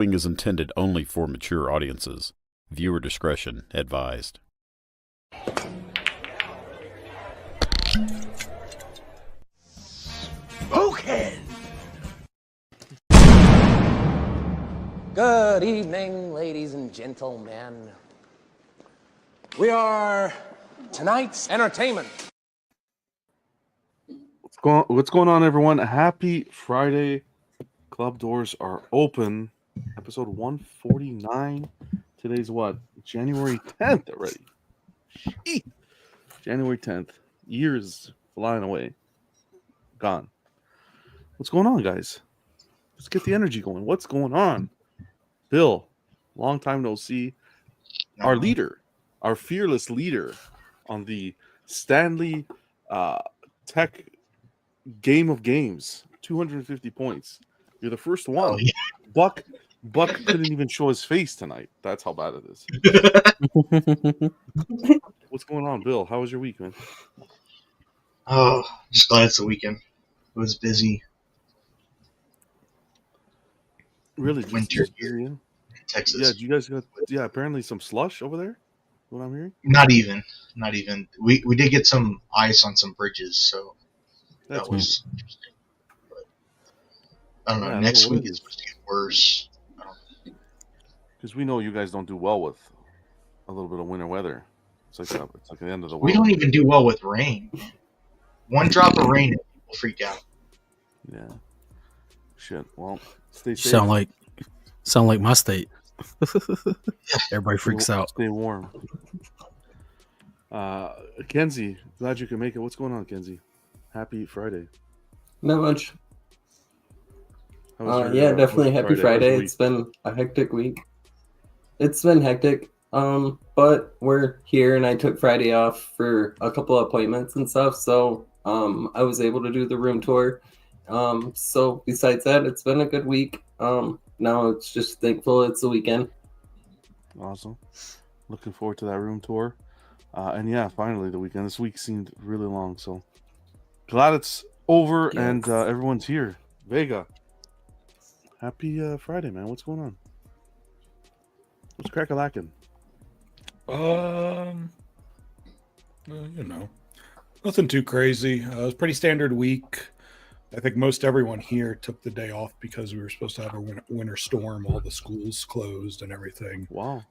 Is intended only for mature audiences. Viewer discretion advised. Spoken! Good evening, ladies and gentlemen. We are tonight's entertainment. What's going on, everyone? Happy Friday. Club doors are open. Episode 149. Today's what? January 10th already. Sheesh. January 10th. Years flying away. Gone. What's going on, guys? Let's get the energy going. What's going on? Bill, long time no see. Our leader, our fearless leader on the Stanley Tech Game of Games. 250 points. You're the first one. Oh, yeah. Buck couldn't even show his face tonight. That's how bad it is. What's going on, Bill? How was your week, man? Oh, just glad it's the weekend. It was busy. Really? Winter Just here in yeah, Texas. you guys got apparently some slush over there? What I'm hearing? Not even. We did get some ice on some bridges, so That's that was interesting. But I don't know. Yeah, Next what week is it's supposed to get worse. because we know you guys don't do well with a little bit of winter weather. It's like the end of the world. We don't even do well with rain. One drop of rain and people freak out. Yeah. Shit. Well, stay safe. Sound like my state. Everybody freaks out. Stay warm. Kenzie, glad you can make it. What's going on, Kenzie? Happy Friday. Not much. How was Yeah, definitely happy Friday. How's It's been a hectic week. It's been hectic. But we're here and I took Friday off for a couple of appointments and stuff, so I was able to do the room tour. So besides that, it's been a good week. Now it's just thankful it's the weekend. Awesome. Looking forward to that room tour. And yeah, finally the weekend. This week seemed really long, so glad it's over. Yes. And everyone's here. Vega, happy Friday, man. What's going on? What's crack-a-lackin'? Nothing too crazy. It was a pretty standard week. I think most everyone here took the day off because we were supposed to have a winter storm. All the schools closed and everything. Wow.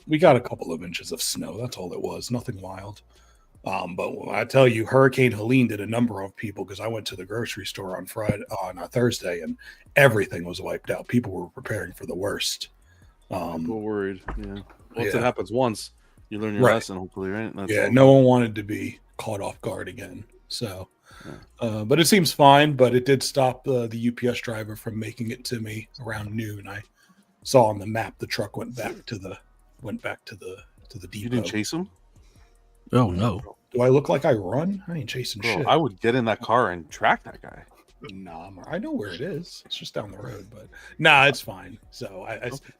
We got a couple of inches of snow. That's all it was. Nothing wild. But I tell you, Hurricane Helene did a number of people because I went to the grocery store on Thursday, and everything was wiped out. People were preparing for the worst. People worried. Yeah. Once Yeah. it happens once, you learn your Right. lesson, hopefully, right? That's Yeah, all. no one wanted to be caught off guard again. So, but it seems fine. But it did stop the UPS driver from making it to me around noon. I saw on the map the truck went back to the depot. You didn't chase him? Oh no. Do I look like I run? I ain't chasing Bro, shit. I would get in that car and track that guy. Nah, I know where it is. It's just down the road, but nah, it's fine. So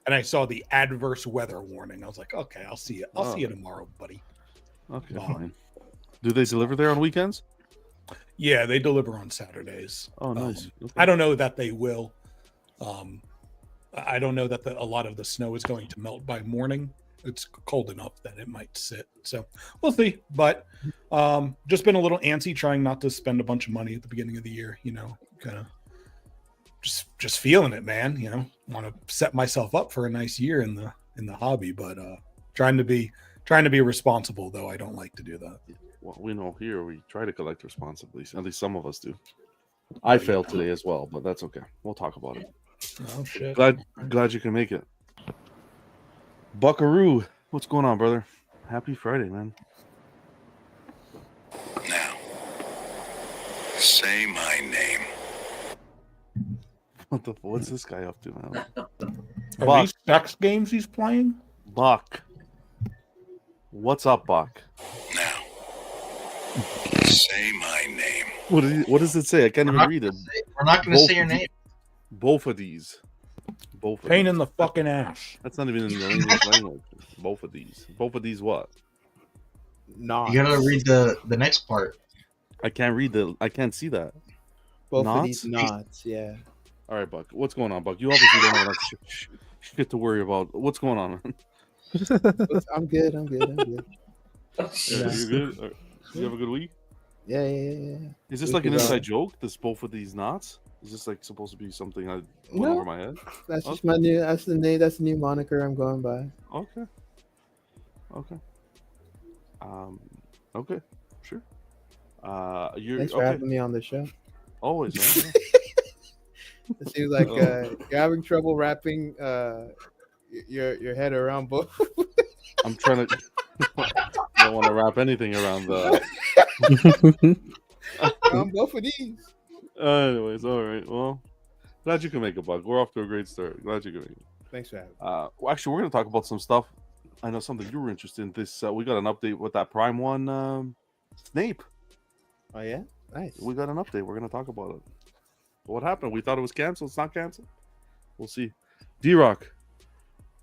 I saw the adverse weather warning. I was like, okay, I'll see you. I'll see you tomorrow, buddy. Okay, fine. Do they deliver there on weekends? Yeah, they deliver on Saturdays. Oh, nice. Okay. I don't know that they will. I don't know that a lot of the snow is going to melt by morning. It's cold enough that it might sit. So we'll see. But just been a little antsy, trying not to spend a bunch of money at the beginning of the year. You know, kind of just feeling it, man. You know, want to set myself up for a nice year in the hobby, but trying to be responsible. Though I don't like to do that. Well, we know here we try to collect responsibly. At least some of us do. I failed today as well, but that's okay. We'll talk about it. Oh shit! Glad you can make it. Buckaroo, what's going on, brother? Happy Friday, man. Now, say my name. What's this guy up to, man? Are Buck. these sex games he's playing? Buck. What's up, Buck? Now, say my name. What does it say? I can't even read it. We're not going to say your name. Both of these. Both of Pain these. in the fucking ass. That's not even in the English language. Both of these. Both of these what? Not. You got to read the next part. I can't read I can't see that. Both knots? of these knots, yeah. All right, Buck. What's going on, Buck? You obviously don't have enough shit to worry about. What's going on, man? I'm good. I'm good. Yeah, you're good. All right. You have a good week. Yeah. Is this like an inside joke? This both of these knots? Is this like supposed to be something I went over my head? That's just my new. That's the name. That's the new moniker I'm going by. Okay. Okay. Sure. Thanks for having me on the show. Always, man. It seems like you're having trouble wrapping your head around both. I'm trying to. I don't want to wrap anything around the. Around both of these. Anyways, all right. Well, glad you can make it, Buck. We're off to a great start. Glad you can make it. Thanks for having me. Well, actually, we're going to talk about some stuff. I know something you were interested in. This we got an update with that Prime one, Snape. Oh yeah, nice. We got an update. We're going to talk about it. What happened? We thought it was canceled. It's not canceled. We'll see. D-Rock.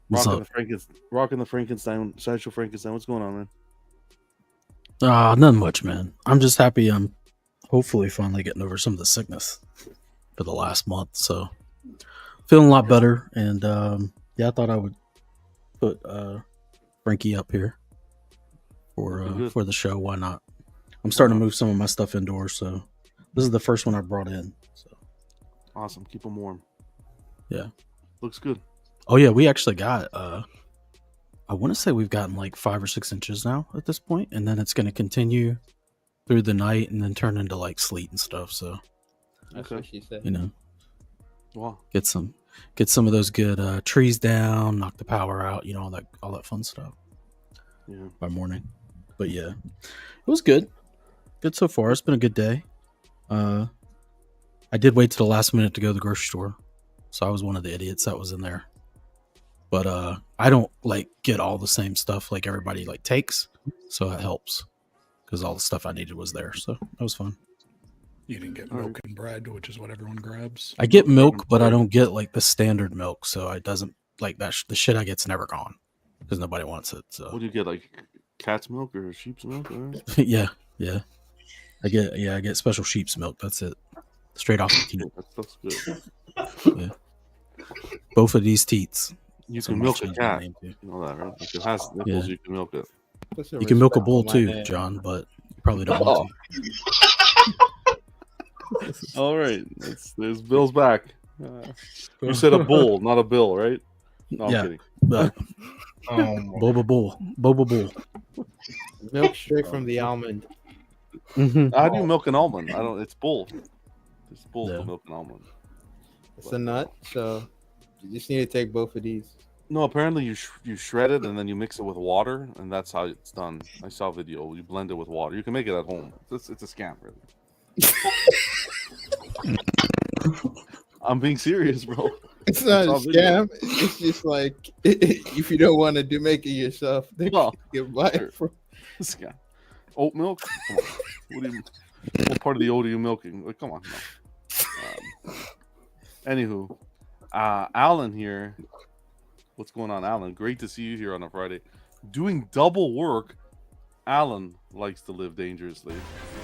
Rocking the Frankenstein, Sideshow Frankenstein. What's going on, man? Nothing much, man. I'm just happy I'm hopefully finally getting over some of the sickness for the last month. So feeling a lot better. And I thought I would put Frankie up here for the show. Why not? I'm starting to move some of my stuff indoors, so this is the first one I brought in. So awesome. Keep them warm. Yeah. Looks good. Oh yeah, we actually got I want to say we've gotten like 5 or 6 inches now at this point, and then it's going to continue through the night and then turn into like sleet and stuff. So that's what she said. You know, wow. Get some of those good trees down, knock the power out, you know, all that fun stuff. Yeah. By morning, but yeah, it was good. Good so far. It's been a good day. I did wait to the last minute to go to the grocery store, so I was one of the idiots that was in there. But I don't like get all the same stuff like everybody like takes, so it helps because all the stuff I needed was there. So that was fun. You didn't get milk and bread, which is what everyone grabs. I get milk, but I don't get like the standard milk, so it doesn't like that. The shit I get's never gone because nobody wants it. So what do you get, like cat's milk or sheep's milk? Or? yeah. I get special sheep's milk. That's it, straight off the teat. That's good. Yeah, both of these teats. You can milk a cat. You know that, right? If it has nipples, you can milk it. You can milk a bull too, John, but you probably don't want to. All right, there's Bill's back. You said a bull, not a bill, right? No, I'm kidding. Boba bull. Milk straight from the almond. How do you milk an almond? I don't. It's bull. It's bull to milk an almond. It's a nut, so you just need to take both of these. No, apparently you shred it and then you mix it with water, and that's how it's done. I saw a video. You blend it with water. You can make it at home. It's a scam, really. I'm being serious, bro. It's not a scam. It's just like if you don't want to make it yourself, then you can buy it from. Scam. Oat milk? Come on. What part of the oat are you milking? Like, come on. No. Anywho, Alan here. What's going on, Alan? Great to see you here on a Friday. Doing double work. Alan likes to live dangerously.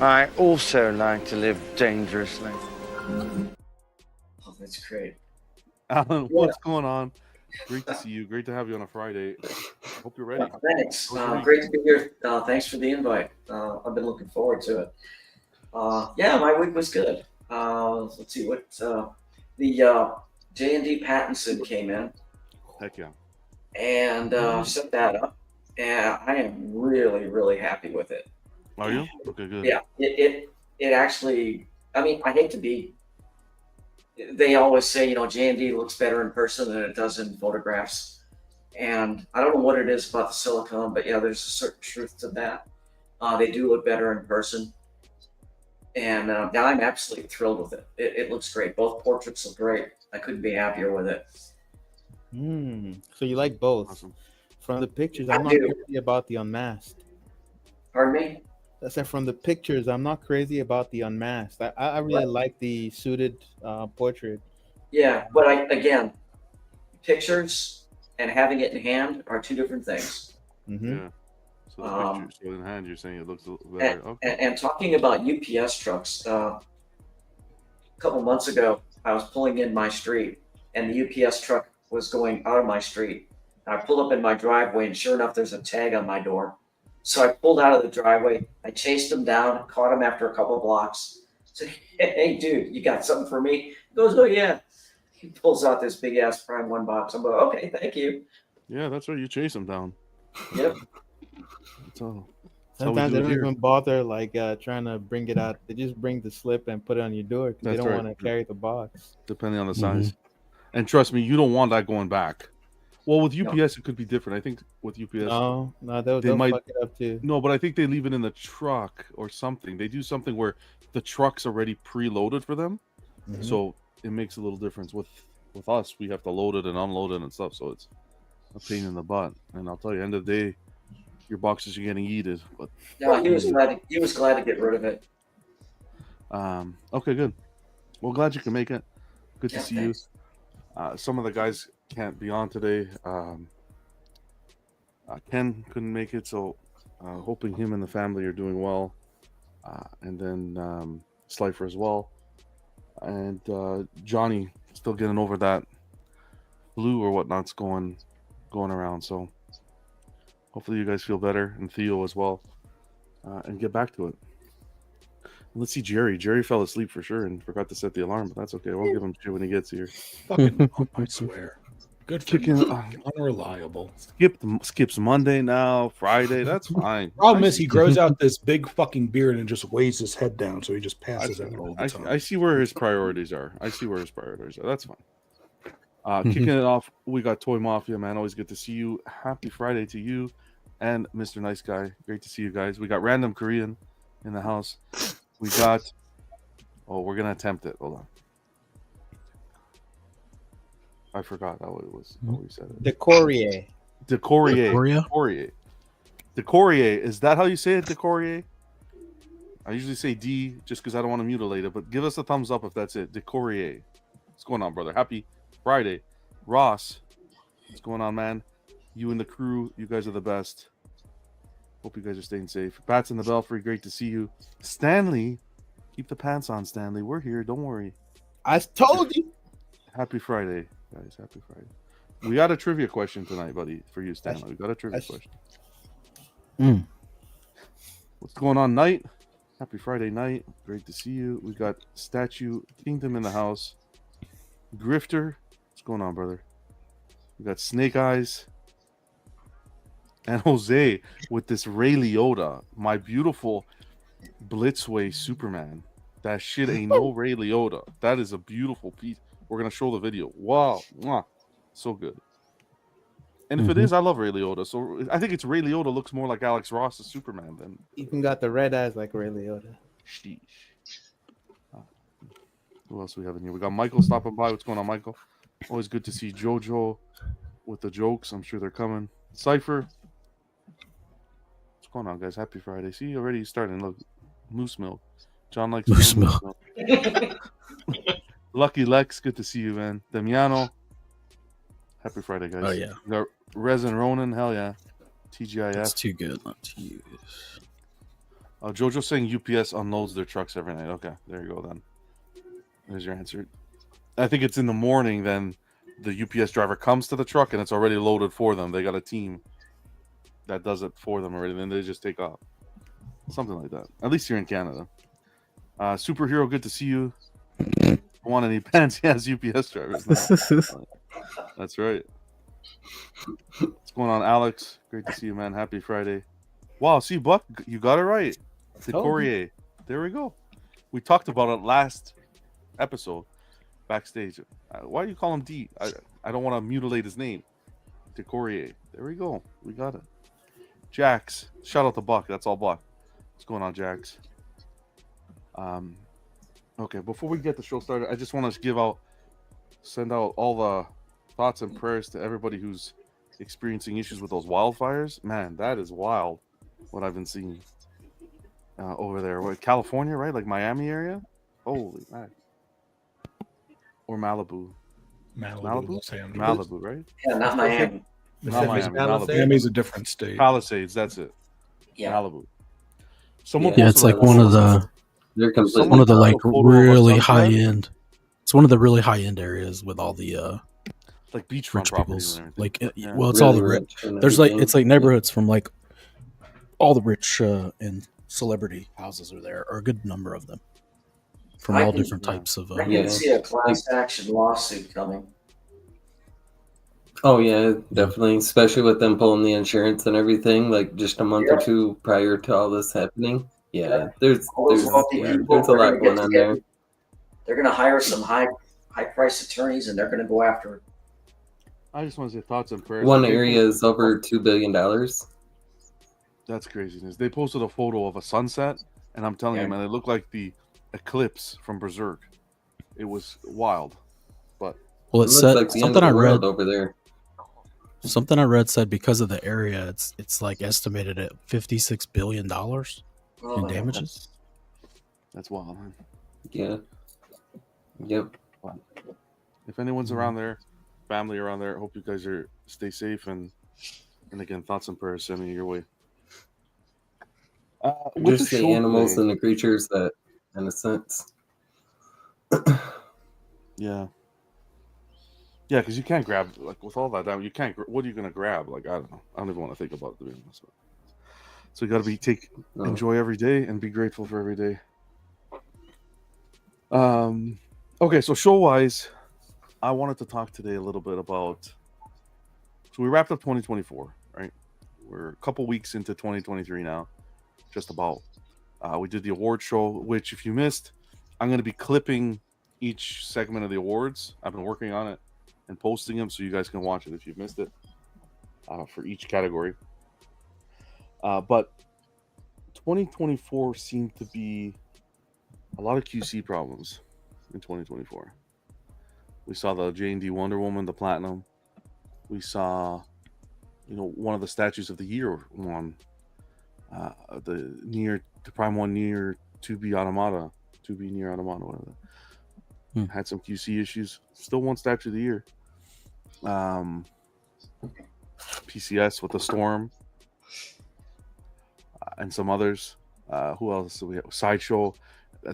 I also like to live dangerously. Oh, that's great. Alan, what's going on? Great to see you. Great to have you on a Friday. Hope you're ready. Thanks. Great to be here. Thanks for the invite. I've been looking forward to it. Yeah, my week was good. Let's see what the J&D Pattinson came in. Heck yeah. And set that up. And I am really, really happy with it. Are you? Okay, good. Yeah, it actually, I mean, I hate to be, they always say, you know, J&D looks better in person than it does in photographs. And I don't know what it is about the silicone, but yeah, there's a certain truth to that. They do look better in person. And now I'm absolutely thrilled with it. It looks great. Both portraits look great. I couldn't be happier with it. So you like both? Awesome. From the pictures, I'm not crazy about the unmasked. Pardon me? I said from the pictures, I'm not crazy about the unmasked. I really like the suited portrait. Yeah, but again, pictures and having it in hand are two different things. Mm-hmm. Yeah. So the picture, so in hand, you're saying it looks a little better. And talking about UPS trucks, a couple months ago, I was pulling in my street, and the UPS truck was going out of my street. And I pulled up in my driveway, and sure enough, there's a tag on my door. So I pulled out of the driveway. I chased him down, caught him after a couple of blocks. Said, "Hey, dude, you got something for me?" He goes, "Oh, yeah." He pulls out this big-ass Prime 1 box. I'm like, "Okay, thank you." Yeah, that's right. You chase them down. Yep. That's all. Sometimes they don't even bother trying to bring it out. They just bring the slip and put it on your door because they don't want to carry the box. Depending on the size. And trust me, you don't want that going back. Well, with UPS, it could be different. I think with UPS, no, they'll might fuck it up too. No, but I think they leave it in the truck or something. They do something where the truck's already preloaded for them, so it makes a little difference. With us, we have to load it and unload it and stuff, so it's a pain in the butt. And I'll tell you, end of the day, your boxes are getting yeeted. But no, he was glad to get rid of it. Okay, good. Well, glad you can make it. Good to see thanks. you. Some of the guys can't be on today. Ken couldn't make it, so hoping him and the family are doing well. And then Slifer as well. And Johnny still getting over that flu or whatnot's going around. So hopefully you guys feel better, and Theo as well, and get back to it. Let's see Jerry. Jerry fell asleep for sure and forgot to set the alarm, but that's okay. We'll give him shit when he gets here. Fucking, I swear. Good for you. Unreliable. Skips Monday now, Friday. That's fine. Problem is he grows out this big fucking beard and just weighs his head down, so he just passes out all the time. I see where his priorities are. That's fine. Kicking it off, we got Toy Mafia, man. Always good to see you. Happy Friday to you and Mr. Nice Guy. Great to see you guys. We got Random Korean in the house. We got... Oh, we're going to attempt it. Hold on. I forgot how it was. How we said it. Decourier. Decourier. Is that how you say it, Decourier? I usually say D just because I don't want to mutilate it, but give us a thumbs up if that's it. Decourier. What's going on, brother? Happy Friday. Ross. What's going on, man? You and the crew, you guys are the best. Hope you guys are staying safe. Bats in the Belfry, great to see you. Stanley, keep the pants on, Stanley. We're here. Don't worry. I told you. Happy Friday, guys. Happy Friday. We got a trivia question tonight, buddy, for you, Stanley. We got a trivia question. What's going on, Night? Happy Friday night. Great to see you. We got Statue Kingdom in the house. Grifter. What's going on, brother? We got Snake Eyes. And Jose with this Ray Liotta, my beautiful Blitzway Superman. That shit ain't no Ray Liotta. That is a beautiful piece. We're going to show the video. Wow. Mwah. So good. And if it is, I love Ray Liotta. So I think it's Ray Liotta looks more like Alex Ross's Superman than... Even got the red eyes like Ray Liotta. Sheesh. Who else we have in here? We got Michael stopping by. What's going on, Michael? Always good to see Jojo with the jokes. I'm sure they're coming. Cypher. What's going on, guys? Happy Friday. See, already starting. Look, moose milk. John likes moose milk. Lucky Lex, good to see you, man. Damiano. Happy Friday, guys. Oh, yeah. We got Resin Ronan. Hell yeah. TGIF. It's too good not to use. Jojo saying UPS unloads their trucks every night. Okay, there you go then. There's your answer. I think it's in the morning, then the UPS driver comes to the truck and it's already loaded for them. They got a team that does it for them already. Then they just take off. Something like that. At least here in Canada. Superhero, good to see you. Want any pants? Yes, UPS drivers. That's right. What's going on, Alex? Great to see you, man. Happy Friday. Wow, see, Buck, you got it right. Decourier. There we go. We talked about it last episode backstage. Why do you call him D? I don't want to mutilate his name. Decourier. There we go. We got it. Jax. Shout out to Buck. That's all Buck. What's going on, Jax? Okay, before we get the show started, I just want to send out all the thoughts and prayers to everybody who's experiencing issues with those wildfires. Man, that is wild what I've been seeing over there. What, California, right? Like Miami area? Holy man. Or Malibu. Malibu, right? Yeah, not Miami. Not Miami. Malibu. Miami's a different state. Palisades, that's it. Yeah. Malibu. Yeah, it's like one of the like really high end. It's It's one of the really high end areas with all the like beachfront rich properties people's. and everything. Like, Yeah. well, it's all Really the rich. rich and There's like everything. it's like neighborhoods from like all the rich and celebrity houses are there, or a good number of them from I all can- different types of. I can see a class action lawsuit coming. Oh yeah, definitely. Especially with them pulling the insurance and everything, like just a month or two prior to all this happening. Yeah, there's All those there's wealthy yeah, people, there's a they're lot gonna going get on together. there. They're gonna hire some high priced attorneys, and they're gonna go after it. I just want to say thoughts and prayers. One They area posted- is over $2 billion. That's craziness. They posted a photo of a sunset, and I'm telling you, man, it looked like the eclipse from Berserk. It was wild, but Well, it looks said like the end something of I the world read over there. Something I read said because of the area, it's like estimated at $56 billion in damages. That's wild, man. Yeah. Yep. If anyone's around there, family around there, hope you guys stay safe and again, thoughts and prayers sending your way. With Just the the show animals today- and the creatures that, in a sense. Yeah. Yeah, because you can't grab, like, with all that down, you can't, what are you going to grab? Like, I don't know. I don't even want to think about it, to be honest. So you got to enjoy every day and be grateful for every day. Okay, so show-wise, I wanted to talk today a little bit about, so we wrapped up 2024, right? We're a couple weeks into 2023 now, just about. We did the award show, which if you missed, I'm going to be clipping each segment of the awards. I've been working on it and posting them so you guys can watch it if you've missed it for each category. But 2024 seemed to be a lot of QC problems in 2024. We saw the J&D Wonder Woman, the Platinum. We saw, one of the statues of the year one, the Prime 1 Near 2B Automata, 2B Near Automata, whatever. Had some QC issues. Still one statue of the year. PCS with the Storm and some others. Who else do we have? Sideshow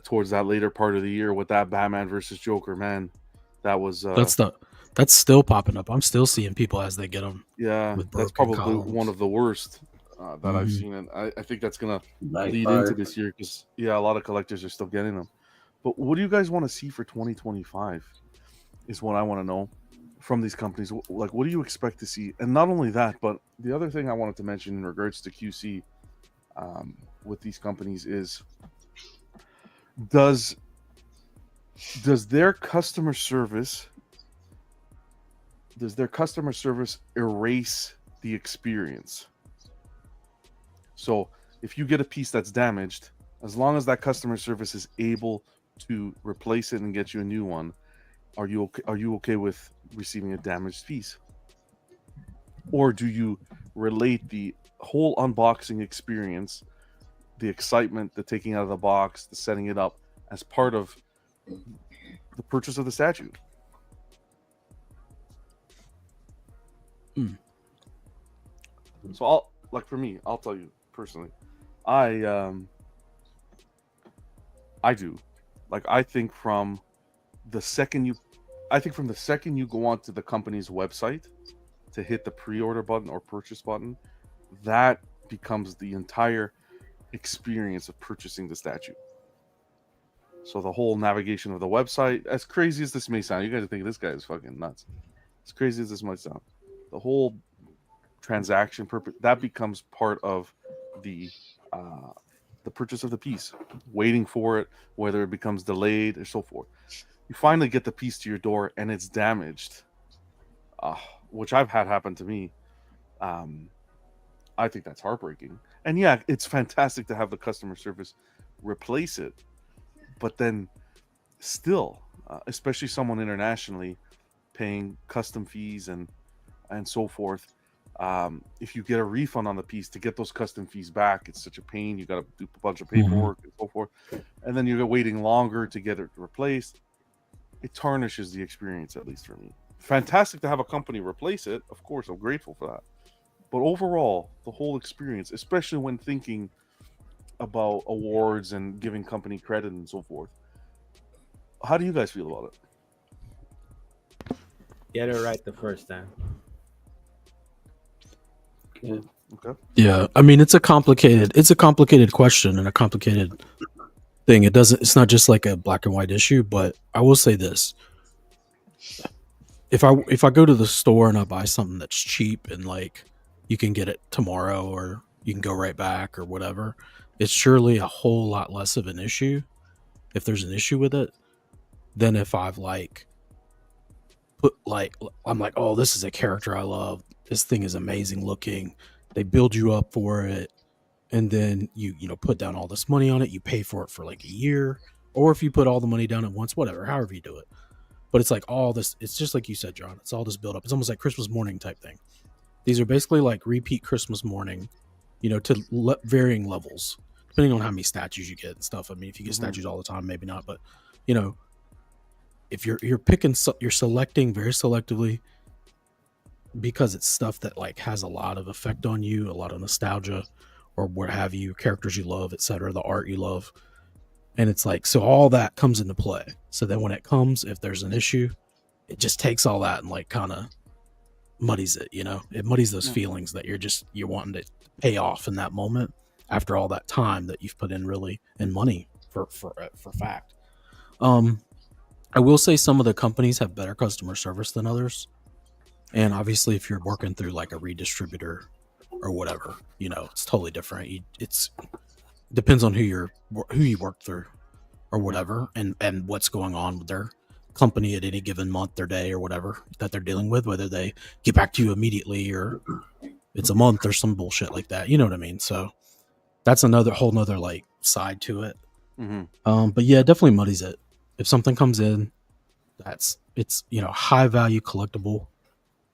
towards that later part of the year with that Batman versus Joker, man. That was that's still popping up. I'm still seeing people as they get them. Yeah, with that's broken probably columns. one of the worst that I've seen, and I think that's gonna lead into this year because a lot of collectors are still getting them. But what do you guys want to see for 2025? Is what I want to know from these companies. Like, what do you expect to see? And not only that, but the other thing I wanted to mention in regards to QC with these companies is does their customer service erase the experience? So if you get a piece that's damaged, as long as that customer service is able to replace it and get you a new one, are you okay with receiving a damaged piece? Or do you relate the whole unboxing experience, the excitement, the taking out of the box, the setting it up as part of the purchase of the statue? So for me, I'll tell you personally, I do. Like, I think from the second you go onto the company's website to hit the pre-order button or purchase button, that becomes the entire experience of purchasing the statue. So the whole navigation of the website, as crazy as this may sound, you guys think this guy is fucking nuts. As crazy as this might sound, the whole transaction purpose that becomes part of the purchase of the piece, waiting for it, whether it becomes delayed or so forth. You finally get the piece to your door and it's damaged, which I've had happen to me. I think that's heartbreaking. And yeah, it's fantastic to have the customer service replace it, but then still, especially someone internationally paying custom fees and so forth, if you get a refund on the piece, to get those custom fees back, it's such a pain. You got to do a bunch of paperwork and so forth, and then you're waiting longer to get it replaced. It tarnishes the experience, at least for me. Fantastic to have a company replace it, of course, I'm grateful for that, but overall, the whole experience, especially when thinking about awards and giving company credit and so forth, how do you guys feel about it? Get it right the first time. Yeah. Okay. Yeah, I mean it's a complicated question and a complicated thing. It's not just like a black and white issue, but I will say this. If I go to the store and I buy something that's cheap and like you can get it tomorrow or you can go right back or whatever, it's surely a whole lot less of an issue if there's an issue with it than if I've like put like I'm like, oh, this is a character I love. This thing is amazing looking. They build you up for it, and then you put down all this money on it. You pay for it for like a year, or if you put all the money down at once, whatever, however you do it. But it's like all this. It's just like you said, John. It's all this build up. It's almost like Christmas morning type thing. These are basically like repeat Christmas morning, to varying levels depending on how many statues you get and stuff. I mean, if you get statues all the time, maybe not. But if you're picking, you're selecting very selectively because it's stuff that like has a lot of effect on you, a lot of nostalgia, or what have you, characters you love, etc., the art you love. And it's like, so all that comes into play. So then when it comes, if there's an issue, it just takes all that and like kind of muddies it, it muddies those feelings that you're wanting to pay off in that moment after all that time that you've put in really and money for fact. I will say some of the companies have better customer service than others. And obviously if you're working through like a redistributor or whatever, it's totally different. It's depends on who you work through or whatever, and what's going on with their company at any given month or day or whatever that they're dealing with, whether they get back to you immediately or it's a month or some bullshit like that. You know what I mean? So that's whole nother like side to it. But yeah, it definitely muddies it. If something comes in it's high value collectible,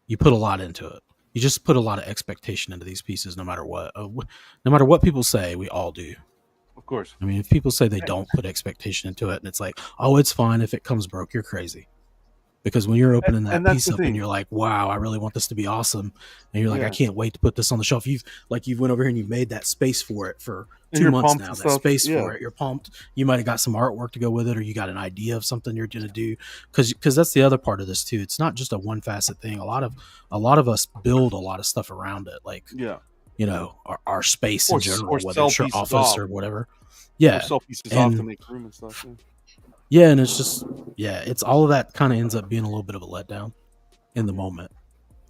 you put a lot into it. You just put a lot of expectation into these pieces, no matter what. No matter what people say, we all do. Of course. I mean, if people say they don't put expectation into it, and it's like, oh, it's fine if it comes broke, you're crazy. Because when you're opening that piece up and you're like, wow, I really want this to be awesome, and you're like, I can't wait to put this on the shelf. You've went over here and you made that space for it for 2 months now. That space for it, you're pumped. You might have got some artwork to go with it, or you got an idea of something you're going to do. Because that's the other part of this too. It's not just a one facet thing. A lot of us build a lot of stuff around it, like our space in general, whether it's your office or whatever. Yeah, or sell pieces off to make room and stuff. Yeah, and it's just it's all of that kind of ends up being a little bit of a letdown in the moment,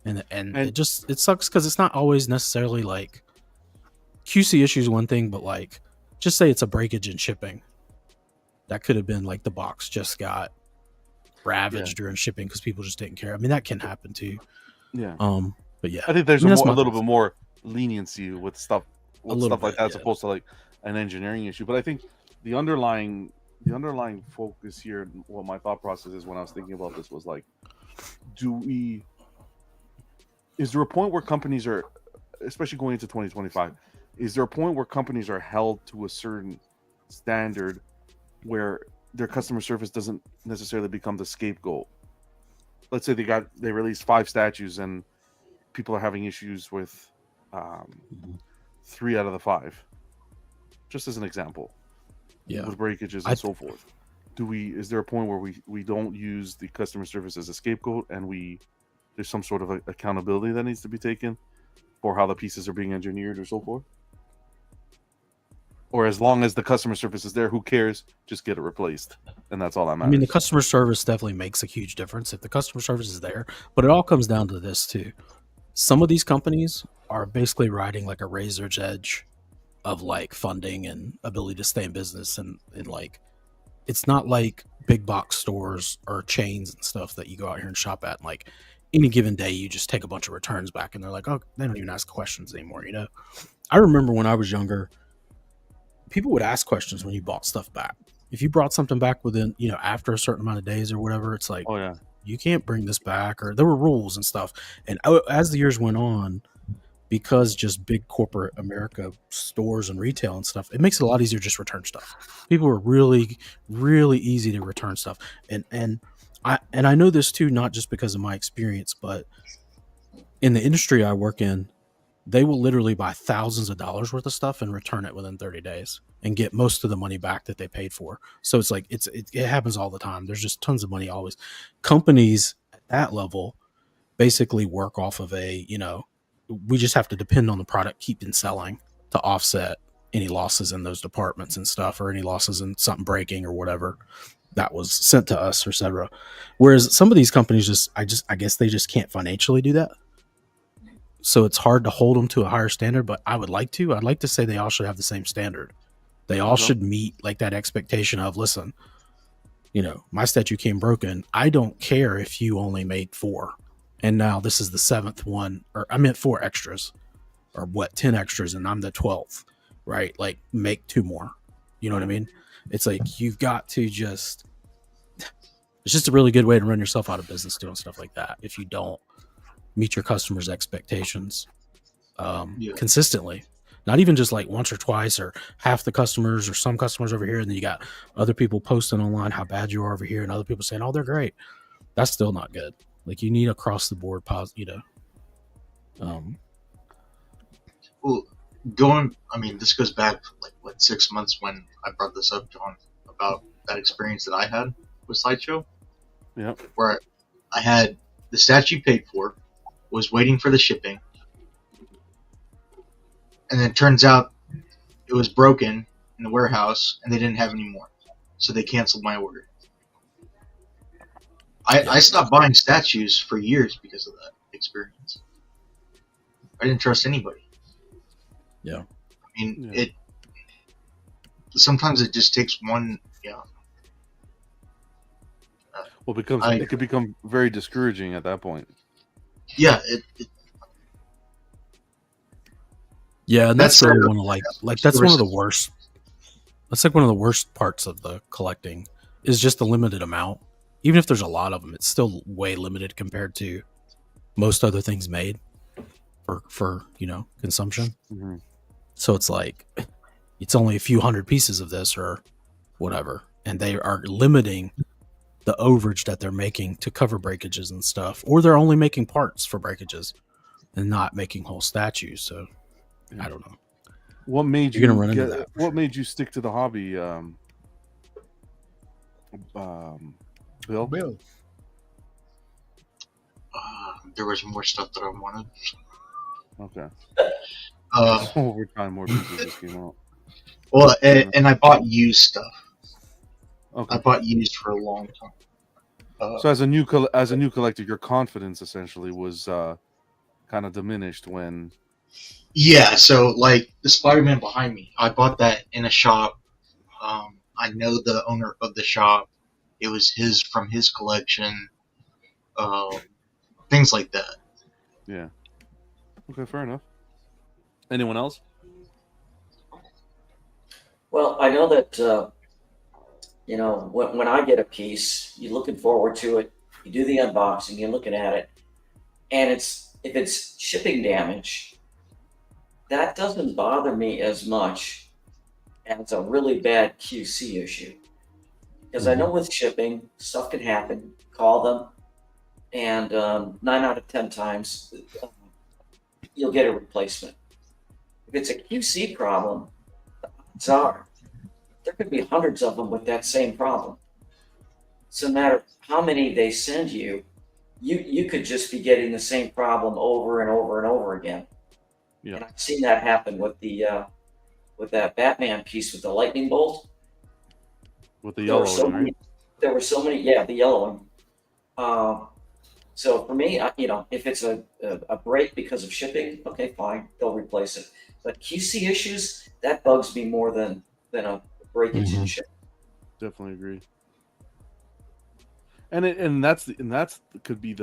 and it sucks because it's not always necessarily like QC issues one thing, but like just say it's a breakage in shipping. That could have been like the box just got ravaged during shipping because people just didn't care. I mean, that can happen too. Yeah. But yeah, I think there's a little bit more leniency with stuff like that as opposed to like an engineering issue. But I think the underlying focus here, what my thought process is when I was thinking about this was like, is there a point where companies are, especially going into 2025, is there a point where companies are held to a certain standard where their customer service doesn't necessarily become the scapegoat? Let's say they released 5 statues and people are having issues with 3 out of the 5, just as an example. With breakages and so forth. Is there a point where we don't use the customer service as a scapegoat and there's some sort of accountability that needs to be taken for how the pieces are being engineered or so forth? Or as long as the customer service is there, who cares? Just get it replaced. And that's all that matters. I mean, the customer service definitely makes a huge difference if the customer service is there, but it all comes down to this too. Some of these companies are basically riding like a razor's edge of like funding and ability to stay in business, and like it's not like big box stores or chains and stuff that you go out here and shop at, and like any given day you just take a bunch of returns back and they're like, oh, they don't even ask questions anymore. I remember when I was younger, people would ask questions when you bought stuff back. If you brought something back within after a certain amount of days or whatever, it's like, you can't bring this back, or there were rules and stuff. And as the years went on, because just big corporate America stores and retail and stuff, it makes it a lot easier to just return stuff. People are really, really easy to return stuff. And I know this too, not just because of my experience, but in the industry I work in, they will literally buy thousands of dollars worth of stuff and return it within 30 days and get most of the money back that they paid for. So it's like, it happens all the time. There's just tons of money always. Companies that level basically work off of a, we just have to depend on the product keeping selling to offset any losses in those departments and stuff, or any losses in something breaking or whatever that was sent to us, or etc. Whereas some of these companies I guess they just can't financially do that. So it's hard to hold them to a higher standard, but I'd like to say they all should have the same standard. They all should meet like that expectation of, listen, my statue came broken. I don't care if you only made 4. And now this is the 7th one, or I meant 4 extras, or 10 extras, and I'm the 12th, right? Like, make 2 more. You know what I mean? It's like, you've got to it's just a really good way to run yourself out of business doing stuff like that. If you don't meet your customers' expectations consistently, not even just like once or twice, or half the customers, or some customers over here, and then you got other people posting online how bad you are over here, and other people saying, oh, they're great. That's still not good. Like, you need across the board positive. Well, this goes back like 6 months when I brought this up, John, about that experience that I had with Sideshow. Yep. Where I had the statue paid for, was waiting for the shipping, and then it turns out it was broken in the warehouse and they didn't have any more, so they canceled my order. I stopped buying statues for years because of that experience. I didn't trust anybody. Yeah. It sometimes it just takes one. Well, it could become very discouraging at that point. Yeah. Yeah, and that's really one of that's one of the worst. That's like one of the worst parts of the collecting is just the limited amount. Even if there's a lot of them, it's still way limited compared to most other things made for consumption. Mm-hmm. So it's like, it's only a few hundred pieces of this or whatever, and they are limiting the overage that they're making to cover breakages and stuff, or they're only making parts for breakages and not making whole statues. So I don't know. What made You're gonna run into that. What made you stick to the hobby, Bill? There was more stuff that I wanted. Okay. Over time, more pieces just came out. Well, and I bought used stuff. Okay. I bought used for a long time. So as a new collector, your confidence essentially was kind of diminished when. Yeah. So like the Spider-Man behind me, I bought that in a shop. I know the owner of the shop. It was from his collection. Things like that. Yeah. Okay, fair enough. Anyone else? Well, I know that when I get a piece, you're looking forward to it. You do the unboxing, you're looking at it, and if it's shipping damage, that doesn't bother me as much as a really bad QC issue. Because I know with shipping, stuff can happen. Call them, and 9 out of 10 times, you'll get a replacement. If it's a QC problem, the odds are there could be hundreds of them with that same problem. So no matter how many they send you, you could just be getting the same problem over and over and over again. Yeah. And I've seen that happen with with that Batman piece with the lightning bolt. With the yellow one, right? There were so many, the yellow one. So for me, if it's a break because of shipping, okay, fine, they'll replace it. But QC issues, that bugs me more than a breakage in shipping. Definitely agree. And that's could be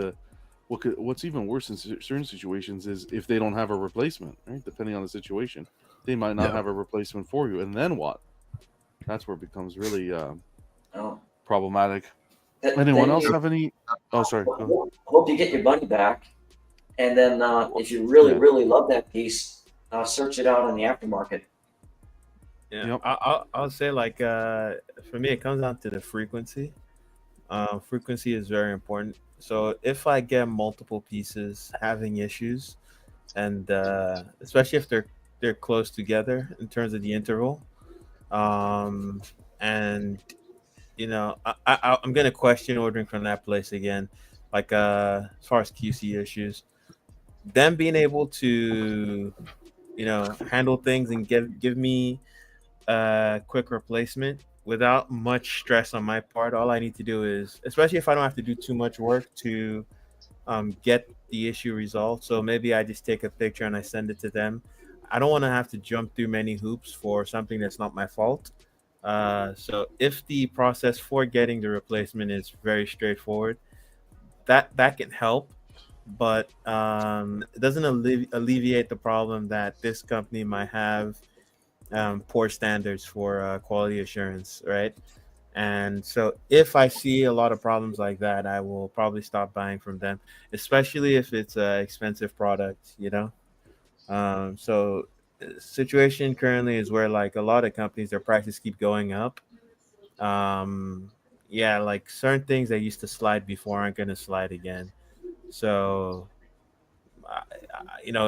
what's even worse in certain situations is if they don't have a replacement, right? Depending on the situation, they might not have a replacement for you, and then what? That's where it becomes really problematic. Anyone else have any? Oh, sorry. Hope you get your money back, and then if you really really love that piece, search it out in the aftermarket. Yeah, Yep. I'll say for me it comes down to the frequency. Frequency is very important. So if I get multiple pieces having issues, and especially if they're close together in terms of the interval, and I'm gonna question ordering from that place again. like as far as QC issues, them being able to, handle things and give me a quick replacement without much stress on my part. All I need to do is, especially if I don't have to do too much work to get the issue resolved. So maybe I just take a picture and I send it to them. I don't want to have to jump through many hoops for something that's not my fault. So if the process for getting the replacement is very straightforward, that can help, but it doesn't alleviate the problem that this company might have poor standards for quality assurance, right? And so if I see a lot of problems like that, I will probably stop buying from them, especially if it's an expensive product, So the situation currently is where like a lot of companies, their prices keep going up. Yeah, like certain things that used to slide before aren't going to slide again. So,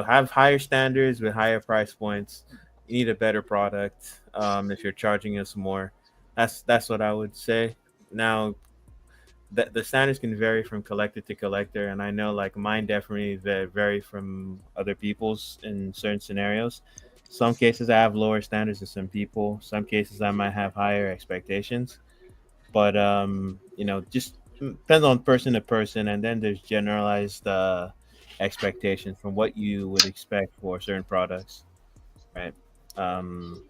have higher standards with higher price points. You need a better product. If you're charging us more, that's what I would say. Now, the standards can vary from collector to collector, and I know like mine definitely vary from other people's in certain scenarios. Some cases I have lower standards than some people. Some cases I might have higher expectations. But just depends on person to person, and then there's generalized expectations from what you would expect for certain products, right? Um,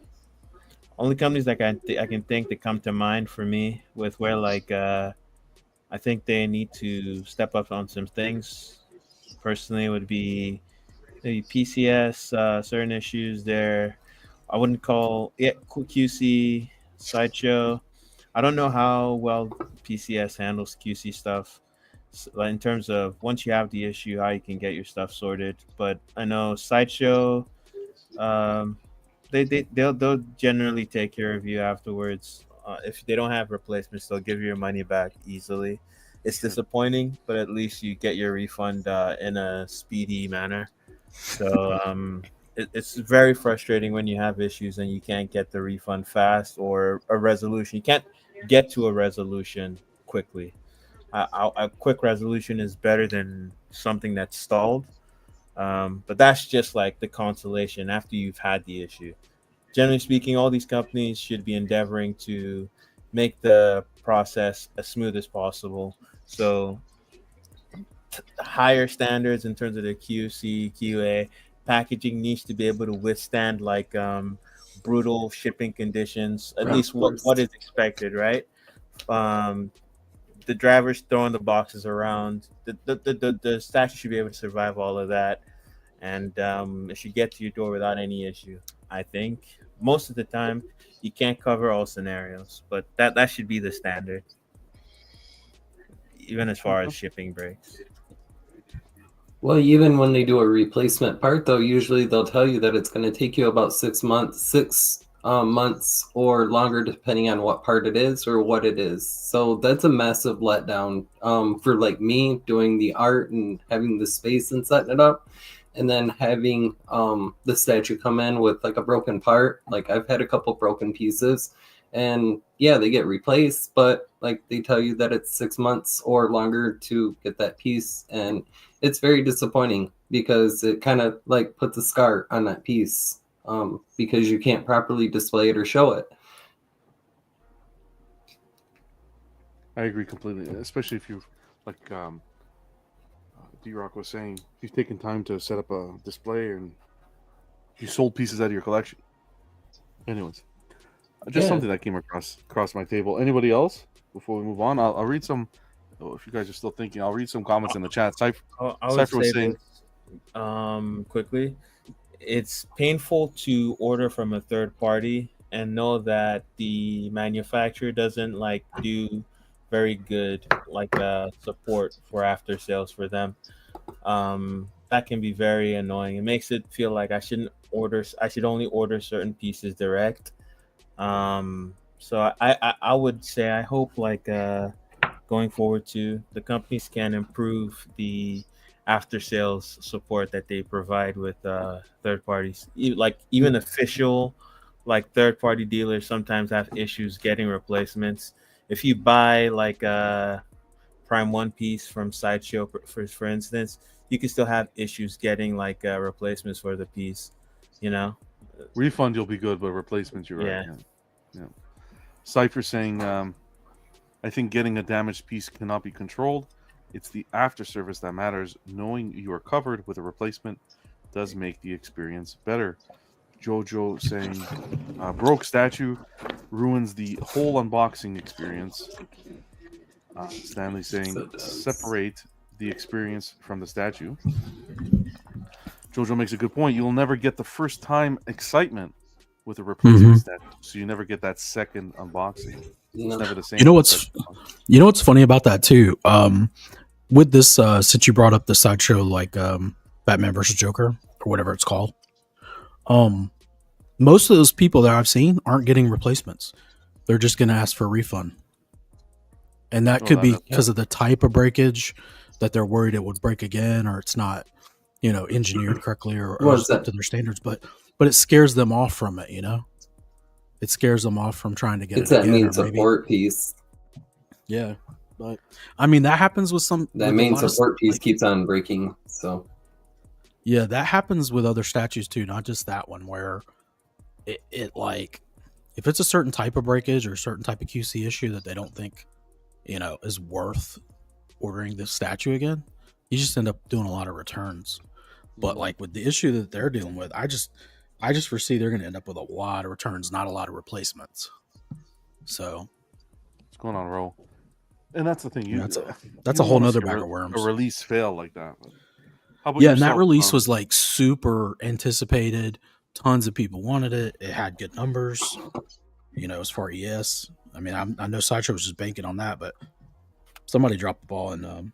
Only companies that I can think that come to mind for me with where like I think they need to step up on some things. Personally, would be maybe PCS, certain issues there. I wouldn't call it QC, Sideshow. I don't know how well PCS handles QC stuff, like in terms of once you have the issue, how you can get your stuff sorted. But I know Sideshow, um, they'll generally take care of you afterwards. If they don't have replacements, they'll give you your money back easily. It's disappointing, but at least you get your refund in a speedy manner. So it's very frustrating when you have issues and you can't get the refund fast or a resolution. You can't get to a resolution quickly. A quick resolution is better than something that's stalled. But that's just like the consolation after you've had the issue. Generally speaking, all these companies should be endeavoring to make the process as smooth as possible. So higher standards in terms of the QC, QA, packaging needs to be able to withstand like brutal shipping conditions, at least what is expected, right? Um, the drivers throwing the boxes around, the statue should be able to survive all of that, and it should get to your door without any issue. I think most of the time you can't cover all scenarios, but that should be the standard, even as far as shipping breaks. Well, even when they do a replacement part, though, usually they'll tell you that it's going to take you about 6 months, months or longer, depending on what part it is or what it is. So that's a massive letdown for like me doing the art and having the space and setting it up, and then having the statue come in with like a broken part. Like I've had a couple broken pieces, and yeah, they get replaced, but like they tell you that it's 6 months or longer to get that piece, and it's very disappointing because it kind of like puts a scar on that piece because you can't properly display it or show it. I agree completely, especially if you've, like D-Rock was saying, if you've taken time to set up a display and you sold pieces out of your collection. Anyways, just something that came across my table. Anybody else? Before we move on, I'll read some. If you guys are still thinking, I'll read some comments in the chat. Cypher was saying, quickly, it's painful to order from a third party and know that the manufacturer doesn't like do very good like support for after sales for them. That can be very annoying. It makes it feel like I should only order certain pieces direct. So I would say I hope like going forward to the companies can improve the after sales support that they provide with third parties. Like even official like third party dealers sometimes have issues getting replacements. If you buy like Prime One piece from Sideshow, for instance, you can still have issues getting like replacements for the piece. You know, Refund you'll be good, but replacements you're right. Yeah. Cypher saying, I think getting a damaged piece cannot be controlled. It's the after service that matters. Knowing you are covered with a replacement does make the experience better. Jojo saying, broke statue ruins the whole unboxing experience. Stanley saying, separate the experience from the statue. Jojo makes a good point. You'll never get the first time excitement with a replacement statue, so you never get that second unboxing. It's never the same. You know what's funny about that too? With this, since you brought up the Sideshow, like Batman versus Joker or whatever it's called, most of those people that I've seen aren't getting replacements. They're just going to ask for a refund, and that could be because of the type of breakage that they're worried it would break again, or it's not, engineered correctly or up to their standards. But it scares them off from it. It scares them off from trying to get it's it. That main support piece. Yeah, but I mean that happens with some. That main support piece keeps on breaking. So yeah, that happens with other statues too, not just that one. Where it like, if it's a certain type of breakage or a certain type of QC issue that they don't think, is worth ordering this statue again, you just end up doing a lot of returns. But like with the issue that they're dealing with, I just foresee they're going to end up with a lot of returns, not a lot of replacements. So what's going on, Ro? And that's the thing. That's a whole nother bag of worms. A release fail like that. How about yourself, and that release was like super anticipated. Tons of people wanted it. It had good numbers, as far as ES. I mean, I know Sideshow was just banking on that, but somebody dropped the ball, and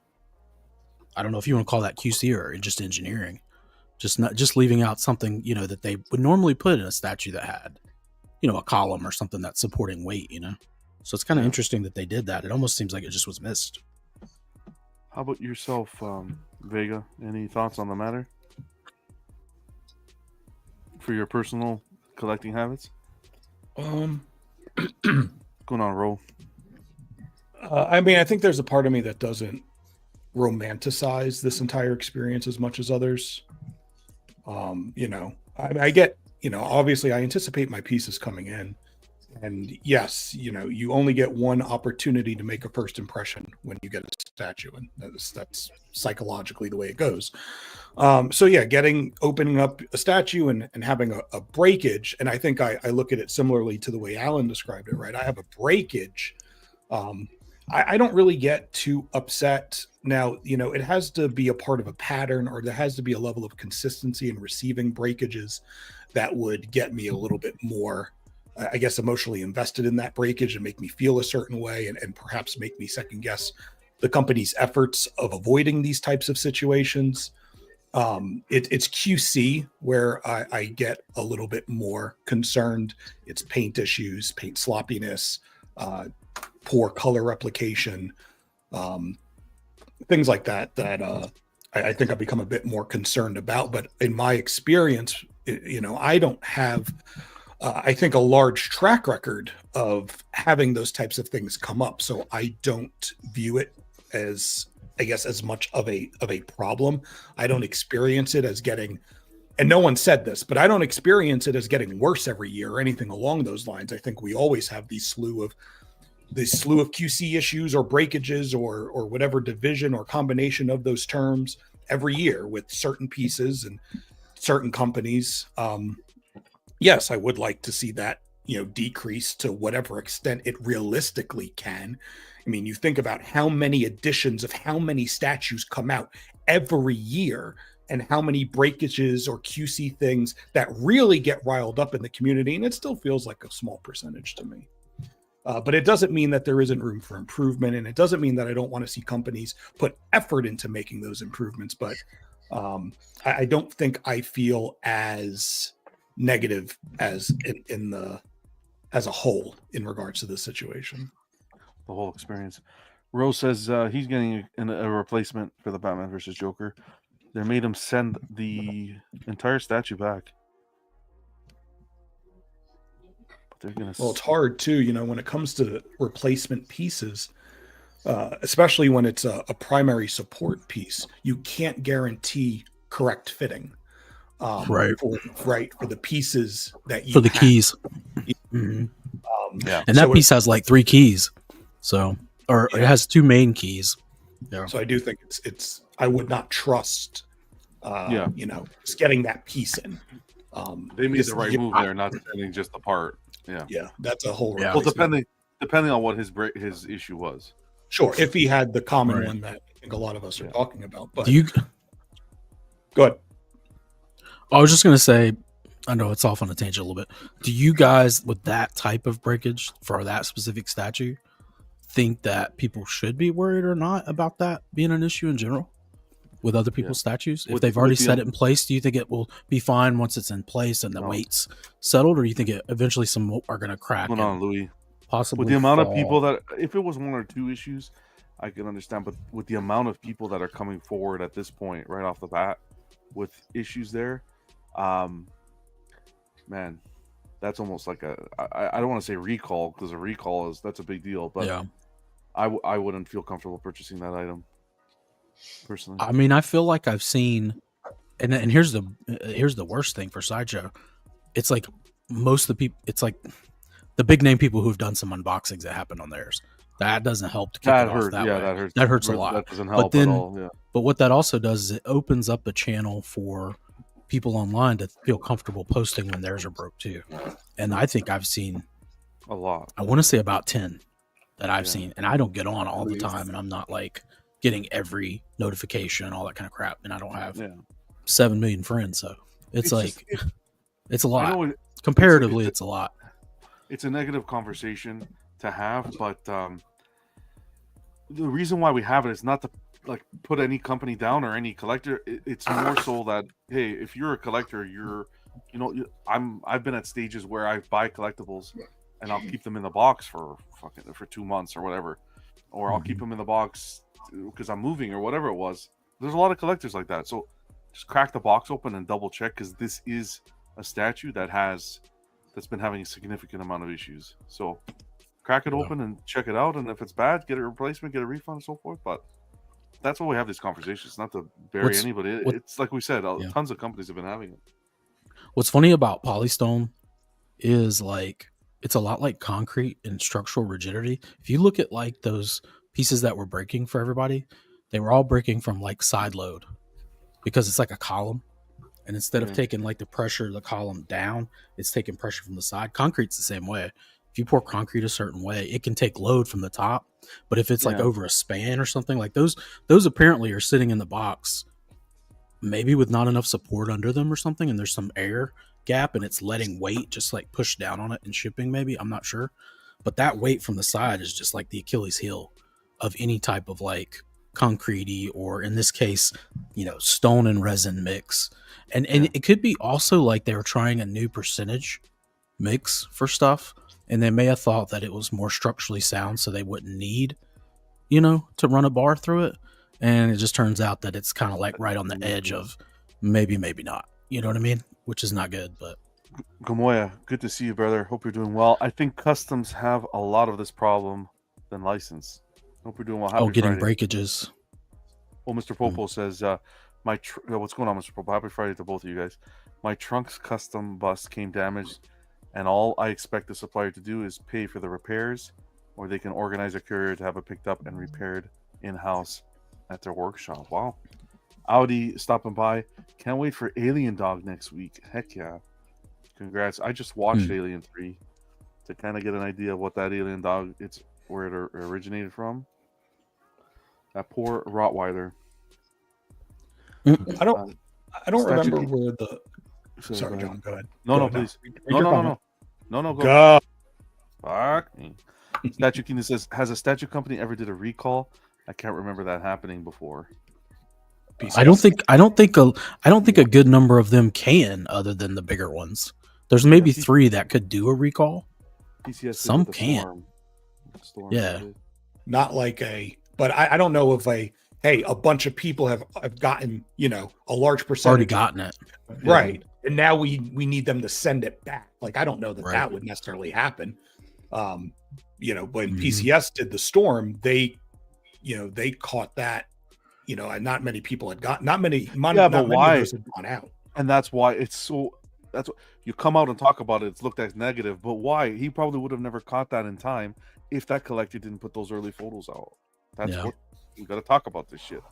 I don't know if you want to call that QC or just engineering. Just leaving out something, that they would normally put in a statue that had, a column or something that's supporting weight, So it's kind of interesting that they did that. It almost seems like it just was missed. How about yourself, Vega? Any thoughts on the matter? For your personal collecting habits? Going on, Ro? I mean, I think there's a part of me that doesn't romanticize this entire experience as much as others. I get, obviously I anticipate my pieces coming in, and yes, you only get one opportunity to make a first impression when you get a statue, and that's psychologically the way it goes. So yeah, opening up a statue and having a breakage, and I think I look at it similarly to the way Alan described it, right? I have a breakage. I don't really get too upset. Now, it has to be a part of a pattern, or there has to be a level of consistency in receiving breakages that would get me a little bit more, I guess, emotionally invested in that breakage and make me feel a certain way, and perhaps make me second guess the company's efforts of avoiding these types of situations. It's QC where I get a little bit more concerned. It's paint issues, paint sloppiness, poor color replication, things like that I think I've become a bit more concerned about. But in my experience, I don't have I think a large track record of having those types of things come up, so I don't view it as, I guess, as much of a problem. I don't experience it as getting, and no one said this, but I don't experience it as getting worse every year or anything along those lines. I think we always have this slew of QC issues or breakages or whatever division or combination of those terms every year with certain pieces and certain companies. Yes, I would like to see that, decrease to whatever extent it realistically can. I mean, you think about how many editions of how many statues come out every year, and how many breakages or QC things that really get riled up in the community, and it still feels like a small percentage to me. But it doesn't mean that there isn't room for improvement, and it doesn't mean that I don't want to see companies put effort into making those improvements. But I don't think I feel as negative as as a whole in regards to this situation. The whole experience. Rose says he's getting a replacement for the Batman versus Joker. They made him send the entire statue back. But they're gonna. Well, it's hard too, when it comes to replacement pieces. especially when it's a primary support piece. You can't guarantee correct fitting. Right. For the pieces that you For the have. keys. Yeah. And that So piece has like 3 keys. So, or it has 2 main keys. Yeah. So I do think it's I would not trust just getting that piece in. They made because the right move there, not sending just the part. Yeah. Yeah, that's a whole Well, replacement. depending on what his issue was. Sure, if he had the common Right. one that I think a lot of us are talking about. But Do you go ahead. I was just gonna say, I know it's off on a tangent a little bit. Do you guys, with that type of breakage for that specific statue, think that people should be worried or not about that being an issue in general with other people's statues? If they've already set it in place, do you think it will be fine once it's in place and the weight's settled, or do you think it eventually some are going to crack? Hold on, Louis. Possibly With the amount of fall? people that, if it was 1 or 2 issues, I can understand. But with the amount of people that are coming forward at this point, right off the bat, with issues there, man, that's almost like I don't want to say recall, because a recall that's a big deal. But yeah, I wouldn't feel comfortable purchasing that item personally. I mean, I feel like I've seen, and here's the worst thing for Sideshow. It's like most of the people. It's like the big name people who've done some unboxings that happened on theirs. That doesn't help to kick That it hurts. off that Yeah, way. that hurts. That hurts a lot. That doesn't help but then, at all. Yeah. But what that also does is it opens up a channel for people online to feel comfortable posting when theirs are broke too. And I think I've seen a lot. I want to say about 10 that I've seen, and I don't get on all the time, and I'm not like getting every notification, all that kind of crap, and I don't have 7 million friends, so it's like it's a lot. Comparatively, it's a lot. It's a negative conversation to have, but the reason why we have it is not to like put any company down or any collector. It's more so that, hey, if you're a collector, I've been at stages where I buy collectibles and I'll keep them in the box for 2 months or whatever, or I'll keep them in the box because I'm moving or whatever it was. There's a lot of collectors like that, so just crack the box open and double check, because this is a statue that's been having a significant amount of issues. So crack it open and check it out, and if it's bad, get a replacement, get a refund, and so forth. But that's why we have these conversations, not to bury anybody. It's like we said, tons of companies have been having it. What's funny about polystone is like it's a lot like concrete and structural rigidity. If you look at like those pieces that were breaking for everybody, they were all breaking from like side load, because it's like a column. And instead of taking like the pressure of the column down, it's taking pressure from the side. Concrete's the same way. If you pour concrete a certain way, it can take load from the top. But if it's like over a span or something, like those apparently are sitting in the box, maybe with not enough support under them or something, and there's some air gap and it's letting weight just like push down on it in shipping, maybe. I'm not sure. But that weight from the side is just like the Achilles heel of any type of like concretey, or in this case, stone and resin mix. And it could be also like they were trying a new percentage mix for stuff, and they may have thought that it was more structurally sound, so they wouldn't need, to run a bar through it. And it just turns out that it's kind of like right on the edge of maybe not. You know what I mean? Which is not good, but. Gamoya, good to see you, brother. Hope you're doing well. I think customs have a lot of this problem than license. Hope you're doing well. Happy getting Friday. breakages. Well, Mr. Popo says, what's going on, Mr. Popo? Happy Friday to both of you guys. My trunk's custom bus came damaged, and all I expect the supplier to do is pay for the repairs, or they can organize a courier to have it picked up and repaired in-house at their workshop. Wow. Audi stopping by. Can't wait for Alien Dog next week. Heck yeah. Congrats. I just watched Alien 3 to kind of get an idea of what that alien dog, where it originated from. That poor Rottweiler. I don't remember where the. Sorry, John. Go ahead. No, please. No. Go. Go. Fuck me. Statue Kingdom says, has a statue company ever did a recall? I can't remember that happening before. I don't think a good number of them can, other than the bigger ones. There's maybe 3 that could do a recall. PCS Some can't. Storm. Yeah. Not like but I don't know if a bunch of people have gotten, a large percentage. Already gotten it. Right. And now we need them to send it back. Like, I don't know that would necessarily happen. When PCS did the storm, they they caught that, and not many people had got, not many but many of why? those had gone out. And that's why that's what you come out and talk about it. It's looked at negative, but why? He probably would have never caught that in time if that collector didn't put those early photos out. That's what we got to talk about this shit.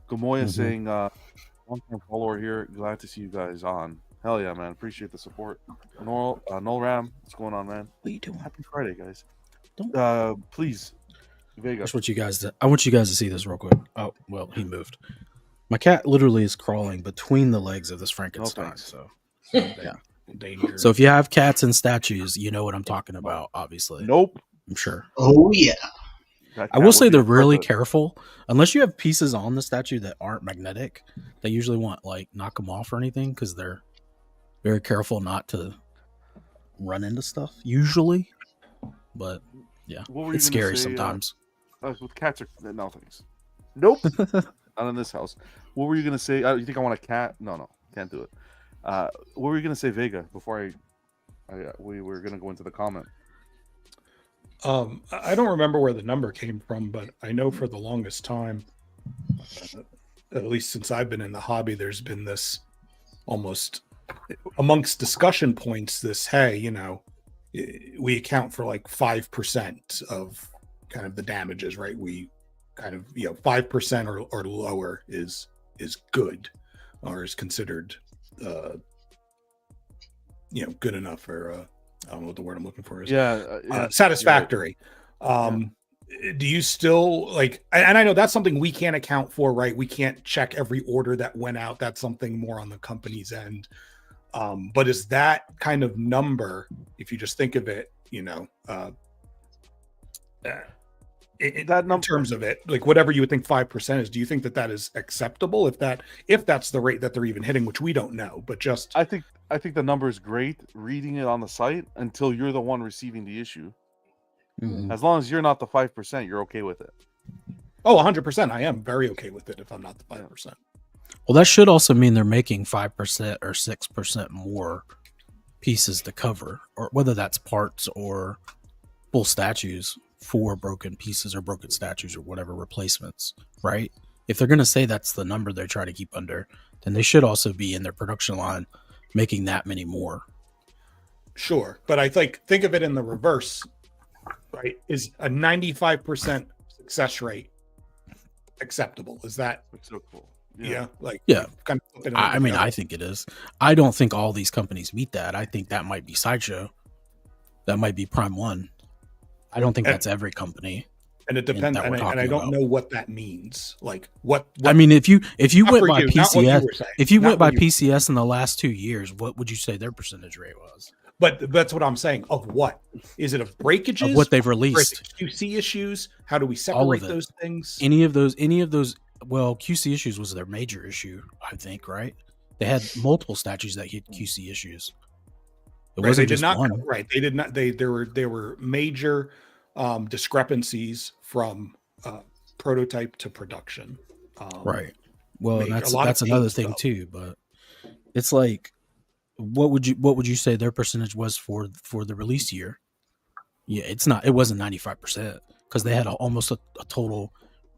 Gamoya saying, long-term follower here. Glad to see you guys on. Hell yeah, man. Appreciate the support. Noel Ram, what's going on, man? What are you doing? Happy Friday, guys. Please, Vega. That's what you guys. I want you guys to see this real quick. Oh well, he moved. My cat literally is crawling between the legs of this Frankenstein. So yeah. Danger. So if you have cats and statues, you know what I'm talking about. Obviously. Nope. I'm sure. Oh yeah. I will say they're really careful. Unless you have pieces on the statue that aren't magnetic, they usually won't knock them off or anything because they're very careful not to run into stuff. Usually, but yeah, it's scary sometimes. With cats are no thanks. Nope. Not in this house. What were you gonna say? You think I want a cat? No, can't do it. What were you gonna say, Vega? Before we were gonna go into the comment. I don't remember where the number came from, but I know for the longest time, at least since I've been in the hobby, there's been this almost amongst discussion points. Hey, we account for like 5% of kind of the damages, right? We kind of 5% or lower is good, or is considered good enough, or I don't know what the word I'm looking for is. Satisfactory. Do you still and I know that's something we can't account for, right? We can't check every order that went out. That's something more on the company's end. But is that kind of number, if you just think of it, in terms of it, like whatever you would think 5% is, do you think that is acceptable if that's the rate that they're even hitting, which we don't know, but just I think the number is great reading it on the site until you're the one receiving the issue. Mm-hmm. As long as you're not the 5%, you're okay with it. Oh, 100%. I am very okay with it if I'm not the 5%. Well, that should also mean they're making 5% or 6% more pieces to cover, or whether that's parts or full statues for broken pieces or broken statues or whatever replacements, right? If they're going to say that's the number they're trying to keep under, then they should also be in their production line making that many more. Sure. But I think of it in the reverse, right? Is a 95% success rate acceptable? Is that acceptable? Yeah. Kind of I think it is. I don't think all these companies meet that. I think that might be Sideshow. That might be Prime One. I don't think that's every company. And it depends. And I don't know what that means. Like what I mean, if you went by PCS, if you went by PCS in the last 2 years, what would you say their percentage rate was? But that's what I'm saying. Of what? Is it of breakages? Of what they've released? QC issues? How do we separate those things? Any of those. Well, QC issues was their major issue, I think. Right? They had multiple statues that hit QC issues. It wasn't just one. Right? They did not. There were major discrepancies from prototype to production. Right. Well, that's another thing too. But it's like, what would you say their percentage was for the release year? Yeah, it wasn't 95% because they had almost a total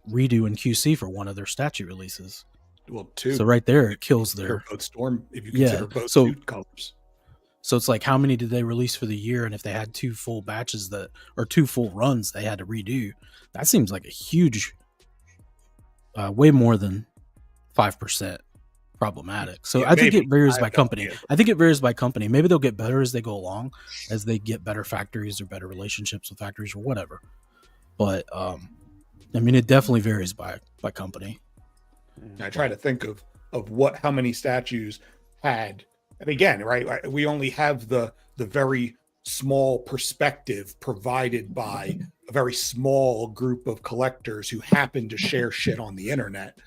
redo in QC for one of their statue releases. Well, two. So right there, it kills their both storm. If you consider both suit colors. So it's like, how many did they release for the year? And if they had 2 full batches or 2 full runs they had to redo, that seems like a huge, way more than 5% problematic. So I think it varies by company. Maybe they'll get better as they go along, as they get better factories or better relationships with factories or whatever. But it definitely varies by company. I try to think of how many statues had. And again, right, we only have the very small perspective provided by a very small group of collectors who happen to share shit on the internet.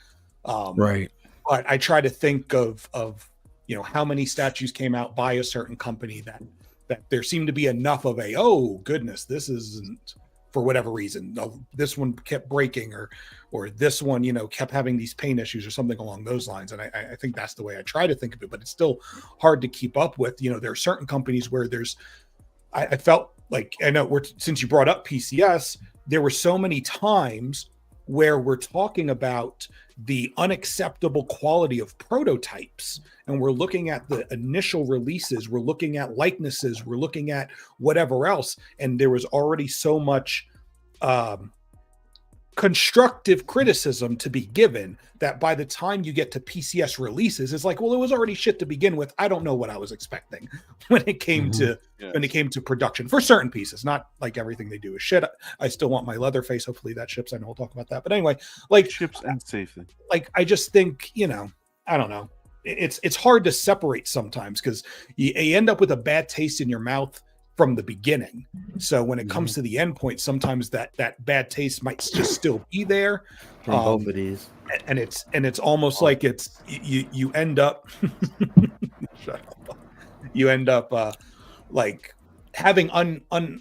Right. But I try to think of how many statues came out by a certain company that there seemed to be enough of oh goodness, this isn't, for whatever reason, this one kept breaking or this one, kept having these paint issues or something along those lines. And I think that's the way I try to think of it, but it's still hard to keep up with. There are certain companies where I felt like, I know since you brought up PCS, there were so many times where we're talking about the unacceptable quality of prototypes, and we're looking at the initial releases, we're looking at likenesses, we're looking at whatever else, and there was already so much constructive criticism to be given that by the time you get to PCS releases, it's like, well, it was already shit to begin with. I don't know what I was expecting when it came to production for certain pieces. Not like everything they do is shit. I still want my Leatherface. Hopefully that ships. I know we'll talk about that. But anyway, like ships and safely. Like I just think, I don't know. It's hard to separate sometimes because you end up with a bad taste in your mouth from the beginning. So when it comes to the end point, sometimes that bad taste might just still be there. From both of these. And it's almost like it's you end up you end up like having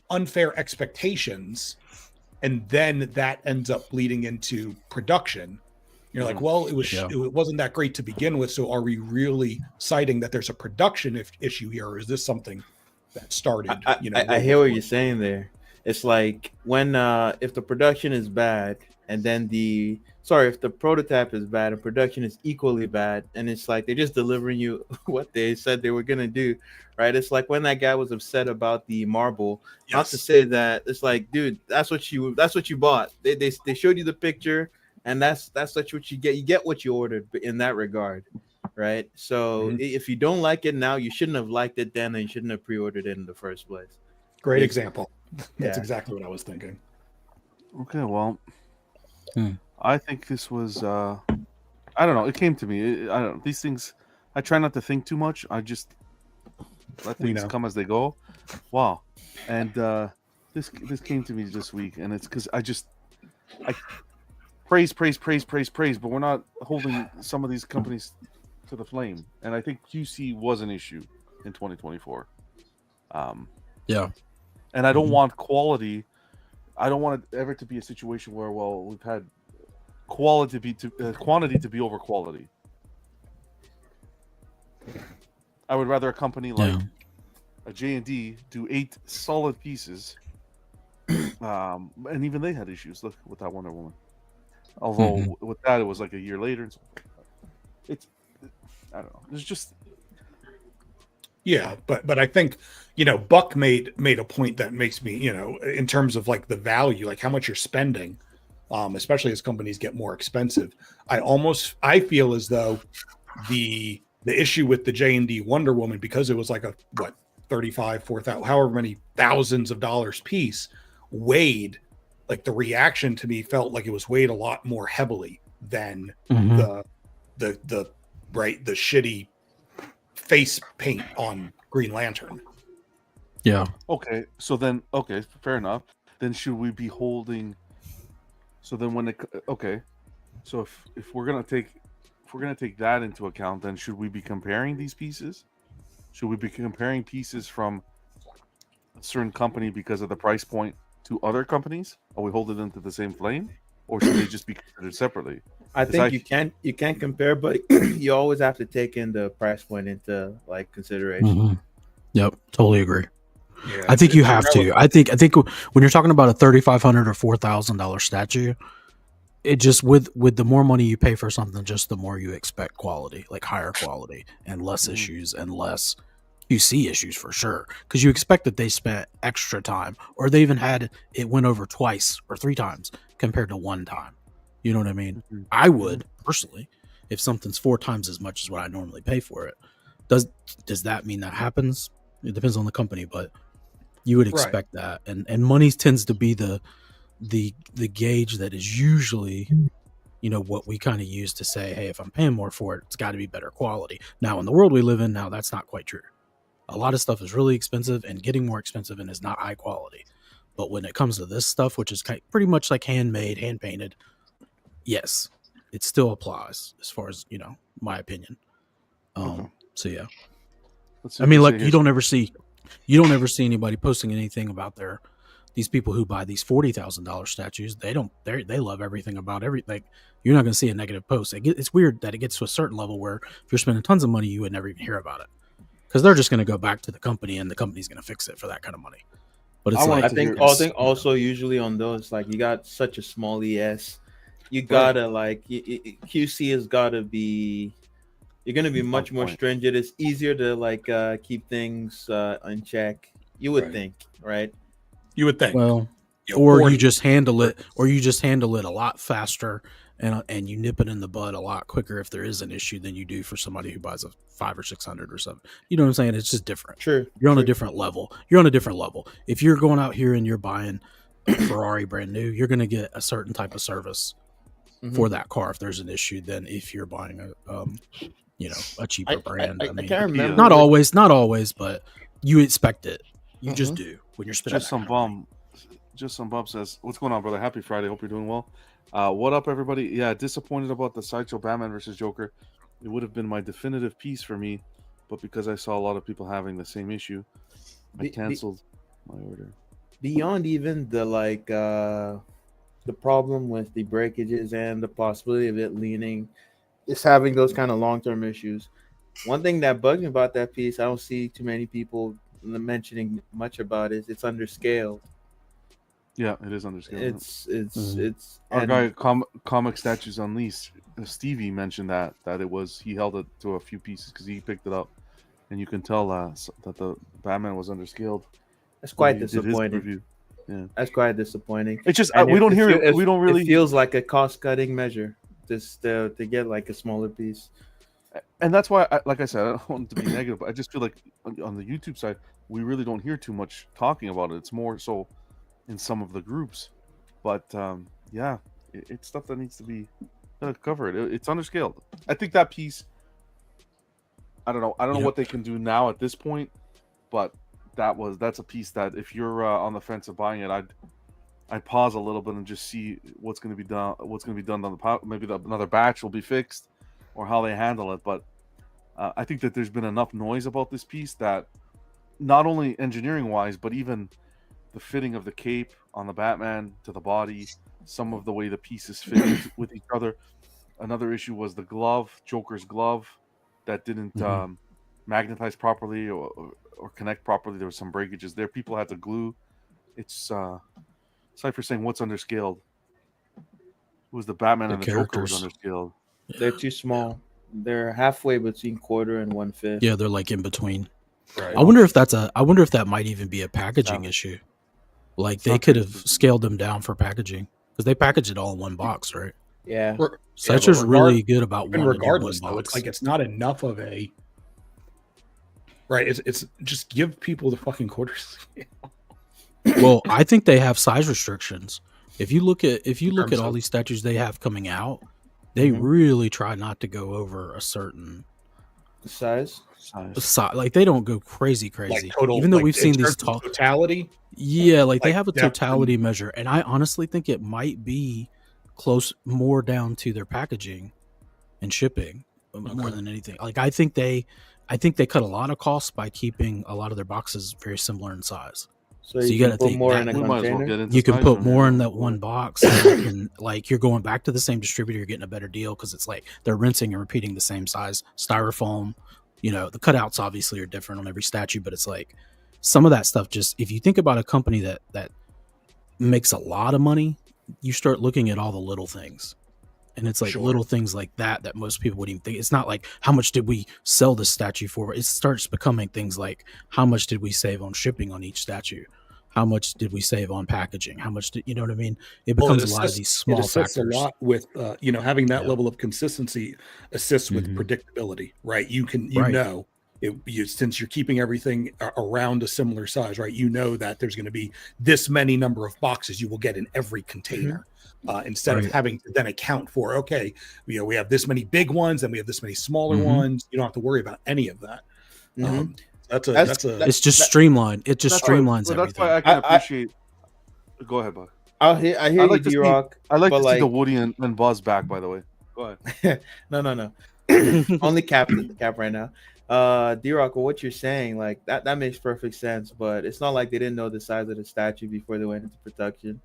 unfair expectations, and then that ends up bleeding into production. You're like, well, it wasn't that great to begin with, so are we really citing that there's a production issue here, or is this something that started? I hear what you're saying there. It's like when if the production is bad, and then if the prototype is bad and production is equally bad, and it's like they're just delivering you what they said they were gonna do, right? It's like when that guy was upset about the marble. Yes. Not to say that it's like, dude, that's what you bought. They showed you the picture, and that's what you get. You get what you ordered in that regard, right? So if you don't like it now, you shouldn't have liked it then, and you shouldn't have pre-ordered it in the first place. Great example. That's exactly what I was thinking. Okay, well, I think this was I don't know, it came to me. I don't know, these things, I try not to think too much. I just let things come as they go. Wow. And this came to me this week, and it's because I praise, but we're not holding some of these companies to the flame. And I think QC was an issue in 2024. And I don't want quality. I don't want it ever to be a situation where, well, we've had quantity to be over quality. I would rather a company like a J&D do 8 solid pieces, and even they had issues. Look with that Wonder Woman. Although with that, it was like a year later. And so I don't know. It's just. Yeah, but I think, Buck made a point that makes me, in terms of like the value, like how much you're spending, especially as companies get more expensive. I feel as though the issue with the J&D Wonder Woman, because it was like a 35, 4,000, however many thousands of dollars piece, weighed, like the reaction to me felt like it was weighed a lot more heavily than the shitty face paint on Green Lantern. Yeah. Okay. So then, fair enough. Then should we be holding? So then So if we're gonna take that into account, then should we be comparing these pieces? Should we be comparing pieces from a certain company because of the price point to other companies? Are we holding them to the same flame, or should they just be considered separately? I think you can't compare, but you always have to take in the price point into like consideration. Yep, totally agree. Yeah, I think you have to. I think when you're talking about a $3,500 or $4,000 statue, it just with the more money you pay for something, just the more you expect quality, like higher quality and less issues and less QC issues for sure. Because you expect that they spent extra time, or they even had it went over twice or 3 times compared to 1 time. You know what I mean? I would personally, if something's 4 times as much as what I normally pay for it. Does that mean that happens? It depends on the company, but you would expect that. And money tends to be the gauge that is usually, what we kind of use to say, hey, if I'm paying more for it, it's got to be better quality. Now, in the world we live in now, that's not quite true. A lot of stuff is really expensive and getting more expensive and is not high quality. But when it comes to this stuff, which is pretty much like handmade, hand painted, yes, it still applies as far as, my opinion. So yeah, I mean, like you don't ever see anybody posting anything about these people who buy these $40,000 statues. They love everything about everything. Like, you're not going to see a negative post. It's weird that it gets to a certain level where if you're spending tons of money, you would never even hear about it because they're just going to go back to the company and the company's going to fix it for that kind of money. But it's I think also usually on those, like, you got such a small ES, you gotta like QC has gotta be. You're gonna be much more stringent. It's easier to like keep things in check. You would think, right? You would think. Well, or you just handle it, a lot faster, and you nip it in the bud a lot quicker if there is an issue than you do for somebody who buys a 500 or 600 or something. You know what I'm saying? It's just different. True. You're on a different level. If you're going out here and you're buying a Ferrari brand new, you're going to get a certain type of service for that car if there's an issue than if you're buying a cheaper brand. I can't remember. Not always, but you expect it. You just do when you're spending. Just some bump says, "What's going on, brother? Happy Friday. Hope you're doing well. What up, everybody? Yeah, disappointed about the Sideshow Batman versus Joker. It would have been my definitive piece for me, but because I saw a lot of people having the same issue, I canceled my order. Beyond even the problem with the breakages and the possibility of it leaning, it's having those kind of long-term issues. One thing that bugs me about that piece, I don't see too many people mentioning much about, is it's underscaled. Yeah, it is underscaled. It's our guy Comic Statues Unleashed, Stevie mentioned that he held it to a few pieces because he picked it up, and you can tell that the Batman was underscaled. That's quite disappointing. Yeah, that's quite disappointing. It's just we don't hear it. We don't really. It feels like a cost-cutting measure just to get like a smaller piece. And that's why, like I said, I don't want to be negative, but I just feel like on the YouTube side, we really don't hear too much talking about it. It's more so in some of the groups, but it's stuff that needs to be covered. It's underscaled. I think that piece, I don't know what they can do now at this point, but that's a piece that if you're on the fence of buying it, I'd pause a little bit and just see what's going to be done. What's going to be done on the maybe another batch will be fixed, or how they handle it. But I think that there's been enough noise about this piece that not only engineering wise, but even the fitting of the cape on the Batman to the body, some of the way the pieces fit with each other. Another issue was the glove, Joker's glove, that didn't magnetize properly or connect properly. There was some breakages there. People had to glue. It's Cypher saying what's underscaled. It was the Batman and the Joker was underscaled. They're too small. They're halfway between quarter and 1/5. Yeah, they're like in between. Right. I wonder if that might even be a packaging issue. Like they could have scaled them down for packaging because they package it all in one box, right? Yeah. Sitcher's really good about one. Regardless, though, it's like it's not enough of a. Right. It's just give people the fucking quarters. Well, I think they have size restrictions. If you look at all these statues they have coming out, they really try not to go over a certain size. Like they don't go crazy, like total, even though like, we've seen these totality. Yeah, like they have a totality measure, and I honestly think it might be close more down to their packaging and shipping more than anything. Like I think they cut a lot of costs by keeping a lot of their boxes very similar in size. So you got to think more in a container. You can put more in that one box, and like you're going back to the same distributor, you're getting a better deal because it's like they're rinsing and repeating the same size styrofoam. You know, the cutouts obviously are different on every statue, but it's like some of that stuff. Just if you think about a company that makes a lot of money, you start looking at all the little things. And it's like little things like that most people wouldn't even think. It's not like how much did we sell this statue for? It starts becoming things like how much did we save on shipping on each statue? How much did we save on packaging? How much did you know what I mean? It becomes a lot of these small factors. A lot with having that level of consistency assists with predictability, right? You can know since you're keeping everything around a similar size, right? You know that there's going to be this many number of boxes you will get in every container. Instead of having to then account for, we have this many big ones and we have this many smaller ones. You don't have to worry about any of that. It's just streamlined. It just streamlines everything. That's why I can appreciate. Go ahead, Buck. I hear you, D-Rock. I like to see the Woody and Buzz back. By the way, go ahead. No. Only cap right now. D-Rock, what you're saying, like that makes perfect sense. But it's not like they didn't know the size of the statue before they went into production.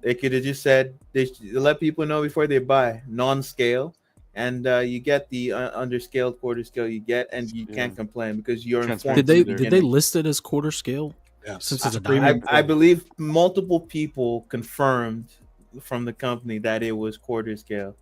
They could have just said they let people know before they buy non-scale, and you get the underscaled quarter scale you get, and you can't complain because you're informed. Did they list it as quarter scale? Yeah, since it's a premium. I believe multiple people confirmed from the company that it was quarter scale.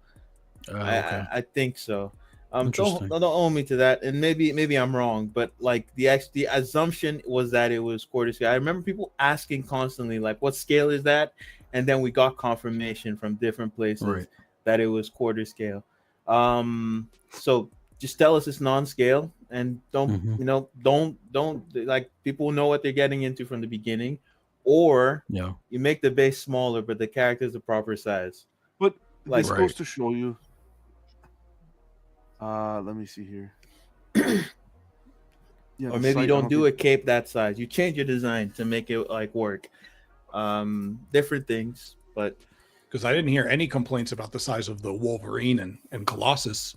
Okay. I think so. Interesting. Don't hold me to that, and maybe I'm wrong, but like the assumption was that it was quarter scale. I remember people asking constantly, like, "What scale is that?" And then we got confirmation from different places Right. that it was quarter scale. So just tell us it's non-scale, and Mhm. don't like people know what they're getting into from the beginning, or Yeah. you make the base smaller, but the character's the proper size. But Like- this Right. goes to show you. Let me see here. Yeah, Or the maybe site, you I don't do think- a cape that size. You change your design to make it like work. Different things, but Because I didn't hear any complaints about the size of the Wolverine and Colossus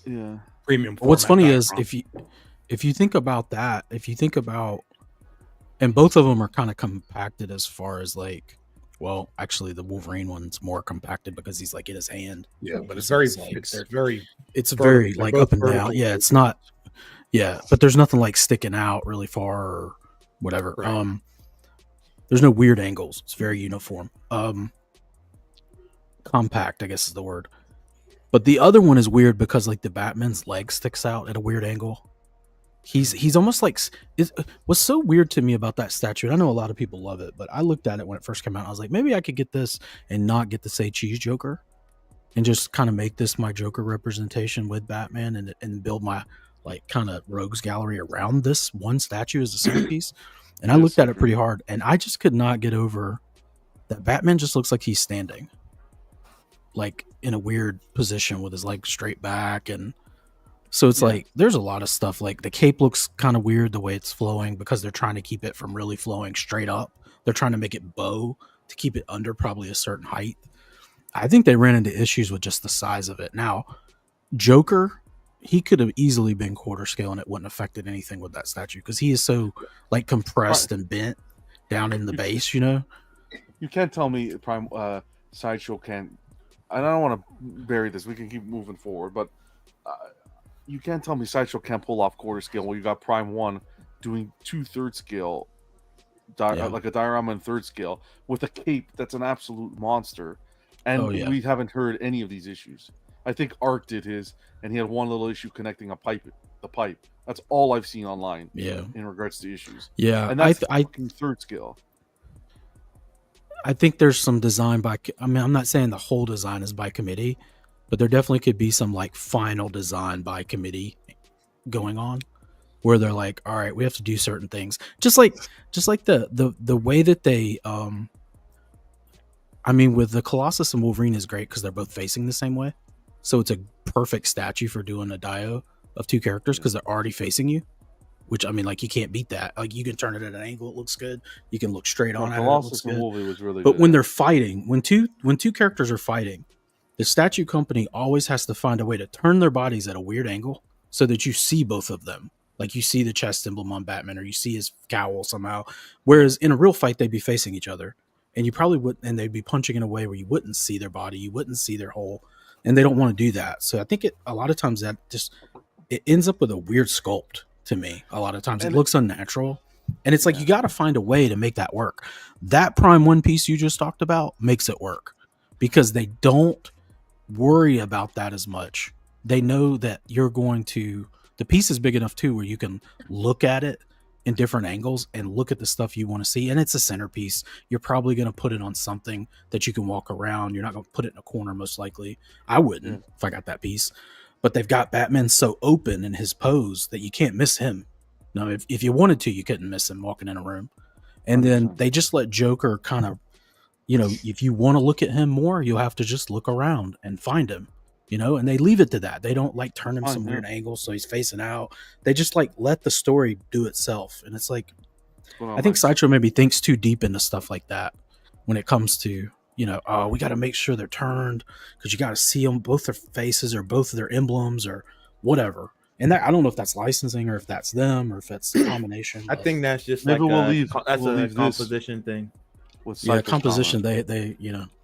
Yeah. premium. What's format funny is Diacron. if you think about that, and both of them are kind of compacted as far as like, well, actually the Wolverine one's more compacted because he's like in his hand. Yeah, but it's So very it's like it's they're- very It's vertical. very They're like both up and down. vertical. Yeah, it's not. Yeah, but there's nothing like sticking out really far or whatever. Right. There's no weird angles. It's very uniform. Compact, I guess is the word. But the other one is weird because like the Batman's leg sticks out at a weird angle. He's almost like what's so weird to me about that statue. And I know a lot of people love it, but I looked at it when it first came out. I was like, maybe I could get this and not get to say Cheese Joker, and just kind of make this my Joker representation with Batman, and build my like kind of rogues gallery around this one statue as a centerpiece. And I looked at it pretty hard, and I just could not get over that Batman just looks like he's standing, like in a weird position with his legs straight back. And so it's like there's a lot of stuff. Like the cape looks kind of weird the way it's flowing because they're trying to keep it from really flowing straight up. They're trying to make it bow to keep it under probably a certain height. I think they ran into issues with just the size of it. Now, Joker, he could have easily been quarter scale and it wouldn't have affected anything with that statue because he is so like compressed and bent down in the base, you know? You can't tell me Prime Sideshow can't. I don't want to bury this. We can keep moving forward, but you can't tell me Sideshow can't pull off quarter scale. Well, you got Prime 1 doing 2/3 scale, like a diorama in third scale with a cape that's an absolute monster. And we haven't heard any of these issues. I think Art did his, and he had one little issue connecting the pipe. That's all I've seen online. Yeah. In regards to issues. Yeah, and that's fucking third scale. I think there's some design by. I mean, I'm not saying the whole design is by committee, but there definitely could be some like final design by committee going on, where they're like, all right, we have to do certain things, just like the way that they. I mean, with the Colossus and Wolverine is great because they're both facing the same way. So it's a perfect statue for doing a dio of two characters because they're already facing you. Which, I mean, like, you can't beat that. Like, you can turn it at an angle, it looks good. You can look straight on at it, it looks good. Was really but good. when they're fighting, when two characters are fighting, the statue company always has to find a way to turn their bodies at a weird angle so that you see both of them. Like, you see the chest emblem on Batman or you see his cowl somehow. Whereas in a real fight, they'd be facing each other. And you probably wouldn't, and they'd be punching in a way where you wouldn't see their body, you wouldn't see their whole, and they don't want to do that. So I think a lot of times that just it ends up with a weird sculpt to me. A lot of times it looks unnatural, and it's like you got to find a way to make that work. That Prime One piece you just talked about makes it work because they don't worry about that as much. They know that you're going to. The piece is big enough too, where you can look at it in different angles and look at the stuff you want to see. And it's a centerpiece. You're probably going to put it on something that you can walk around. You're not going to put it in a corner, most likely. I wouldn't if I got that piece. But they've got Batman so open in his pose that you can't miss him. No, if you wanted to, you couldn't miss him walking in a room. And then they just let Joker kind of, if you want to look at him more, you'll have to just look around and find him. And they leave it to that. They don't like turn him some weird angle so he's facing out. They just like let the story do itself. And it's like, I think Sideshow maybe thinks too deep into stuff like that when it comes to, we got to make sure they're turned because you got to see them, both their faces or both of their emblems or whatever. And I don't know if that's licensing or if that's them or if it's a combination. I think that's just maybe a composition thing. With composition. They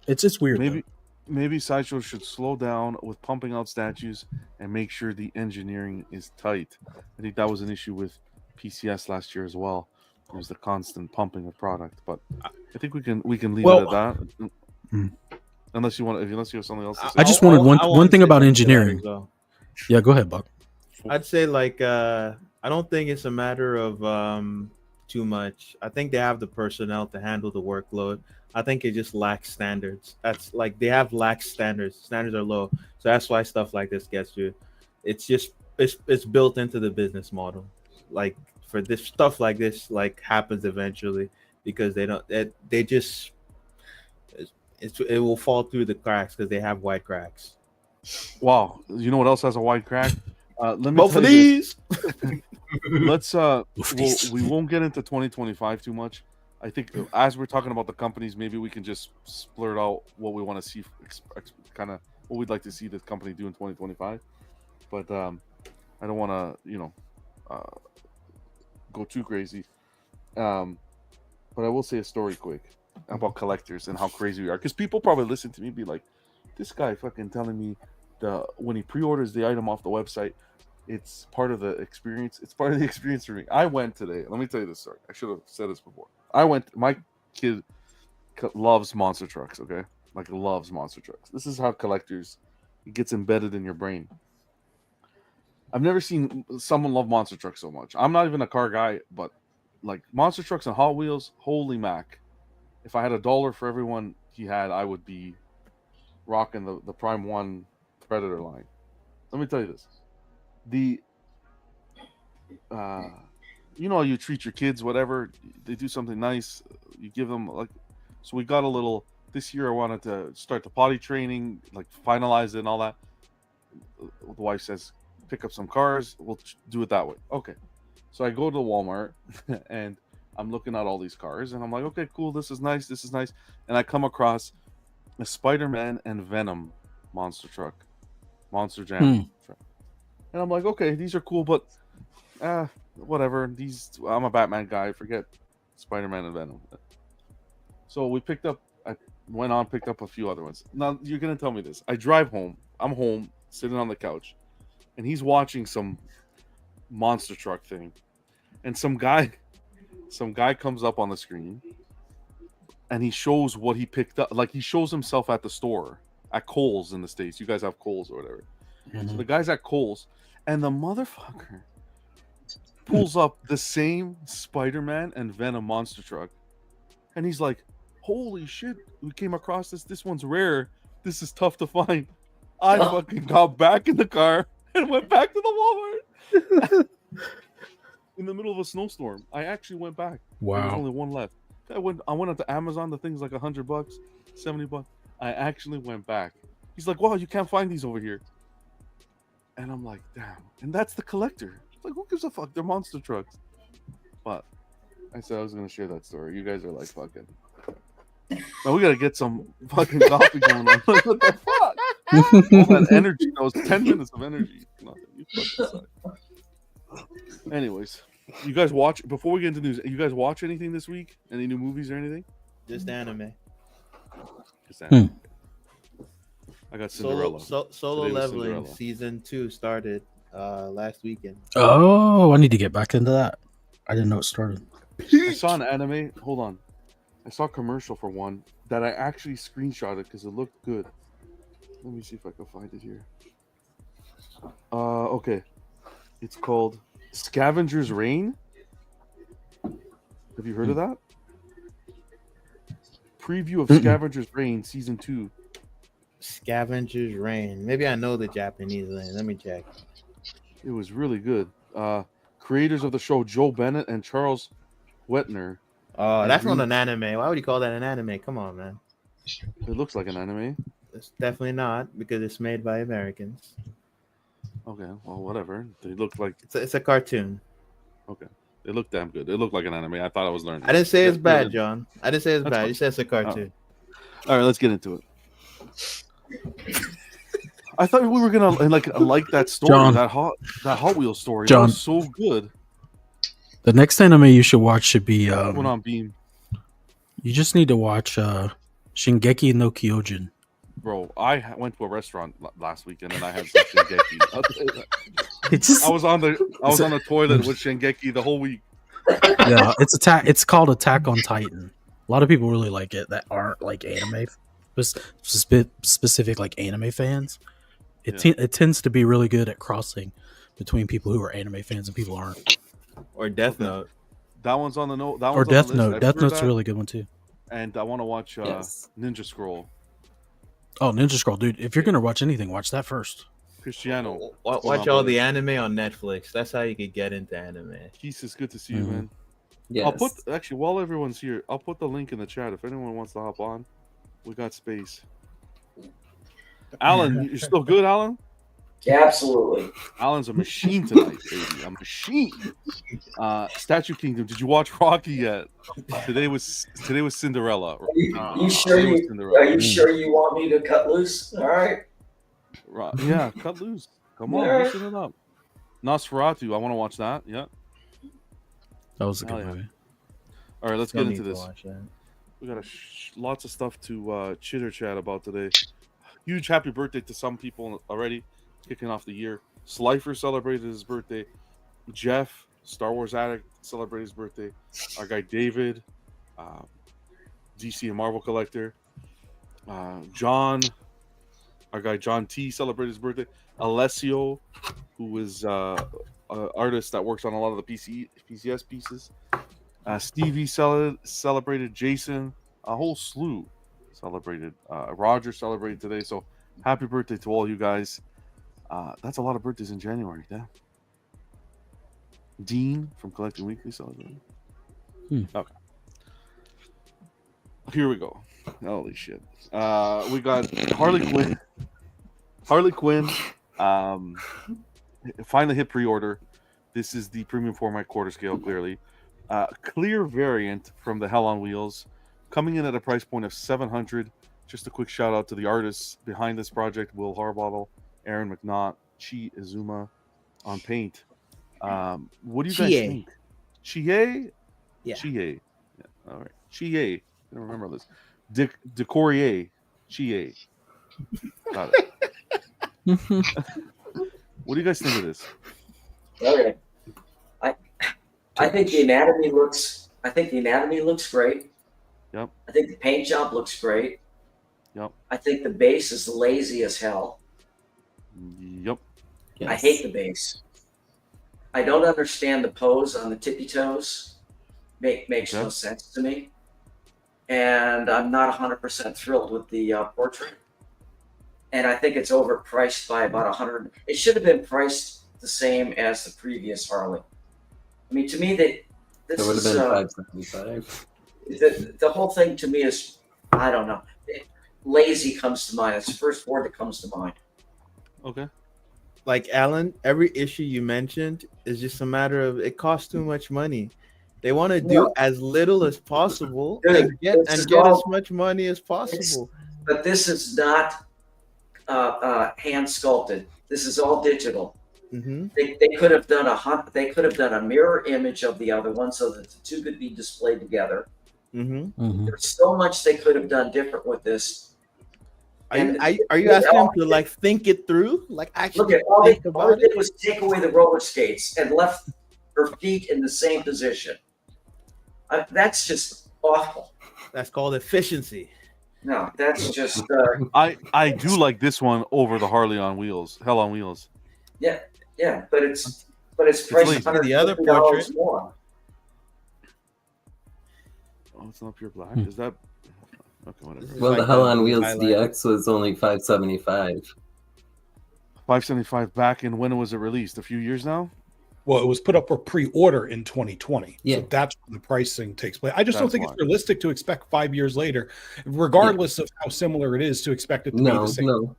it's weird. Maybe Sideshow should slow down with pumping out statues and make sure the engineering is tight. I think that was an issue with PCS last year as well. It was the constant pumping of product, but I think we can leave it at that. Unless you have something else to say. I just wanted one thing about engineering. Well. Yeah, go ahead, Buck. I'd say like I don't think it's a matter of too much. I think they have the personnel to handle the workload. I think it just lacks standards. That's like they have lax standards. Standards are low, so that's why stuff like this gets you. It's just it's built into the business model. Like for this stuff like this, like happens eventually because they just it will fall through the cracks because they have wide cracks. Wow, you know what else has a wide crack? Let me Both tell of you this. these. Let's we won't get into 2025 too much. I think as we're talking about the companies, maybe we can just splurt out what we want to see, kind of what we'd like to see the company do in 2025. But I don't want to, go too crazy. But I will say a story quick about collectors and how crazy we are, because people probably listen to me and be like, this guy fucking telling me when he pre-orders the item off the website, it's part of the experience. It's part of the experience for me. I went today. Let me tell you this story. I should have said this before. My kid loves monster trucks, okay? Like, loves monster trucks. This is how collectors, it gets embedded in your brain. I've never seen someone love monster trucks so much. I'm not even a car guy, but like monster trucks and Hot Wheels, holy mac. If I had $1 for everyone he had, I would be rocking the Prime 1 Predator line. Let me tell you this. You treat your kids, whatever, they do something nice, you give them, like, so we got a little, this year I wanted to start the potty training, like finalize it and all that. The wife says, pick up some cars, we'll do it that way. Okay. So I go to Walmart and I'm looking at all these cars and I'm like, okay, cool, this is nice. And I come across a Spider-Man and Venom monster jam truck. And I'm like, okay, these are cool, but whatever. I'm a Batman guy. Forget Spider-Man and Venom. So picked up a few other ones. Now you're gonna tell me this. I drive home. I'm home, sitting on the couch, and he's watching some monster truck thing, and some guy comes up on the screen, and he shows what he picked up. Like, he shows himself at the store at Kohl's in the States. You guys have Kohl's or whatever. Mm-hmm. So the guy's at Kohl's, and the motherfucker pulls up the same Spider-Man and Venom monster truck, and he's like, holy shit, we came across this. This one's rare. This is tough to find. I fucking got back in the car and went back to the Walmart in the middle of a snowstorm. I actually went back. Wow. There was only one left. I went onto Amazon. The thing's like $100, $70. I actually went back. He's like, wow, you can't find these over here. And I'm like, damn. And that's the collector. Like, who gives a fuck? They're monster trucks. But I said I was gonna share that story. You guys are like, fucking. Now we gotta get some fucking coffee going on. What the fuck? All that energy. Those 10 minutes of energy. Anyways, you guys watch, before we get into news, you guys watch anything this week? Any new movies or anything? Just anime. I got Cinderella. Solo Leveling season 2 started last weekend. Oh, I need to get back into that. I didn't know it started. I saw an anime. Hold on. I saw a commercial for one that I actually screenshotted because it looked good. Let me see if I can find it here. Okay. It's called Scavenger's Reign. Have you heard of that? Preview of Scavenger's Reign season 2. Scavenger's Reign. Maybe I know the Japanese name. Let me check. It was really good. Creators of the show, Joe Bennett and Charles Wetner. Oh, that's not an anime. Why would you call that an anime? Come on, man. It looks like an anime. It's definitely not, because it's made by Americans. Okay, well, whatever. They look like... It's a cartoon. Okay. It looked damn good. It looked like an anime. I thought I was learning. I didn't say it's bad, John. I didn't say it's bad. You said it's a cartoon. All right, let's get into it. I thought we were gonna like that story, John. that Hot Wheels story. John. That was so good. The next anime you should watch should be Went on Beam. You just need to watch Shingeki no Kyojin. Bro, I went to a restaurant last weekend and I had some Shingeki. I was on the toilet with Shingeki the whole week. Yeah, it's called Attack on Titan. A lot of people really like it that aren't like anime specific like anime fans, it tends to be really good at crossing between people who are anime fans and people who aren't. Or Death Note. That one's on the note. That Or one's on Death the list. Note. I've Death heard Note's that. a really good one too. And I want to watch Yes. Ninja Scroll. Oh, Ninja Scroll, dude! If you're gonna watch anything, watch that first. Cristiano. Watch all the anime on Netflix. That's how you could get into anime. Keith, it's good to see you, man. Yes. I'll put actually while everyone's here, I'll put the link in the chat if anyone wants to hop on. We got space. Alan, you're still good, Alan? Yeah, absolutely. Alan's a machine tonight, baby. A machine. Statue Kingdom. Did you watch Rocky yet? Today was Cinderella. Are you sure you want me to cut loose? All right. Yeah, cut loose. Come on, Yeah. loosen it up. Nosferatu. I want to watch that. Yeah. That was a good movie. All right, let's Still get need into to this. watch that. We got lots of stuff to chitter chat about today. Huge happy birthday to some people already, kicking off the year. Slifer celebrated his birthday. Jeff, Star Wars addict, celebrated his birthday. Our guy David, DC and Marvel collector. John, our guy John T celebrated his birthday. Alessio, who is an artist that works on a lot of the PCS pieces. Stevie celebrated. Jason, a whole slew celebrated. Roger celebrated today. So happy birthday to all you guys. That's a lot of birthdays in January. Yeah. Dean from Collecting Weekly celebrated. Okay. Here we go. Holy shit. We got Harley Quinn. Harley Quinn. Finally hit pre-order. This is the premium format quarter scale, clearly. Clear variant from the Hell on Wheels, coming in at a price point of $700. Just a quick shout out to the artists behind this project: Will Harbottle, Aaron McNaught, Chi Izuma on paint. What do you guys think? Chie? Yeah. Chie. Yeah. All right. Chie. I don't remember this. Decorier. Chie. Got it. What do you guys think of this? Okay. I think the anatomy looks great. Yep. I think the paint job looks great. Yep. I think the base is lazy as hell. Yep. I hate the base. I don't understand the pose on the tippy toes. Makes no sense to me. And I'm not 100% thrilled with the portrait. And I think it's overpriced by about 100. It should have been priced the same as the previous Harley. I mean, to me, this it would have been $575. The whole thing to me is, I don't know. Lazy comes to mind. It's the first word that comes to mind. Okay. Like Alan, every issue you mentioned is just a matter of it costs too much money. They want to do as little as possible and get as much money as possible. But this is not hand sculpted. This is all digital. Mm-hmm. They could have done a mirror image of the other one so that the two could be displayed together. Mm-hmm. There's so much they could have done different with this. Are you asking them to like think it through? Like actually look at all they did was take away the roller skates and left her feet in the same position. That's just awful. That's called efficiency. No, that's just. I do like this one over the Harley on Wheels, Hell on Wheels. Yeah, but it's priced the other portrait more. Oh, it's not pure black. Is that? Okay, whatever. Well, the Hell on Wheels DX was only $575. $575 back in when was it released? A few years now. Well, it was put up for pre-order in 2020. Yeah. So that's when the pricing takes place. I just don't think it's realistic to expect 5 years later, regardless of how similar it is, to expect it to be the same. No.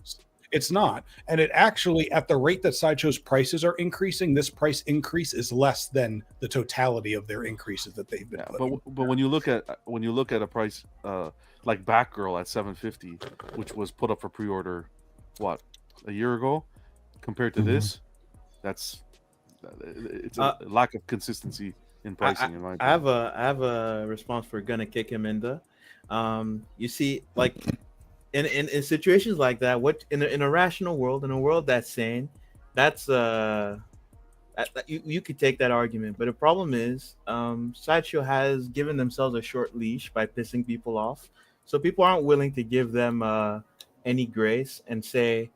It's not. And it actually, at the rate that Sideshow's prices are increasing, this price increase is less than the totality of their increases that they've been putting. But when you look at a price like Batgirl at $750, which was put up for pre-order, what, a year ago, compared to this, it's a lack of consistency in pricing. In my opinion. I have a response for gonna kick him in the. You see, like in situations like that, what in a rational world, in a world that's sane, that's you could take that argument. But the problem is, Sideshow has given themselves a short leash by pissing people off. So people aren't willing to give them any grace and say,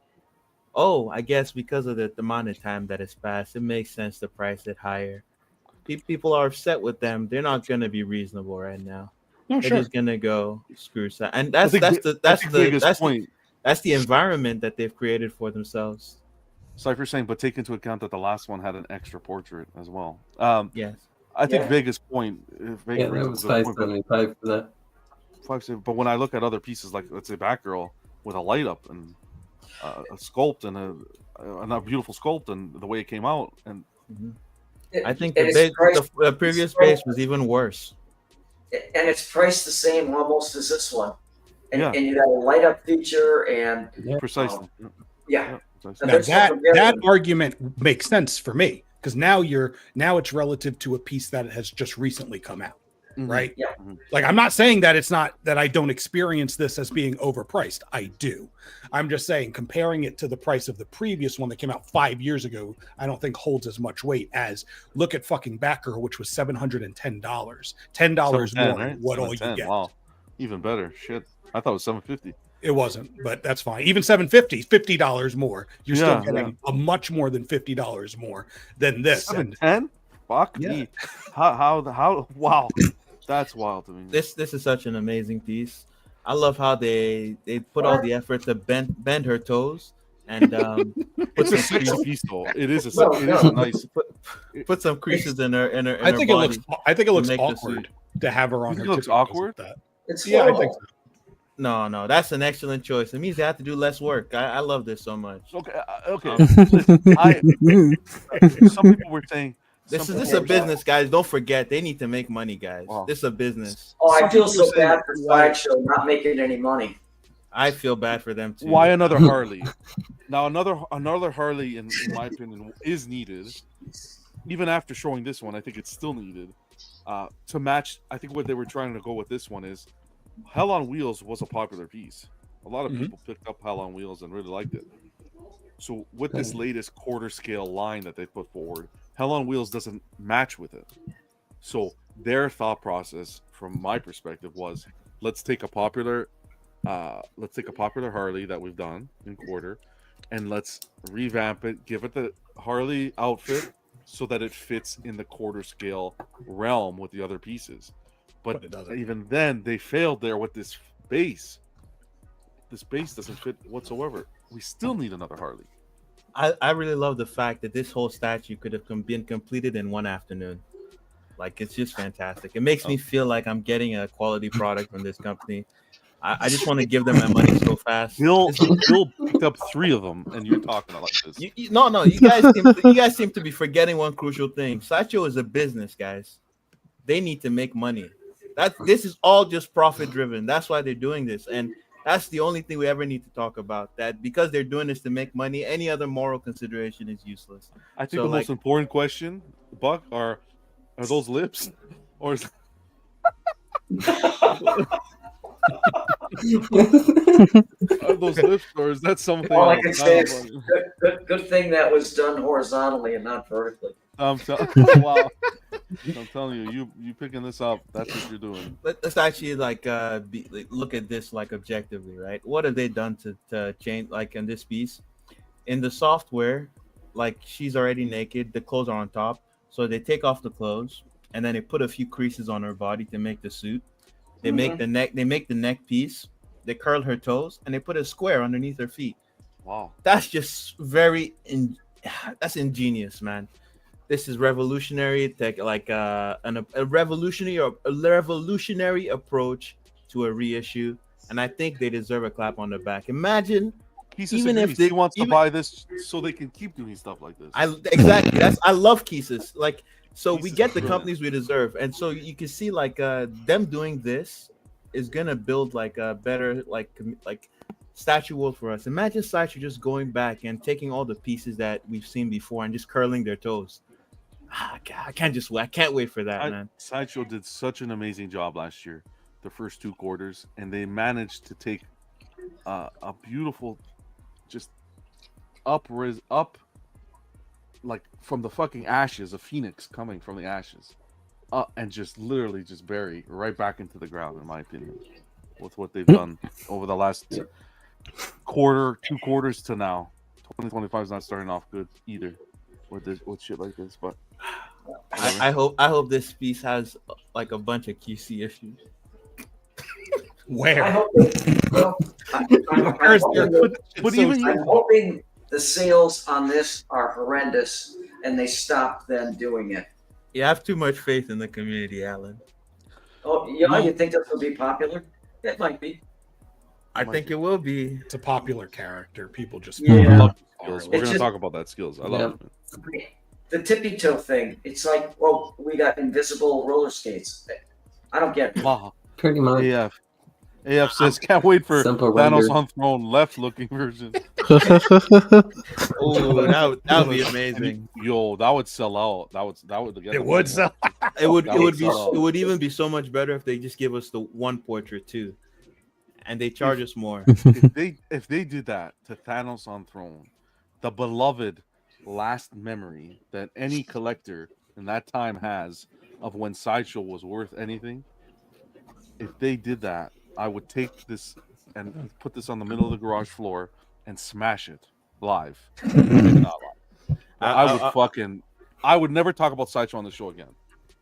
oh, I guess because of the amount of time that has passed, it makes sense to price it higher. People are upset with them. They're not going to be reasonable right now. No, They're sure. just going to go screw side. And I think the biggest point. That's the environment that they've created for themselves. Cypher's saying, but take into account that the last one had an extra portrait as well. Yes. I think Vega's point. Vega that was 575 for that. 575. But when I look at other pieces, like let's say Batgirl with a light up and a sculpt and a beautiful sculpt and the way it came out, and I think the previous base was even worse. And it's priced the same almost as this one. And, Yeah. and you got a light up feature and precisely. Yeah. Now that argument makes sense for me because now it's relative to a piece that has just recently come out, right? Yeah. Like I'm not saying that it's not that I don't experience this as being overpriced. I do. I'm just saying comparing it to the price of the previous one that came out 5 years ago, I don't think holds as much weight as look at fucking Batgirl, which was $710, $10 more than what all you get. Wow, even better. Shit, I thought it was $750. It wasn't, but that's fine. Even $750, $50 more. You're still getting a much more than $50 more than this. $710? Fuck me. How? Wow, that's wild to me. This is such an amazing piece. I love how they put all the effort to bend her toes and put some creases. Piece though. It is a nice. Put some creases in her. I think it looks awkward to have her on her. It looks awkward. That. It's I think so. No, that's an excellent choice. It means they have to do less work. I love this so much. Okay. Listen, some people were saying this is a business, guys. Don't forget, they need to make money, guys. Wow. This is a business. Oh, I feel so bad for Sideshow not making any money. I feel bad for them too. Why another Harley? Now another Harley, in my opinion, is needed. Even after showing this one, I think it's still needed to match. I think what they were trying to go with this one is Hell on Wheels was a popular piece. A lot of people picked up Hell on Wheels and really liked it. So with this latest quarter scale line that they put forward, Hell on Wheels doesn't match with it. So their thought process, from my perspective, was let's take a popular Harley that we've done in quarter, and let's revamp it, give it the Harley outfit so that it fits in the quarter scale realm with the other pieces. But even then, they failed there with this base. This base doesn't fit whatsoever. We still need another Harley. I really love the fact that this whole statue could have been completed in one afternoon. Like, it's just fantastic. It makes me feel like I'm getting a quality product from this company. I just want to give them my money so fast. Bill picked up 3 of them, and you're talking like this. You guys seem to be forgetting one crucial thing. Sideshow is a business, guys. They need to make money. This is all just profit driven. That's why they're doing this, and that's the only thing we ever need to talk about. That because they're doing this to make money, any other moral consideration is useless. I think the most important question, Buck, are those lips, or is are those lips, or is that something? All I can say is good thing that was done horizontally and not vertically. Wow. I'm telling you picking this up. That's what you're doing. Let's actually look at this objectively, right? What have they done to change in this piece? In the software, she's already naked. The clothes are on top, so they take off the clothes and then they put a few creases on her body to make the suit. They make the neck. They make the neck piece. They curl her toes and they put a square underneath her feet. Wow, that's just that's ingenious, man. This is revolutionary, a revolutionary approach to a reissue, and I think they deserve a clap on the back. Imagine, even if they want to buy this, so they can keep doing stuff like this. I love Keesus. So we get the companies we deserve, and so you can see them doing this is gonna build a better statue world for us. Imagine Sideshow just going back and taking all the pieces that we've seen before and just curling their toes. I can't wait for that, man. Sideshow did such an amazing job last year, the first 2 quarters, and they managed to take a beautiful, just up from the fucking ashes, a phoenix coming from the ashes, and just literally just bury right back into the ground, in my opinion. with what they've done over the last quarter, 2 quarters to now. 2025 is not starting off good either with shit like this. But I hope this piece has like a bunch of QC issues. Where? I hope I'm hoping the sales on this are horrendous and they stop them doing it. You have too much faith in the community, Alan. Oh, yeah, you think this will be popular? It might be. I think it will be. It's a popular character. People just love skills. We're gonna talk about that skills. I love it. The tippy toe thing. It's like, well, we got invisible roller skates. I don't get it. Pretty much. AF says, can't wait for Simple Thanos render. on throne left-looking version. Oh, that would be amazing. Yo, that would sell out. That would. It would sell. It would even be so much better if they just give us the one portrait too, and they charge us more. If they did that to Thanos on throne, the beloved last memory that any collector in that time has of when Sideshow was worth anything. If they did that, I would take this and put this on the middle of the garage floor and smash it live. Maybe not live. I would never talk about Sideshow on the show again.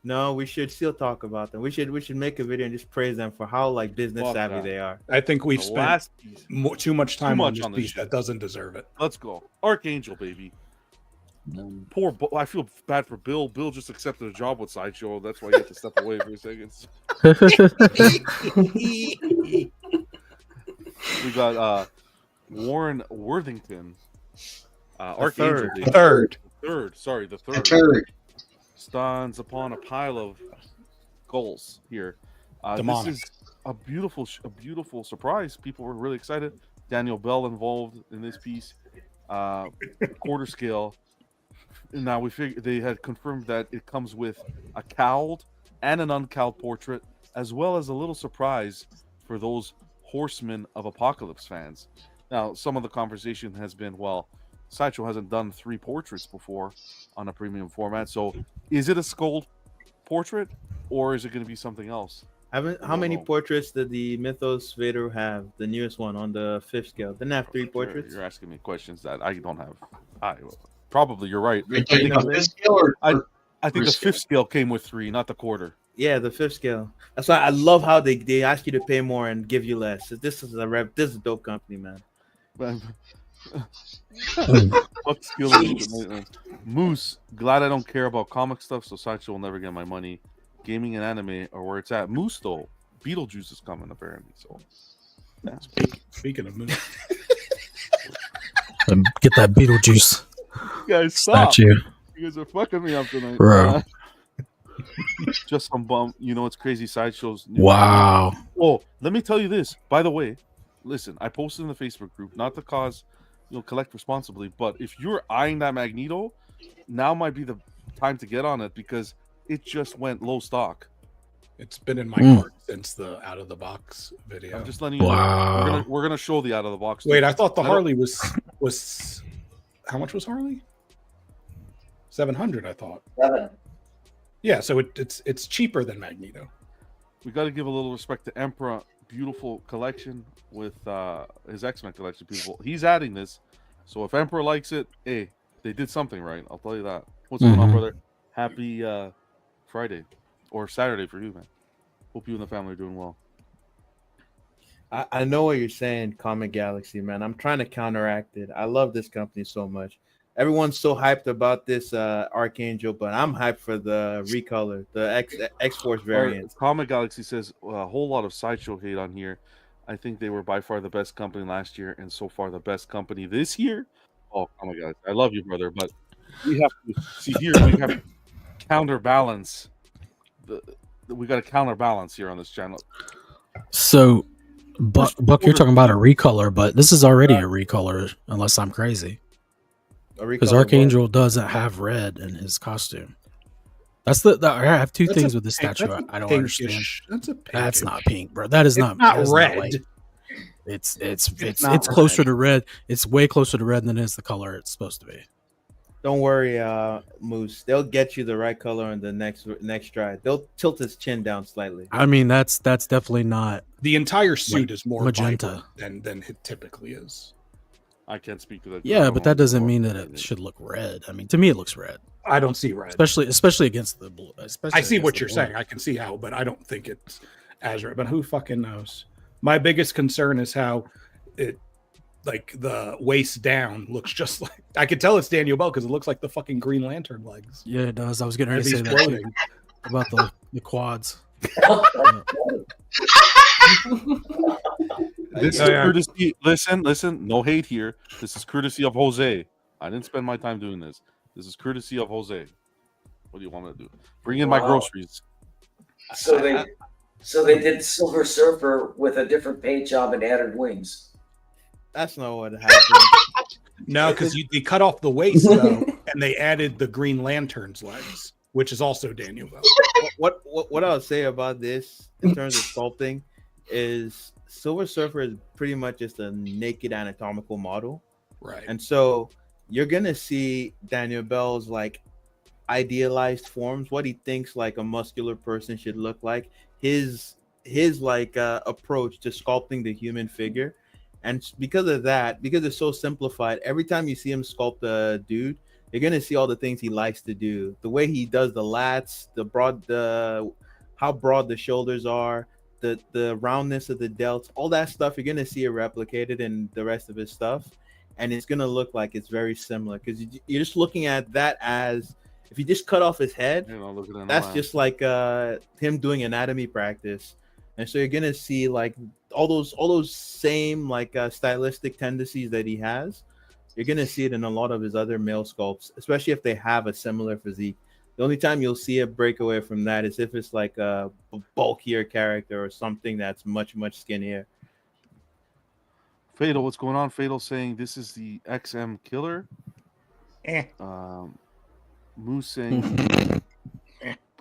No, we should still talk about them. We should make a video and just praise them for how like business savvy they are. I think we've spent too much time on this piece that doesn't deserve it. Let's go, Archangel, baby. Poor, I feel bad for Bill. Bill just accepted a job with Sideshow. That's why he had to step away for a second. We got Warren Worthington, Archangel, third. Sorry, the third. Stands upon a pile of goals here. This is a beautiful surprise. People were really excited. Daniel Bell involved in this piece. Quarter scale. Now we figured they had confirmed that it comes with a cowled and an uncowled portrait, as well as a little surprise for those Horsemen of Apocalypse fans. Now, some of the conversation has been, well, Sideshow hasn't done 3 portraits before on a premium format, so is it a sculpt portrait or is it going to be something else? How many portraits did the Mythos Vader have? The newest one on the 5th scale. Didn't it have 3 portraits? You're asking me questions that I don't have. Probably you're right. I think the 5th scale came with 3, not the quarter. Yeah, the 5th scale. That's why I love how they ask you to pay more and give you less. This is a dope company, man. Moose, glad I don't care about comic stuff, so Sideshow will never get my money. Gaming and anime are where it's at. Moose, though, Beetlejuice is coming apparently. So, yeah. Speaking of Moose, get that Beetlejuice. You guys, stop! You guys are fucking me up tonight, bro. Just some bum. You know, it's crazy. Sideshow's. Wow. Oh, let me tell you this. By the way, listen, I posted in the Facebook group, not to cause, collect responsibly, but if you're eyeing that Magneto, now might be the time to get on it because it just went low stock. It's been in my cart since the out of the box video. I'm just letting you know. We're gonna show the out of the box. Wait, I thought the Harley was how much was Harley? 700, I thought. 7. Yeah, so it's cheaper than Magneto. We got to give a little respect to Emperor. Beautiful collection with his X-Men collection. Beautiful. He's adding this, so if Emperor likes it, hey, they did something right. I'll tell you that. What's going on, brother? Happy Friday or Saturday for you, man. Hope you and the family are doing well. I know what you're saying, Comic Galaxy, man. I'm trying to counteract it. I love this company so much. Everyone's so hyped about this Archangel, but I'm hyped for the recolor, the X-Force variant. Comic Galaxy says a whole lot of Sideshow hate on here. I think they were by far the best company last year, and so far the best company this year. Oh, Comic Galaxy, I love you, brother, but we have to see here. We have to counterbalance. We got to counterbalance here on this channel. So, Buck, you're talking about a recolor, but this is already a recolor, unless I'm crazy. Because Archangel doesn't have red in his costume. That's I have two things with this statue. I don't understand. That's not pink, bro. That is not red. It's closer to red. It's way closer to red than it is the color it's supposed to be. Don't worry, Moose. They'll get you the right color on the next try. They'll tilt his chin down slightly. I mean, that's definitely not The entire suit is more magenta. vibrant than it typically is. I can't speak to that. Yeah, but that doesn't mean that it should look red. I mean, to me, it looks red. I don't see red, especially against the blue. I see what you're saying. I can see how, but I don't think it's as red. But who fucking knows? My biggest concern is how it, like the waist down, looks just like I could tell it's Daniel Bell because it looks like the fucking Green Lantern legs. Yeah, it does. I was getting ready to As say he's that floating. about the quads. This is courtesy. Listen. No hate here. This is courtesy of Jose. I didn't spend my time doing this. This is courtesy of Jose. What do you want me to do? Bring in my groceries. So they did Silver Surfer with a different paint job and added wings. That's not what happened. No, because they cut off the waist though, and they added the Green Lantern's legs, which is also Daniel Bell. What I'll say about this in terms of sculpting is Silver Surfer is pretty much just a naked anatomical model, right? And so you're gonna see Daniel Bell's like idealized forms, what he thinks like a muscular person should look like, his like approach to sculpting the human figure. And because of that, because it's so simplified, every time you see him sculpt a dude, you're gonna see all the things he likes to do. The way he does the lats, how broad the shoulders are, the roundness of the delts, all that stuff. You're gonna see it replicated in the rest of his stuff, and it's gonna look like it's very similar because you're just looking at that as if you just cut off his head, that's just like him doing anatomy practice. And so you're gonna see like all those same like stylistic tendencies that he has. You're gonna see it in a lot of his other male sculpts, especially if they have a similar physique. The only time you'll see a breakaway from that is if it's like a bulkier character or something that's much skinnier. Fatal, what's going on? Fatal saying this is the XM killer. Moose saying.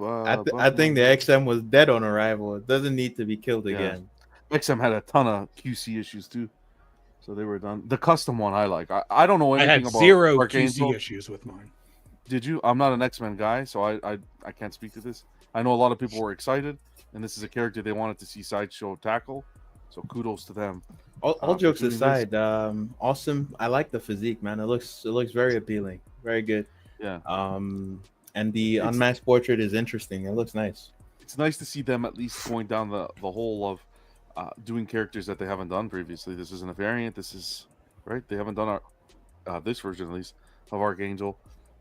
I think the XM was dead on arrival. It doesn't need to be killed again. XM had a ton of QC issues too, so they were done. The custom one I like. I don't know anything about zero Archangel. QC issues with mine. Did you? I'm not an X-Men guy, so I can't speak to this. I know a lot of people were excited, and this is a character they wanted to see Sideshow tackle. So kudos to them. All jokes aside, awesome. I like the physique, man. It looks very appealing, very good. Yeah. And the unmatched portrait is interesting. It looks nice. It's nice to see them at least going down the whole of doing characters that they haven't done previously. This isn't a variant. This is right. They haven't done this version at least of Archangel,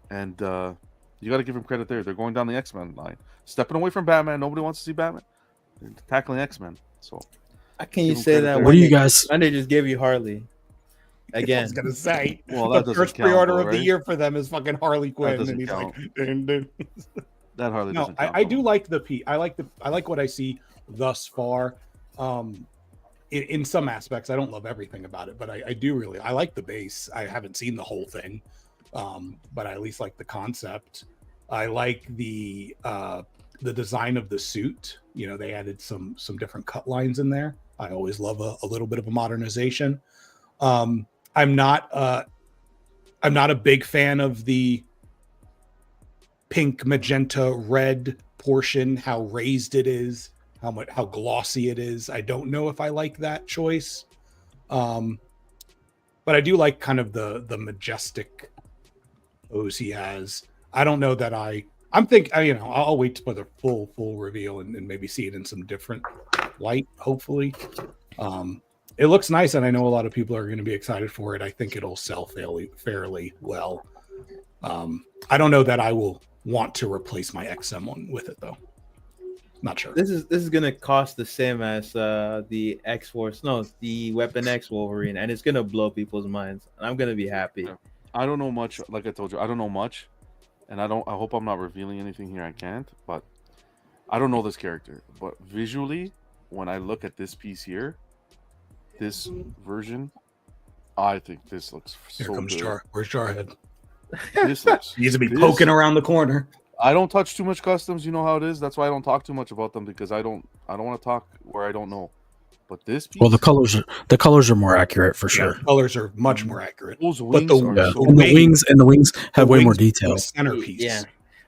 and you got to give them credit there. They're going down the X-Men line, stepping away from Batman. Nobody wants to see Batman. They're tackling X-Men. So how can you say that? What do you guys? And they just gave you Harley. Again, I was gonna say, well, the first pre-order of the year for them is fucking Harley Quinn, and he's count. like, dun. That Harley. No, I do like the I like what I see thus far. In some aspects, I don't love everything about it, but I do really. I like the base. I haven't seen the whole thing, but I at least like the concept. I like the design of the suit. You know, they added some different cut lines in there. I always love a little bit of a modernization. I'm not a big fan of the pink, magenta, red portion, how raised it is, how glossy it is. I don't know if I like that choice. But I do like kind of the majestic pose he has. I don't know that I'm thinking, you know, I'll wait for the full reveal and maybe see it in some different light, hopefully. It looks nice, and I know a lot of people are going to be excited for it. I think it'll sell fairly well. I don't know that I will want to replace my XM one with it, though. Not sure. This is going to cost the same as the X-Force, the Weapon X Wolverine, and it's going to blow people's minds. And I'm going to be happy. I don't know much. Like I told you, I don't know much, and I hope I'm not revealing anything here. I can't, but I don't know this character. But visually, when I look at this piece here, this version, I think this looks Here so comes good. Where's Jarhead? This looks. He needs to be poking around the corner. I don't touch too much customs. You know how it is. That's why I don't talk too much about them, because I don't want to talk where I don't know. But this piece, Well, the colors are more accurate for sure. Yeah, colors are much more accurate. Those But wings are Yeah. so And the wings have way more wings are the detail. centerpiece. Yeah,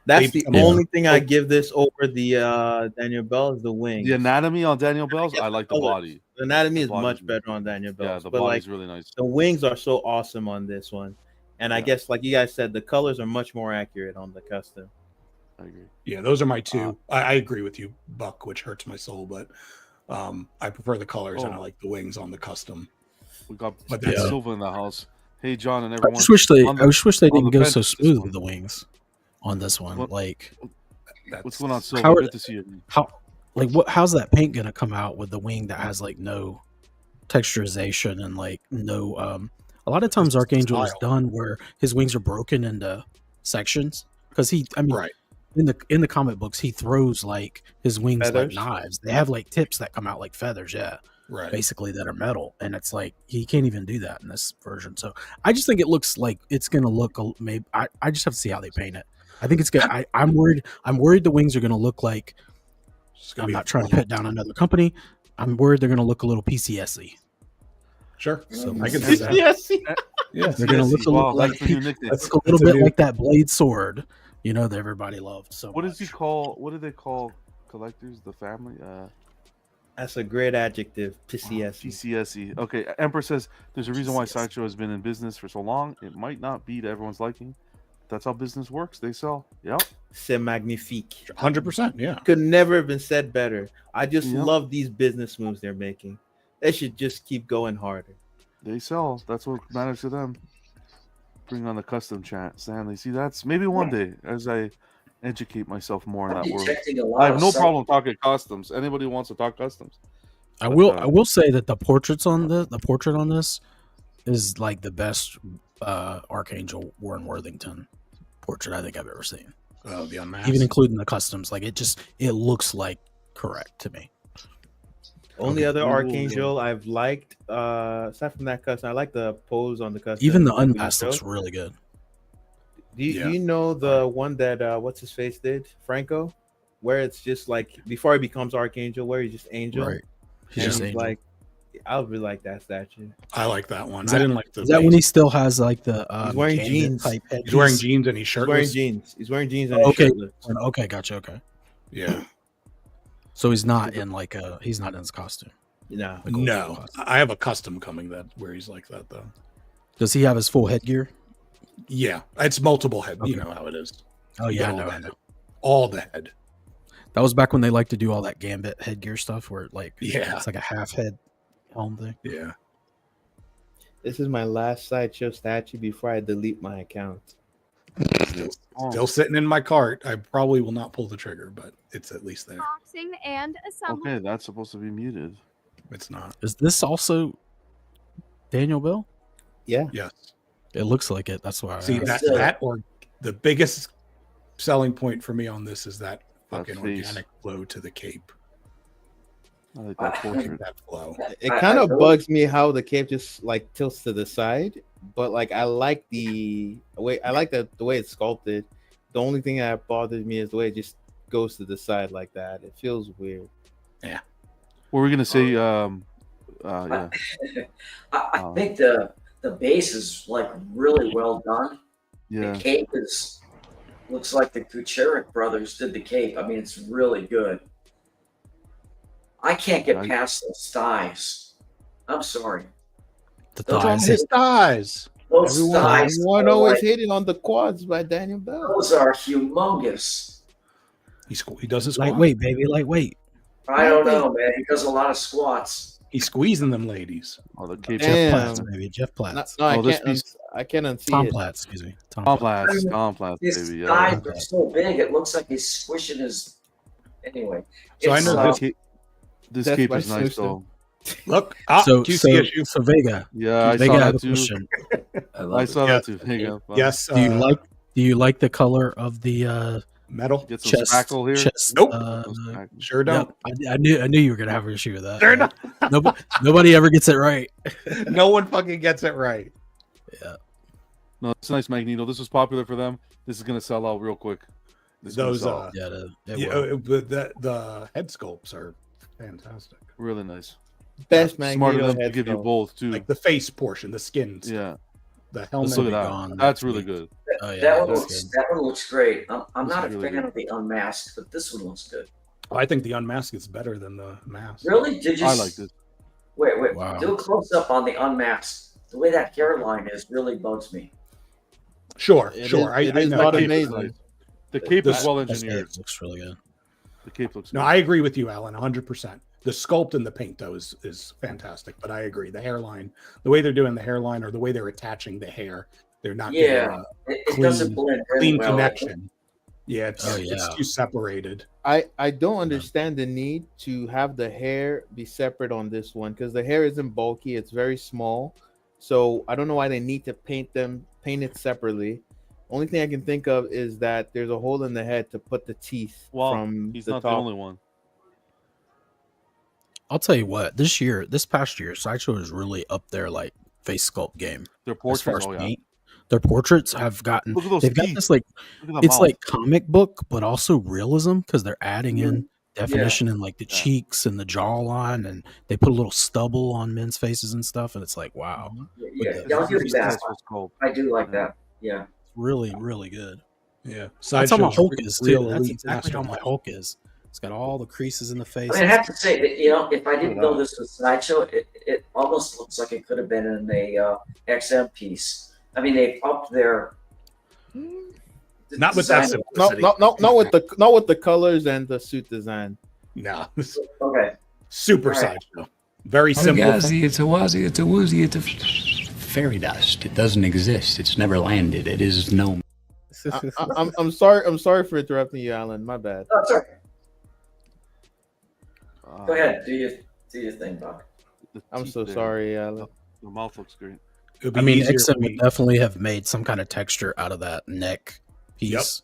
that's They the become- only thing I give this over the Daniel Bell is the wings. The anatomy on Daniel Bell's, I like the colors. body. The anatomy The is body's much really- better on Daniel Bell. Yeah, the but body's like really nice. the wings are so awesome on this one, and I Yeah. guess like you guys said, the colors are much more accurate on the custom. I agree. Yeah, those are my two. I agree with you, Buck, which hurts my soul, but I prefer the colors and I like the wings on the custom. We got But Ben that's- Silva in the house. Hey, John and I everyone. just wish they On the- on didn't the go bench so this smooth one. with the wings on this one. What- Like What's going on, Silva? How are Good to see you. how's that paint gonna come out with the wing that has like no texturization and like no a lot of times Archangel is style. done where his wings are broken into sections because Right. in the comic books he throws like his wings Feathers? like knives. They have like tips that come out like feathers, yeah. Right. Basically that are metal, and it's like he can't even do that in this version. So I just think it looks like it's gonna look maybe I just have to see how they paint it. I think it's good. I'm worried the wings are gonna look like, It's gonna I'm be not a trying to fun- put down another company. I'm worried they're gonna look a little PCSy. Sure. So I can see that. Yes. Yes. They're gonna look a Wow, little that's like the new nickname. a little That's a bit new- like that blade sword, that everybody loved. So What does he call? What do they call collectors? The family? That's a great adjective. PCS. PCSE. Okay, Emperor says there's a reason why Sideshow has been in business for so long. It might not be to everyone's liking. That's how business works. They sell. Yep. C'est magnifique. 100%. Yeah. Could never have been said better. I just Yep. love these business moves they're making. They should just keep going harder. They sell. That's what matters to them. Bring on the custom chat, Stanley. See, that's maybe one day as I educate myself more in that world. Detecting a lot I have of no sub- problem talking customs. Anybody who wants to talk customs? I But, will say that the portraits on the portrait on this is like the best Archangel Warren Worthington portrait I think I've ever seen. Oh, the unmasked. Even including the customs, like it looks like correct to me. Only Okay. other Ooh. Archangel I've liked, aside from that custom, I like the pose on the custom. Even the Magneto. unmasked looks really good. Do you, Yeah. do you know the one that what's his face did, Franco, where it's just like before he becomes Archangel, where he's just Angel, Right. He's and just Angel. like I really like that statue. I like that one. Is I that- didn't like the. Is that when he still has like the He's wearing gambit jeans. type He's wearing headpiece? jeans and he's He's wearing shirtless. jeans. He's wearing jeans and Oh, he's okay. shirtless. Okay, gotcha. Okay, Yeah. so he's not in like he's not in his costume. No, Like old No, costume. I have a custom coming that where he's like that though. Does he have his full headgear? Yeah, it's multiple head. You Okay. know how it is. Oh You yeah, got I know. all I the- know. All the head. That was back when they liked to do all that gambit headgear stuff, where like Yeah. it's like a half head helm thing. Yeah. This is my last sideshow statue before I delete my account. Still sitting in my cart. I probably will not pull the trigger, but it's at least there. Boxing and assembly. Okay, that's supposed to be muted. It's not. Is this also Daniel Bell? Yeah. Yes. It looks like it. That's why. I See asked. that or the biggest selling point for me on this is that fucking face. organic flow to the cape. I like that portrait. That flow. It I- kind I of really- bugs me how the cape just like tilts to the side, but like I like the way the way it's sculpted. The only thing that bothers me is the way it just goes to the side like that. It feels weird. What were we gonna say? Oh. Yeah. I think the base is like really well done. Yeah. The cape looks like the Kucherik brothers did the cape. I mean, it's really good. I can't get past those thighs. I'm sorry. The Those are thighs. his thighs. Those thighs. Everyone are always like- hated on the quads by Daniel Bell. Those are humongous. He does his squat. Lightweight, baby, lightweight. I don't know, man. He does a lot of squats. He's squeezing them ladies. Oh, the cape. Jeff Damn. Platts, baby. Jeff Platts. No, Oh, this I piece- can't unsee Tom it. Platts, excuse me. Tom Platts, His baby. thighs Yeah. are so big, it looks like he's squishing his. Anyway, So I it's, know This cape, this That's cape my is nice sister. though. Look, So, QC issue. so Vega. Yeah, I Vega, saw I have that a too. question. I saw that too. Vega. Yes. Do you like the color of the metal? Get some chest? spackle here. Chest, Nope. Sure don't. I knew you were gonna have an issue with that. Sure don't. Nobody ever gets it right. No one fucking gets it right. Yeah. No, it's nice, Magneto. This was popular for them. This is gonna sell out real quick. This is gonna Those sell out. Yeah, it yeah, will. but the head sculpts are fantastic. Really nice. Best Smart of Magneto them to head give you sculpt. both too. Like the face portion, the skins. Yeah. The Let's helmet. look at be that. gone That's next really week. good. Oh yeah, That one that's looks good. that one looks great. I'm This not is a really fan good. of the unmasked, but this one looks good. I think the unmasked is better than the mask. Really? Did you I like this. wait? Wow. Do a close up on the unmasked. The way that hairline is really bugs me. Sure, It sure. is- it I is know. not The cape is amazing. nice. The cape is This- well That engineered. looks really good. The cape looks No, good. I agree with you, Alan, 100%. The sculpt and the paint, though, is fantastic. But I agree. The hairline, the way they're doing the hairline or the way they're attaching the hair, they're not Yeah, getting a it doesn't blend very clean well. connection. Yeah, it's, Oh, it's yeah. too separated. I don't understand the need to have the hair be separate on this one because the hair isn't bulky, it's very small. So I don't know why they need to paint it separately. Only thing I can think of is that there's a hole in the head to put the teeth Well, from he's the not top. the only one. I'll tell you what, this past year, Sideshow is really up there like face sculpt game. Their As far portraits, as oh yeah. paint. Their portraits have gotten Look at those they've got teeth. this like Look at that it's mouth. like comic book, but also realism because they're adding in Yeah. definition in like the Yeah. cheeks and the jawline, and they put a little stubble on men's faces and stuff, and it's like wow, Yeah, the- I'll give This you is that. successful sculpt. I do like that. Yeah. really really good. Yeah. That's how my Sideshow's Hulk is too. real That's elite exactly how my mastermind. Hulk is. It's got all the creases in the face. I mean, I have to say that, if I didn't at know that. this was Sideshow, it almost looks like it could have been in a XM piece. I mean, they upped their Not with that design. simplicity. Not with the colors and the suit design. No. Okay. Super All right. Sideshow. Very simple. Fugazi, it's a wazi, it's a woozy, it's a fairy dust. It doesn't exist. It's never landed. It is no. I'm sorry. I'm sorry for interrupting you, Alan. My bad. Oh, sorry. Ah, Go ahead. Do your thing, Doc. the I'm teeth so there. sorry, Alan. The mouth looks great. It would be I mean, easier XM for would me- definitely have made some kind of texture out of that neck piece,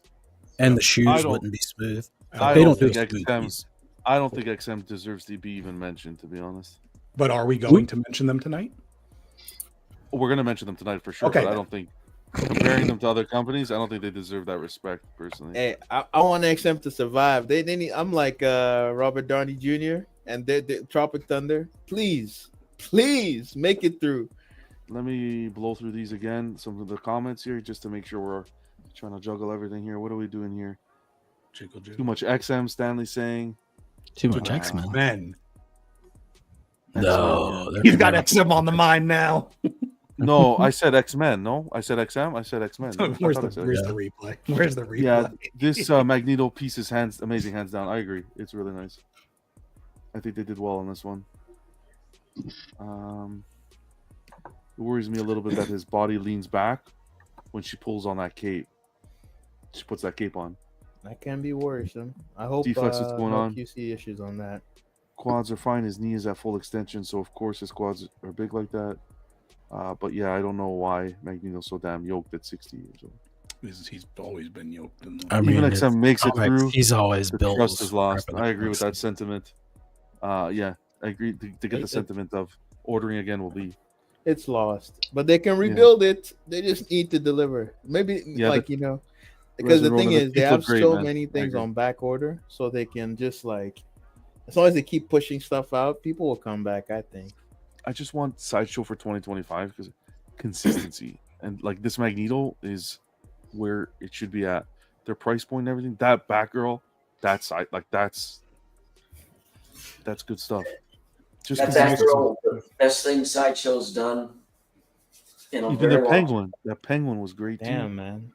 and the I shoes don't- wouldn't be smooth. I They don't don't do think a smooth XM. piece. I don't think XM deserves to be even mentioned, to be honest. But are we going to mention them tonight? We're gonna mention them tonight for sure, Okay, but I then. don't think comparing them to other companies, I don't think they deserve that respect personally. Hey, I want XM to survive. They need. I'm like Robert Downey Jr. and they Tropic Thunder. Please make it through. Let me blow through these again. Some of the comments here, just to make sure we're trying to juggle everything here. What are we doing here? Jiggle, Too jiggle. much XM. Stanley saying. Too much Too much X-Men. Men. No, they're He's got coming XM on the mind now. No, I said X-Men. No, I said XM. I said X-Men. Where's I the thought I said where's X-Men. the replay? Where's the replay? Yeah, this Magneto piece is amazing, hands down. I agree. It's really nice. I think they did well on this one. It worries me a little bit that his body leans back when she pulls on that cape. She puts that cape on. That can be worrisome. I hope Deflex, what's going no on? QC issues on that. Quads are fine. His knee is at full extension, so of course his quads are big like that. But yeah, I don't know why Magneto's so damn yoked at 60 years old. He's always been yoked. I mean, Even XM makes it comics, through. he's always the built. trust is lost. crap in I the agree with comics. that sentiment. Yeah, I agree to get the sentiment of ordering again will be. It's lost, but they can rebuild it. They just need to deliver. Maybe Yeah, because the Resident thing Roman, is, they teeth have look great, so man. many I things agree. on back order, so they can just as long as they keep pushing stuff out, people will come back. I think. I just want Sideshow for 2025 because consistency and like this Magneto is where it should be at. Their price point and everything. That Batgirl, that's good stuff. Just That's 'cause it after makes all the best thing Sideshow's done. even very the long Penguin. That Penguin was great too. Damn, man.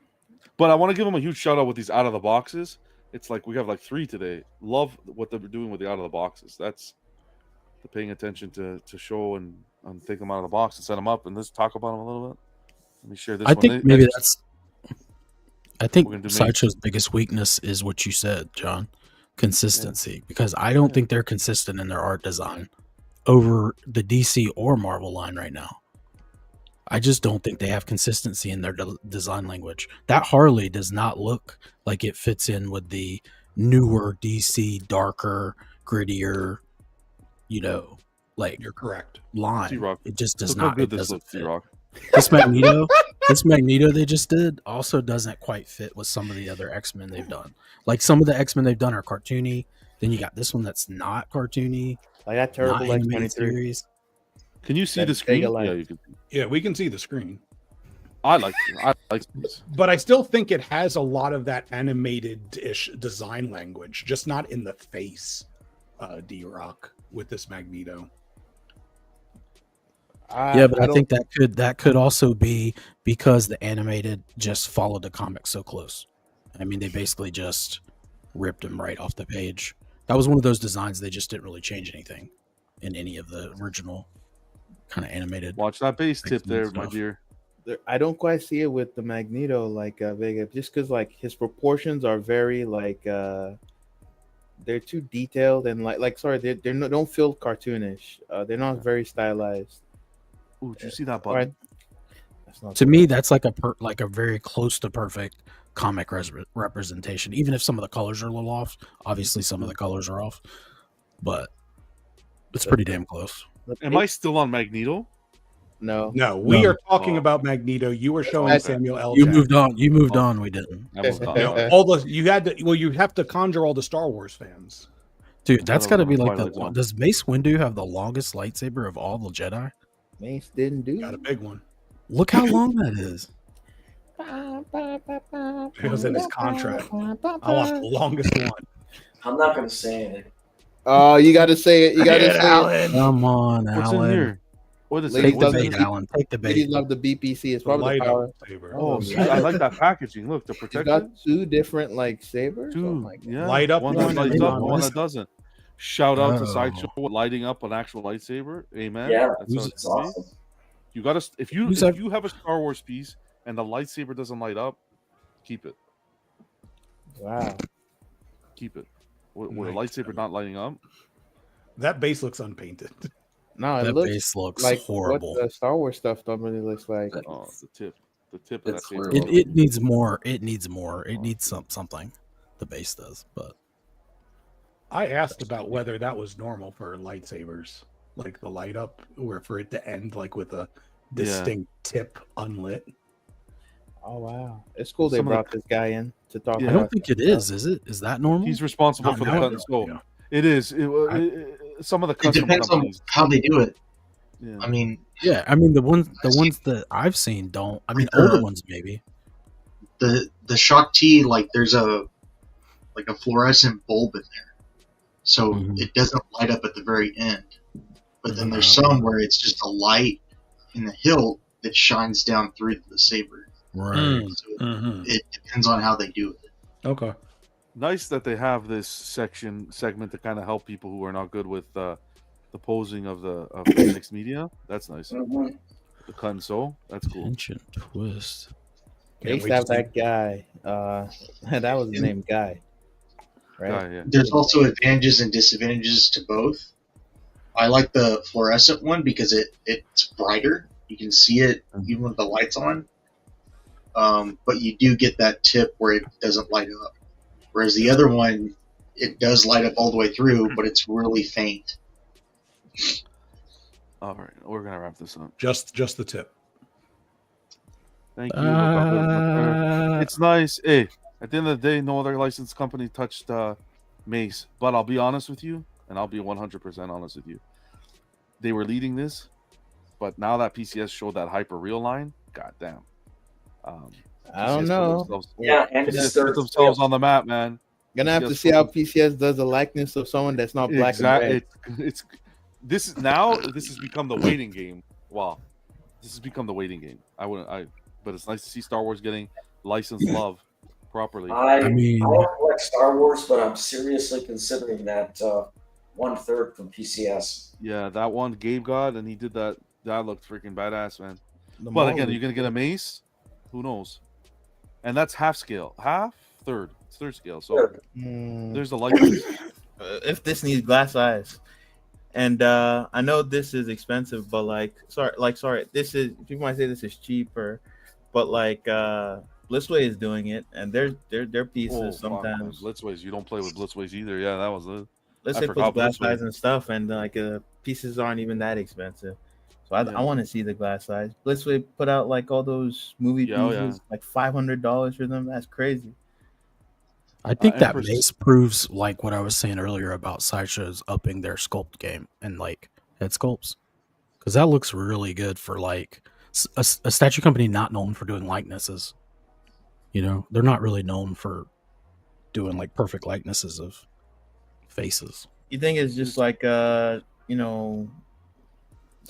But I want to give them a huge shout out with these out of the boxes. It's like we have like 3 today. Love what they're doing with the out of the boxes. That's the paying attention to show and take them out of the box and set them up and let's talk about them a little bit. Let me share this. I one. think maybe that's. I think We're gonna do Sideshow's biggest weakness is what you said, John, consistency. Because I don't think they're consistent in their art design over the DC or Marvel line right now. I just don't think they have consistency in their design language. That Harley does not look like it fits in with the newer DC, darker, grittier, like You're correct. T-Rock. line. It just does Look how not. good It this doesn't looks, fit. T-Rock. This Magneto, This Magneto they just did also doesn't quite fit with some of the other X-Men they've done. Like some of the X-Men they've done are cartoony. Then you got this one that's not cartoony, Like that terrible not animated X-23. series. Can you see That the screen? Sega Life. Yeah, you can. Yeah, we can see the screen. I like this. But I still think it has a lot of that animated-ish design language, just not in the face, D-Rock, with this Magneto. Yeah, but I think that could also be because the animated just followed the comic so close. I mean, they basically just ripped him right off the page. That was one of those designs they just didn't really change anything in any of the original kind of animated. Watch that base tip there, stuff. my dear. I don't quite see it with the Magneto like Vega, just because like his proportions are very like they're too detailed and like sorry they're not, don't feel cartoonish. They're not very stylized. Ooh, did you see that button? To me, that's like a very close to perfect comic representation. Even if some of the colors are a little off, obviously some of the colors are off, but it's pretty damn close. Am I still on Magneto? No, we are talking about Magneto. You were showing Samuel L. You Jackson. moved on. You moved on. We didn't. I moved on. No, all the you had to. Well, you have to conjure all the Star Wars fans. Dude, that's got to be like Twilight the. Zone. Does Mace Windu have the longest lightsaber of all the Jedi? Mace didn't do. Got a big one. Look how long that is. It was in his contract. I want the longest one. I'm not going to say anything. Oh, you got to say it. You got to say Alan. Come on, What's Alan. in here? What is Take it? the What's in bait, it? Alan. Take the Ladies bait. love the BPC. It's probably the Light power. saber. Oh, sweet. I like that packaging. Look, the You protection. got two different like sabers. Two. Oh my God. Yeah. Light up One one that lights and up, one one that that doesn't. Shout out to Oh. Sideshow lighting up an actual lightsaber. Amen. Yeah, That's how it's it's supposed to be. awesome. You gotta if you have a Star Wars piece and the lightsaber doesn't light up, keep it. Wow. Keep it. With a lightsaber not lighting up. That base looks unpainted. No, it That looks base looks like horrible. what the Star Wars stuff normally looks like. Oh, the tip of that It's saber. horrible. It needs more. It needs more. It needs something. The base does, but I asked about whether that was normal for lightsabers, like the light up, or for it to end like with a distinct tip unlit. Oh wow, it's cool they Some of brought this guy in to talk. Yeah. I about don't think it is. Is it? Is that normal? He's responsible Not for the now. cut and sew. Yeah. It is. Some of the It custom depends on companies. how they do it. Yeah. I mean, Yeah, I mean the ones that I've seen don't. I mean older ones maybe. the Shock T, like there's a fluorescent bulb in there, so it doesn't light up at the very end. But then there's some where it's just a light in the hilt that shines down through the saber. Right. So it depends on how they do it. Okay. Nice that they have this segment to kind of help people who are not good with the posing of the mixed media. That's nice. Mhm. The cut and sew. That's cool. Ancient twist. They used to have that guy. That was his name, Guy. Right. Yeah. There's also advantages and disadvantages to both. I like the fluorescent one because it's brighter. You can see it even with the lights on. But you do get that tip where it doesn't light up. Whereas the other one, it does light up all the way through, but it's really faint. All right, we're gonna wrap this up. Just the tip. Thank you. It's nice. Hey, at the end of the day, no other licensed company touched Mace. But I'll be honest with you, and I'll be 100% honest with you. They were leading this, but now that PCS showed that hyper real line, goddamn. I don't know. Yeah, and PCS put themselves on the map, man. Gonna have to see how PCS does the likeness of someone that's not black and red. This has become the waiting game. Wow, this has become the waiting game. But it's nice to see Star Wars getting licensed love properly. I don't like Star Wars, but I'm seriously considering that 1/3 from PCS. Yeah, that one Gabe got, and he did that. That looked freaking badass, man. The But again, Maul- you're gonna get a mace. Who knows? And that's half scale, third. It's third scale. So there's a likeness. If this needs glass eyes, and I know this is expensive, but sorry, this is people might say this is cheaper, but Blitzway is doing it, and their pieces sometimes. Blitzways, you don't play with Blitzways either. Yeah, that was it. Let's say put glass eyes and stuff, and pieces aren't even that expensive. So But I want to see the glass size. Blitzway put out like all those movie pieces, like $500 for them. That's crazy. I think that mace proves like what I was saying earlier about sideshows upping their sculpt game and like head sculpts, because that looks really good for like a statue company not known for doing likenesses. You know, they're not really known for doing like perfect likenesses of faces. You think it's just like you know?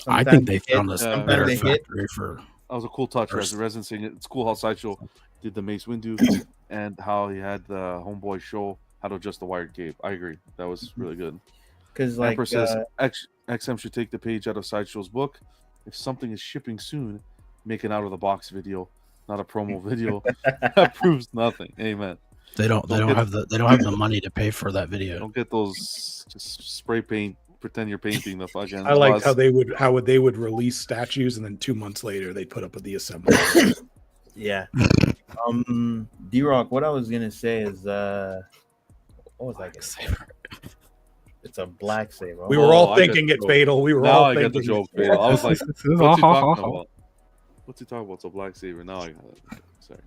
I think they found this better factory for. That was a cool touch. Resin saying it's cool how Sideshow did the Mace Windu and how he had the homeboy show how to adjust the wired cape. I agree. That was really good. Because like Emperor says XM should take the page out of Sideshow's book. If something is shipping soon, make an out of the box video, not a promo video. That proves nothing. Amen. They don't have the money to pay for that video. Don't get those just spray paint. Pretend you're painting the fucking. I like how they would release statues and then 2 months later they put up with the assembly. Yeah. D-Rock, what I was gonna say is what was I gonna say? It's a black saber. We were all thinking it fatal. We were all thinking I got the joke fatal. I was like, what's he talking about? What's he talking about? It's a black saber. Now I got it. Sorry.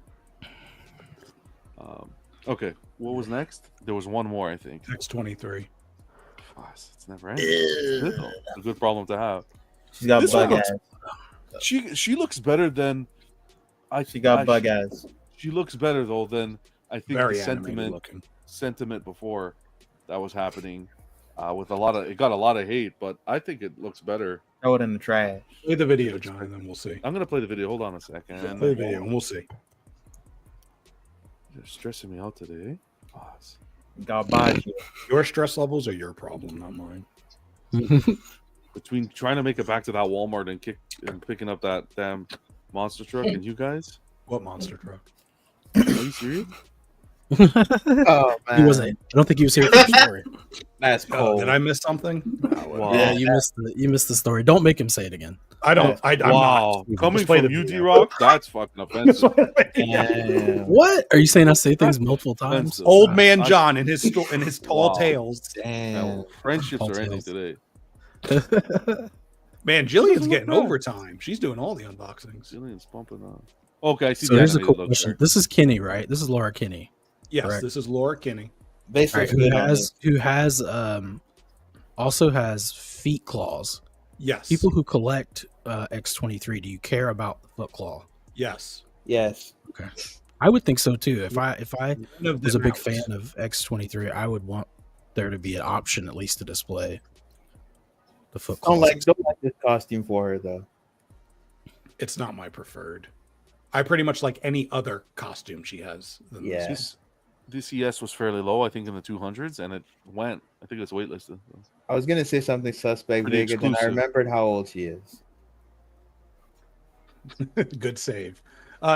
Okay. What was next? There was one more, I think. X-23. It's never ending. It's good, though. It's a good problem to have. She's got bug ass. She looks better than She got bug ass. She looks better though than I think Very the sentiment before that was happening. With it got a lot of hate, but I think it looks better. Throw it in the trash. Play the video, John, and then we'll see. I'm gonna play the video. Hold on a second. Play the video, and we'll see. You're stressing me out today. Your stress levels are your problem, not mine. Between trying to make it back to that Walmart and picking up that damn monster truck and you guys. What monster truck? Are you serious? Oh man, He wasn't. I don't think he was here for the story. That's cold. Did I miss something? Wow. Yeah, you missed the story. Don't make him say it again. I don't. I'm wow. not. Coming Just play from the you, video. D-Rock, that's fucking offensive. What are you saying? I say things multiple times. Old man John and his tall tales. Damn. Friendships are ending today. Man, Jillian's getting overtime. She's doing all the unboxings. Jillian's pumping on. Okay, I see. So the here's a animated cool look question. there. This is Kinney, right? This is Laura Kinney. Yes, correct? this is Laura Kinney. Basically, who has also has feet claws. Yes. People who collect X-23, do you care about the foot claw? Yes. Yes. Okay. I would think so too. If I None of was a them big out. fan of X-23, I would want there to be an option at least to display the foot claws. Don't like this costume for her though. It's not my preferred. I pretty much like any other costume she has. Than Yeah. This ES was fairly low, I think in the 200s, and it went. I think it's waitlisted. I was gonna say something suspect, Pretty Vega, then I exclusive. remembered how old she is. Good save.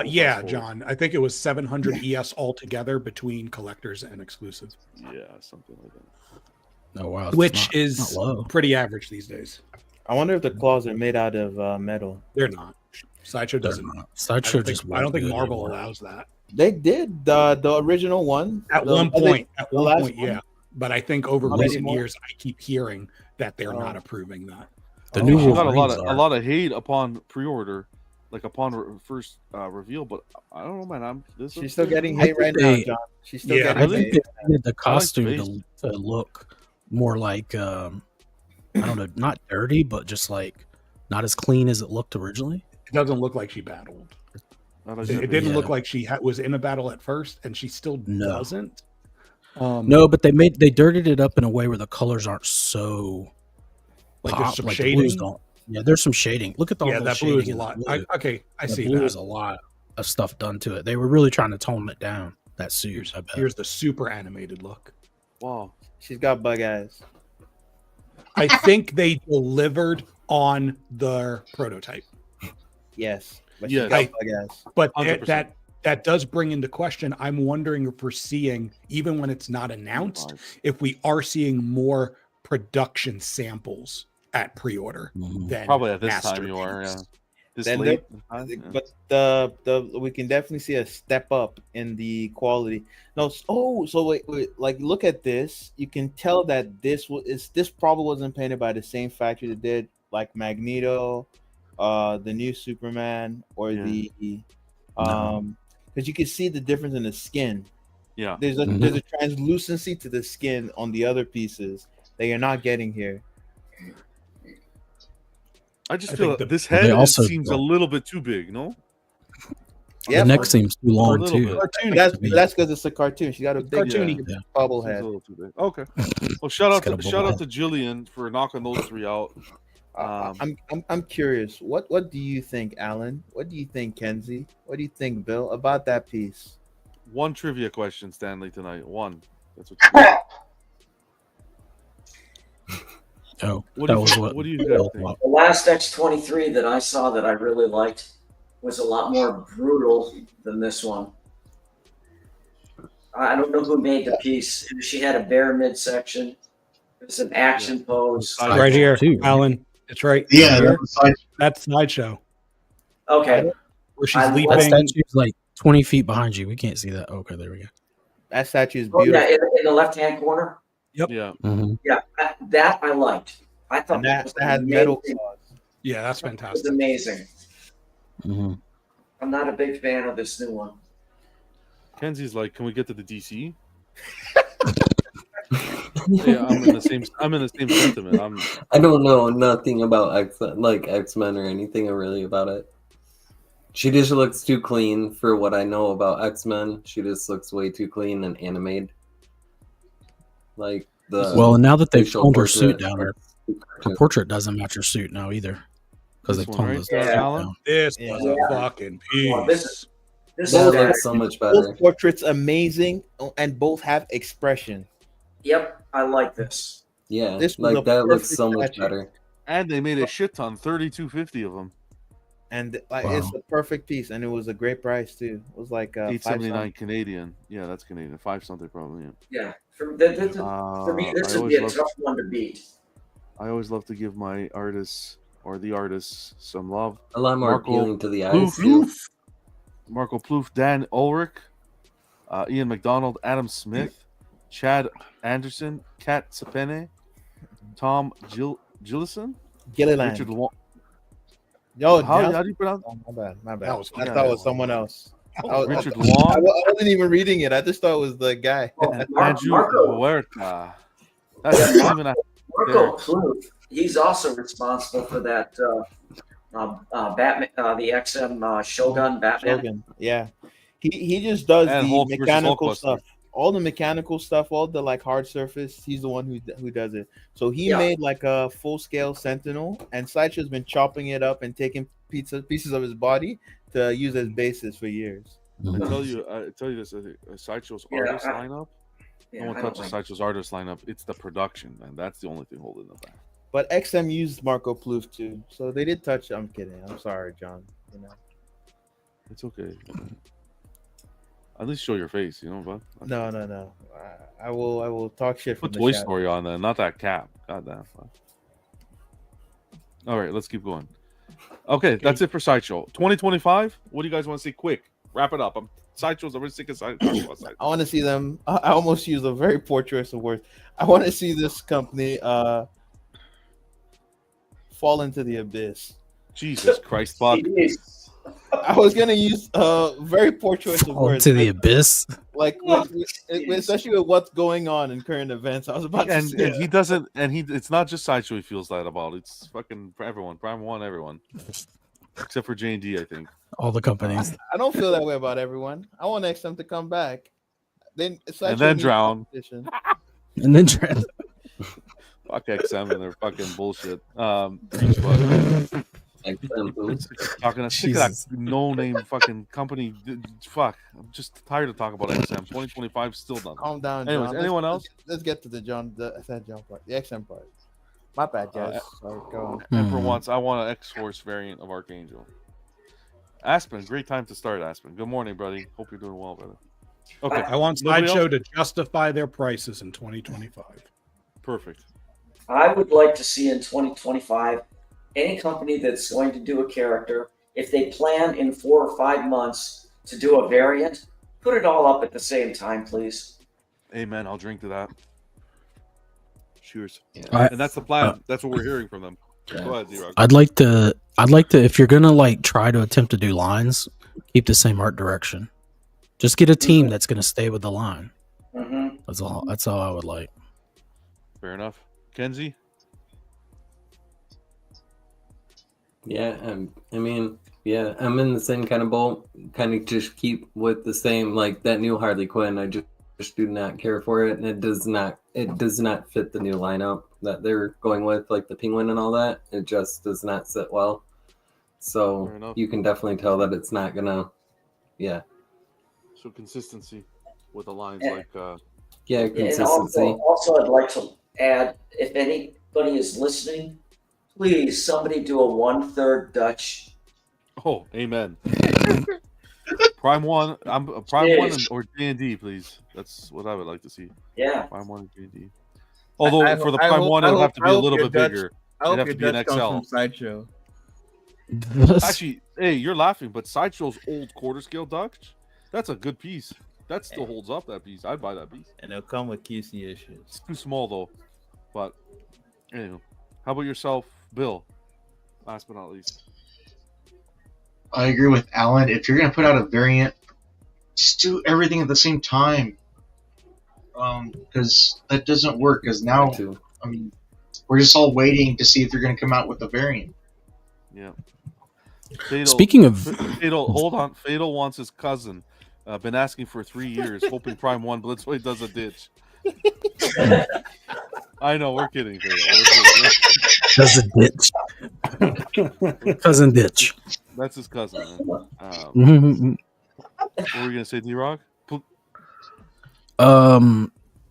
Yeah, John. I think it was 700 ES altogether between collectors and exclusives. Yeah, something like that. Oh wow, it's Which not is low. pretty average these days. I wonder if the claws are made out of metal. They're not. Sideshow doesn't. Sideshow I don't think Marvel allows that. They did the original one At the- one the- point, the last one. yeah. But I think over Not recent anymore. years, I keep hearing that they're not Oh. approving that. The new She got Wolverines a are. lot of hate upon pre-order, like upon first reveal. But I don't know, man. She's still getting I hate think right they- now, John. She's still Yeah, I getting think hate. they needed the costume face. to look more like I don't know, not dirty, but just like not as clean as it looked originally. It doesn't look like she battled. It didn't look like she was in a battle at first, and she still doesn't. No, but they dirtied it up in a way where the colors aren't so Like there's pop, some like the blues shading. don't. Yeah, there's some shading. Look at the Yeah, whole that blue is shading a in the lot. blue. I The see blue that. is a lot of stuff done to it. They were really trying to tone it down. That suit, I bet. Here's the super animated look. Wow. She's got bug eyes. I think they delivered on their prototype. Yes. But Yes. she got bug eyes. But 100%. that does bring into question. I'm wondering if we're seeing, even when it's not announced, if we are seeing more production samples at pre-order than Probably at this master time you are. Yeah. pieces. This Then late. But the we can definitely see a step up in the quality. No, so wait, like look at this. You can tell that this probably wasn't painted by the same factory that did like Magneto the new Superman, or the because you can see the difference in the skin. Yeah, there's a translucency to the skin on the other pieces that you're not getting here. I just feel think this They head also seems a little bit too big. No, Yeah, the neck seems too long little too. bit. Cartoony. That's because it's a cartoon. She got a big cartoony. bubble Seems head. a little too big. Okay. Well, shout out got a to bubble Jillian for knocking those three out. I'm curious. What do you think, Alan? What do you think, Kenzie? What do you think, Bill, about that piece? One trivia question, Stanley, tonight. One. That's what. You Oh, What that do you was think- what. what do you Bill think? thought. The last X-23 that I saw that I really liked was a lot more brutal than this one. I don't know who made the piece. She had a bare midsection. It's an action pose. Right here, Alan. It's right here. That's Sideshow. Okay. Where she's I leaping. That statue's like 20 feet behind you. We can't see that. Okay, there we go. That statue is Oh, beautiful. yeah, in the left-hand corner. Yep. Yeah. Yeah, that I liked. I thought And that was has metal amazing. claws. Yeah, that's It was fantastic. amazing. Mm-hmm. I'm not a big fan of this new one. Kenzie's like, can we get to the DC? Yeah, I'm in the same sentiment. I don't know nothing about X-Men or anything really about it. She just looks too clean for what I know about X-Men. She just looks way too clean and animated. Like the Well, and now that they've facial toned her portrait suit down, her looks- portrait doesn't match her suit now either. Because This they've one, toned right? the suit Alan? down. This Yeah. was a fucking Well, piece. this that is looks so much better. Both portraits amazing, and both have expression. Yep, I like this. Yeah, This was a like that looks perfect so much statue. better. And they made a shit ton, 3,250 of them. And Wow. it's a perfect piece, and it was a great price too. It was like 879 Canadian. Yeah, that's Canadian. 5 something probably. Yeah. Yeah, for me, this I would be a always tough one to beat. I always love to give my artists or the artists some love. A lot more Marco appealing to the eyes. Plouffe, Too. Marco Plouffe, Dan Ulrich, Ian McDonald, Adam Smith, Chad Anderson, Kat Sapene, Tom Gillison, Gilliland. Richard Long. Yo, How do you pronounce? Oh, my bad. That was I thought it was someone else. Richard I Long wasn't even reading it. I just thought it was the guy. and Andrew Huerta. That's Yeah, even a Marco Plouffe, he's also responsible for that Batman, the XM Shogun Batman. Shogun. Yeah, he just does And the Hulk versus mechanical Hulkbuster. stuff, all the mechanical stuff, all the like hard surface. He's the one who does it. So he Yeah. made like a full scale Sentinel, and Sideshow's been chopping it up and taking pieces of his body to use as bases for years. I tell you this. I think Sideshow's Yeah, artist I- lineup. Yeah, No one I don't touches like- Sideshow's artist lineup. It's the production, man. That's the only thing holding it back. But XM used Marco Plouffe too, so they did touch. I'm kidding. I'm sorry, John. You know. It's okay. At least show your face, you know, bud. No. I will talk shit from Put the Toy shadows. Story on there, not that cap. God damn. All right, let's keep going. Okay, that's it for Sideshow. 2025. What do you guys want to see? Quick, wrap it up. Sideshows. I'm really sick of talking about Sideshow. I want to see them. I almost use a very poor choice of words. I want to see this company fall into the abyss. Jesus Christ, fuck. I was gonna use a very poor choice of Fall words. into the abyss. Especially with what's going on in current events. I was about to And say. he doesn't. And it's not just Sideshow. He feels that about. It's fucking for everyone. Prime One, everyone, except for J&D, I think. All the companies. I don't feel that way about everyone. I want XM to come back. Then And then drown. competition. And then trend. Fuck XM and their fucking bullshit. Preach, bud. Talking sick of that Jesus. no-name fucking company. Fuck, I'm just tired of talking about XM. 2025 still done. Calm down. Anyways, John. anyone else? Let's get to the John part, the XM part. My bad, guys. Sorry, go on. And for once, I want an X-Force variant of Archangel. Aspen, great time to start, Aspen. Good morning, buddy. Hope you're doing well, brother. Okay, I want Nobody Sideshow else? to justify their prices in 2025. Perfect. I would like to see in 2025 any company that's going to do a character, if they plan in 4 or 5 months to do a variant, put it all up at the same time, please. Amen. I'll drink to that. Cheers. I- And that's the plan. That's what we're hearing from them. Go ahead, D-Rock. I'd like to I'd like to, if you're gonna like try to attempt to do lines, keep the same art direction. Just get a team that's gonna stay with the line. Mm-hmm. That's all. That's all I would like. Fair enough. Kenzie? Yeah, I mean, yeah, I'm in the same kind of boat. Kind of just keep with the same, like that new Harley Quinn. I just do not care for it, and it does not fit the new lineup that they're going with, like the Penguin and all that. It just does not sit well. So you can definitely tell that it's not gonna, yeah. So consistency with the lines, Yeah. like Yeah, And consistency. also, I'd like to add, if anybody is listening, please, somebody do a 1/3 Dutch. Oh, amen. Prime One, Prime One or D&D, please. That's what I would like to see. Yeah. Prime One and D&D. Although for the Prime One, it would have to be a little bit bigger. It'd have to be an XL. From Sideshow. Actually, hey, you're laughing, but Sideshow's old quarter scale Dutch, that's a good piece. That still holds up. That piece, I'd buy that piece. And it'll come with QC issues. It's too small though. But anyway, how about yourself, Bill? Last but not least. I agree with Alan. If you're going to put out a variant, just do everything at the same time. Because that doesn't work. Because now, I mean, we're just all waiting to see if you're going to come out with a variant. Yeah. Fatal, Speaking of Fatal, hold on. Fatal wants his cousin. Been asking for 3 years, hoping Prime One Blitzway does a ditch. I know, we're kidding. Fatal. Does a ditch. Cousin ditch. That's his cousin. Man. What were you gonna say, D-Rock?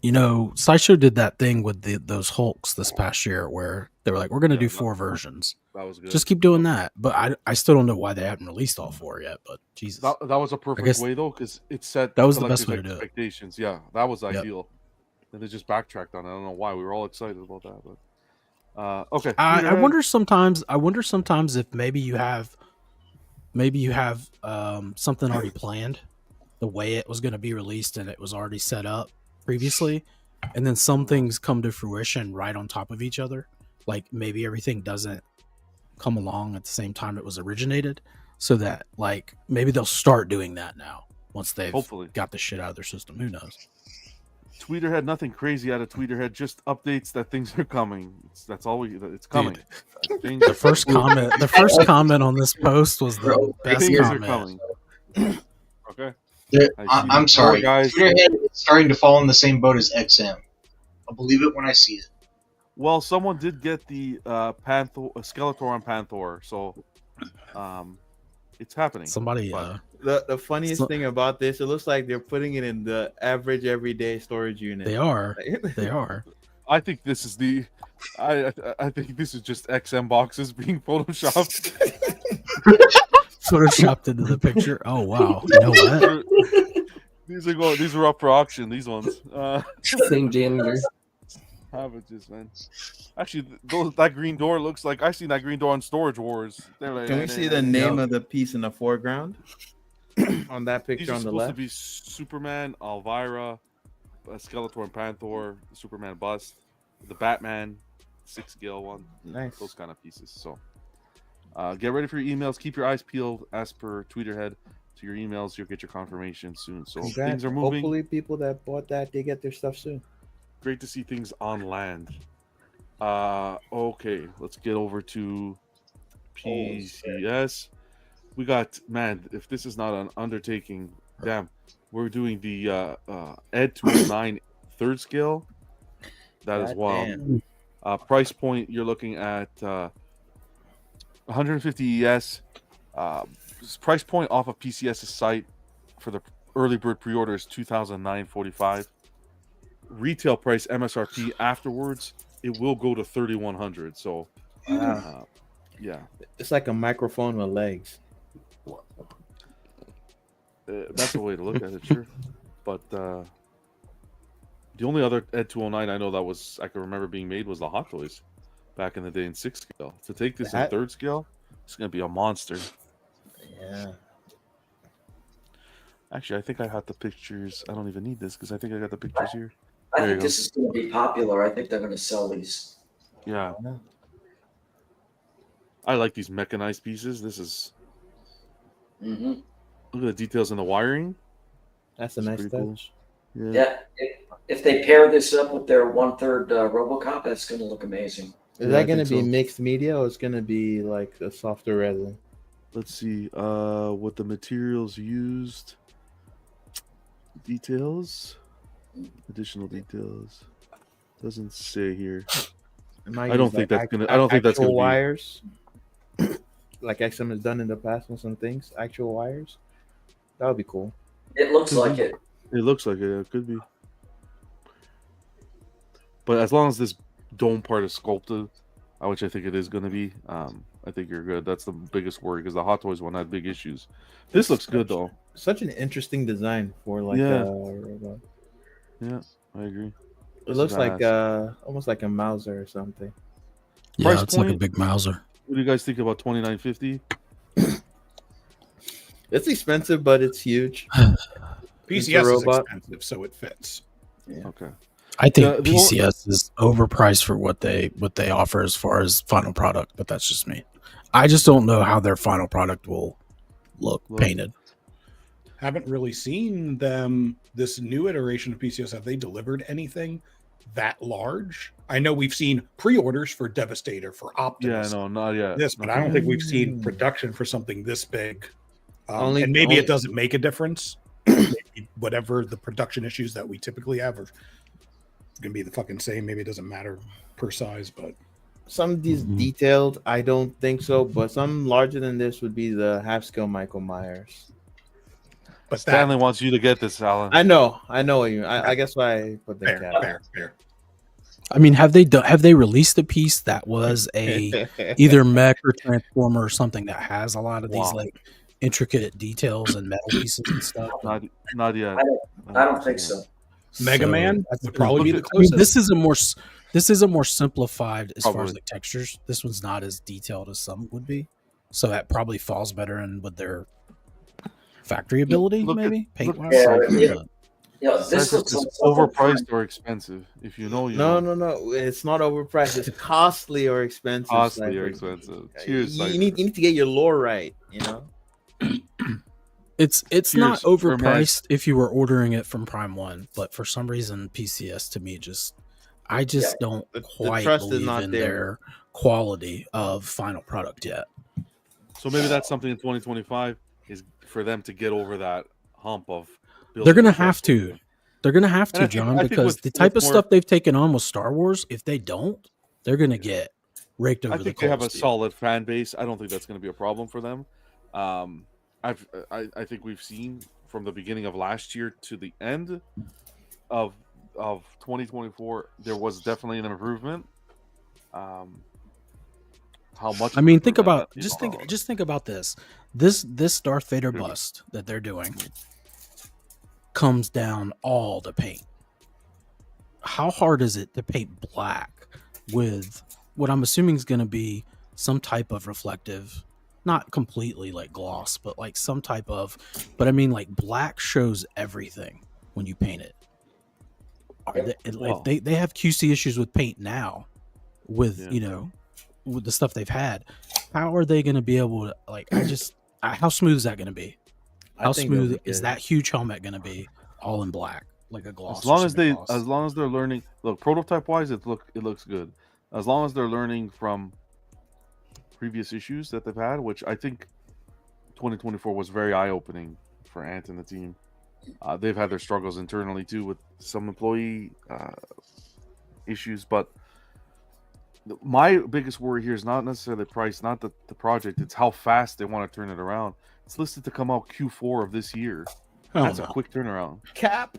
You know, Sideshow did that thing with those Hulks this past year where they were like, we're going to do 4 versions. That was good. Just keep doing that. But I still don't know why they haven't released all 4 yet. But Jesus. That was a perfect way, though, because it set that was the best way to do it. Expectations. Yeah, that was ideal. And they just backtracked on it. I don't know why. We were all excited about that. But okay. I wonder sometimes if maybe you have something already planned, the way it was going to be released, and it was already set up previously, and then some things come to fruition right on top of each other. Like maybe everything doesn't come along at the same time it was originated, so that like maybe they'll start doing that now once they've got the shit out of their system. Who knows? Tweeterhead, nothing crazy out of Tweeterhead, just updates that things are coming. That's all it's coming. The first comment on this post was the best things comment. are coming. Okay. I'm sorry. Guys. Tweeterhead is starting to fall in the same boat as XM. I'll believe it when I see it. Well, someone did get the Skeletor on Panther, so it's happening. Somebody, the funniest thing about this, it looks like they're putting it in the average everyday storage unit. They are. They are. I think this is I think this is just XM boxes being photoshopped. Photoshopped into the picture. Oh wow! You know what? These are up for auction. These ones. Same janitor. Savages, man. Actually, that green door looks like I seen that green door on Storage Wars. Can we see the name of the piece in the foreground on that picture on the left? These are supposed to be Superman, Elvira, Skeletor and Panther, Superman bust, the Batman 6-scale one. Nice. Those kind of pieces. So get ready for your emails. Keep your eyes peeled as per Tweeterhead to your emails. You'll get your confirmation soon. So things are moving. Hopefully people that bought that, they get their stuff soon. Great to see things on land. Okay, let's get over to PCS. We got, man, if this is not an undertaking, damn, we're doing the ED-209 3rd scale. That is wild. Price point, you're looking at 150 ES. Price point off of PCS's site for the early bird pre-order is $2,945. Retail price MSRP afterwards, it will go to $3,100. So, yeah, it's like a microphone with legs. That's a way to look at it, sure. But the only other ED-209 I know that I can remember being made was the Hot Toys back in the day in 6 scale. To take this in 3rd scale, it's gonna be a monster. Yeah. Actually, I think I had the pictures. I don't even need this because I think I got the pictures here. I think this is going to be popular. I think they're going to sell these. Yeah. I like these mechanized pieces. This is Mm-hmm. look at the details in the wiring. That's a nice touch. Cool. Yeah. If they pair this up with their 1/3 RoboCop, that's going to look amazing. Is that going to be mixed media or it's going to be like a softer resin? Let's see what the materials used. Details. Additional details. Doesn't say here. I don't think that's gonna. I don't think that's gonna be wires. Like XM has done in the past on some things. Actual wires. That would be cool. It looks like it. It looks like it. It could be. But as long as this dome part is sculpted, which I think it is going to be, I think you're good. That's the biggest worry because the Hot Toys one had big issues. This looks good though. Such an interesting design for like Yeah. robot. Yeah, I agree. It looks like almost like a Mauser or something. Yeah, Price it's like a point? big Mauser. What do you guys think about $29.50? It's expensive, but it's huge. PCS is robot. expensive, so it fits. Yeah. Okay. I think The- the- PCS is overpriced for what they offer as far as final product, but that's just me. I just don't know how their final product will look painted. Haven't really seen them. This new iteration of PCS, have they delivered anything that large? I know we've seen pre-orders for Devastator, for Optimus. Yeah, no, not yet. This, but I don't think we've seen production for something this big. Only- and maybe only- it doesn't make a difference. Maybe whatever the production issues that we typically have are going to be the fucking same. Maybe it doesn't matter per size, but Some of these detailed, I don't think so, but some larger than this would be the half scale Michael Myers. but Stanley wants you to get this, Alan. I know what you. I guess why I put the cap. fair. I mean, have they released a piece that was a either mech or transformer or something that has a lot of these like intricate details and metal pieces and stuff? Not yet. I don't think so. Mega Man that's- would probably be the I mean, closest. this is a more simplified as far as Probably. like textures. This one's not as detailed as some would be, so that probably falls better in with their factory ability, Look at- maybe paint look- wise. Yeah, Says this looks it's like something overpriced or expensive. If you know, you No, know. no. It's not overpriced. It's costly or expensive. Costly or Cypher. expensive. Cheers, You Cypher. need to get your lore right. You know. It's not Cheers, for overpriced if you were ordering it from Prime One, but for some reason PCS to me I just don't The quite trust is believe not in there. their quality of final product yet. So maybe that's something in 2025 is for them to get over that hump of. They're building gonna a have trust. to. They're gonna have And to, I think- John, I think because with- the type with of more- stuff they've taken on with Star Wars, if they don't, they're gonna get raked over I the think they have a coals. dude. solid fan base. I don't think that's going to be a problem for them. I think we've seen from the beginning of last year to the end of 2024, there was definitely an improvement. How much? I of mean, an think improvement, about you just know, think about this. This Darth Vader bust that they're doing comes down all the paint. How hard is it to paint black with what I'm assuming is going to be some type of reflective, not completely like gloss, but like some type of, but I mean like black shows everything when you paint it. They have QC issues with paint now with, you know, with the stuff they've had. How are they going to be able to like, how smooth is that going to be? How think they'll smooth be is good. that huge helmet going to be all in black, like a gloss? As long or as something they, gloss? as long as they're learning, look, prototype wise, it looks good. As long as they're learning from previous issues that they've had, which I think 2024 was very eye opening for Ant and the team. They've had their struggles internally too with some employee issues, but my biggest worry here is not necessarily the price, not the project. It's how fast they want to turn it around. It's listed to come out Q4 of this year. Hell That's no. a quick turnaround. Cap.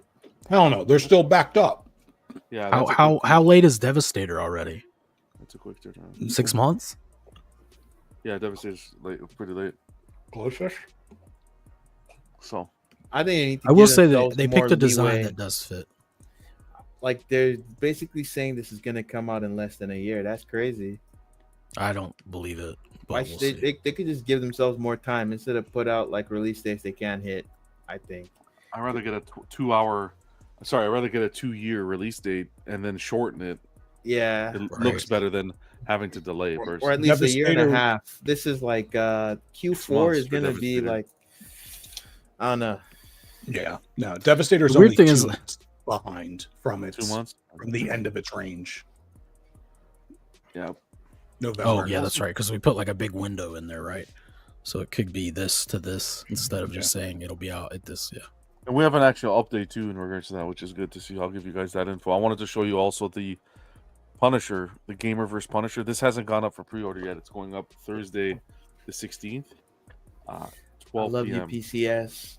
Hell no, they're still backed up. Yeah. that's a How late is Devastator already? That's a quick turnaround. 6 months? Yeah, Devastator's late, pretty late. Close-ish. So I think they need to I will give say that themselves they more picked a design leeway. that does fit. Like they're basically saying this is gonna come out in less than a year. That's crazy. I don't believe it. But Why we'll should see. they could just give themselves more time instead of put out like release dates they can't hit. I think. I'd rather get a 2 year release date and then shorten it Yeah, It looks better than having to delay it. or at least a year and a half. This is like Q4 is gonna be like, I don't know. Yeah, no, Devastator's The weird only thing 2 is- months behind from its 2 months from the end of its range. Yeah. November. Oh yeah, that's right. Because we put like a big window in there, right? So it could be this to this instead of just saying it'll be out at this. Yeah. And we have an actual update too in regards to that, which is good to see. I'll give you guys that info. I wanted to show you also the Punisher, the Gamerverse Punisher. This hasn't gone up for pre-order yet. It's going up Thursday, the 16th. 12 I love p.m. you, PCS.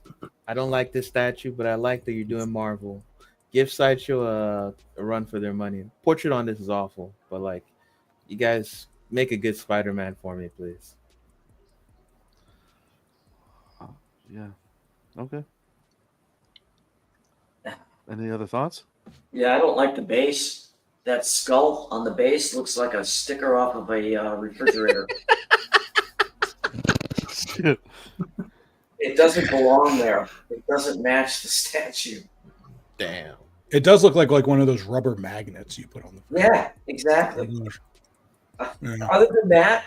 I don't like this statue, but I like that you're doing Marvel. Give Sideshow a run for their money. Portrait on this is awful, but like, you guys make a good Spider-Man for me, please. Yeah. Okay. Any other thoughts? Yeah, I don't like the base. That skull on the base looks like a sticker off of a refrigerator. It doesn't belong there. It doesn't match the statue. Damn. It does look like one of those rubber magnets you put on the. Yeah, exactly. Other than that,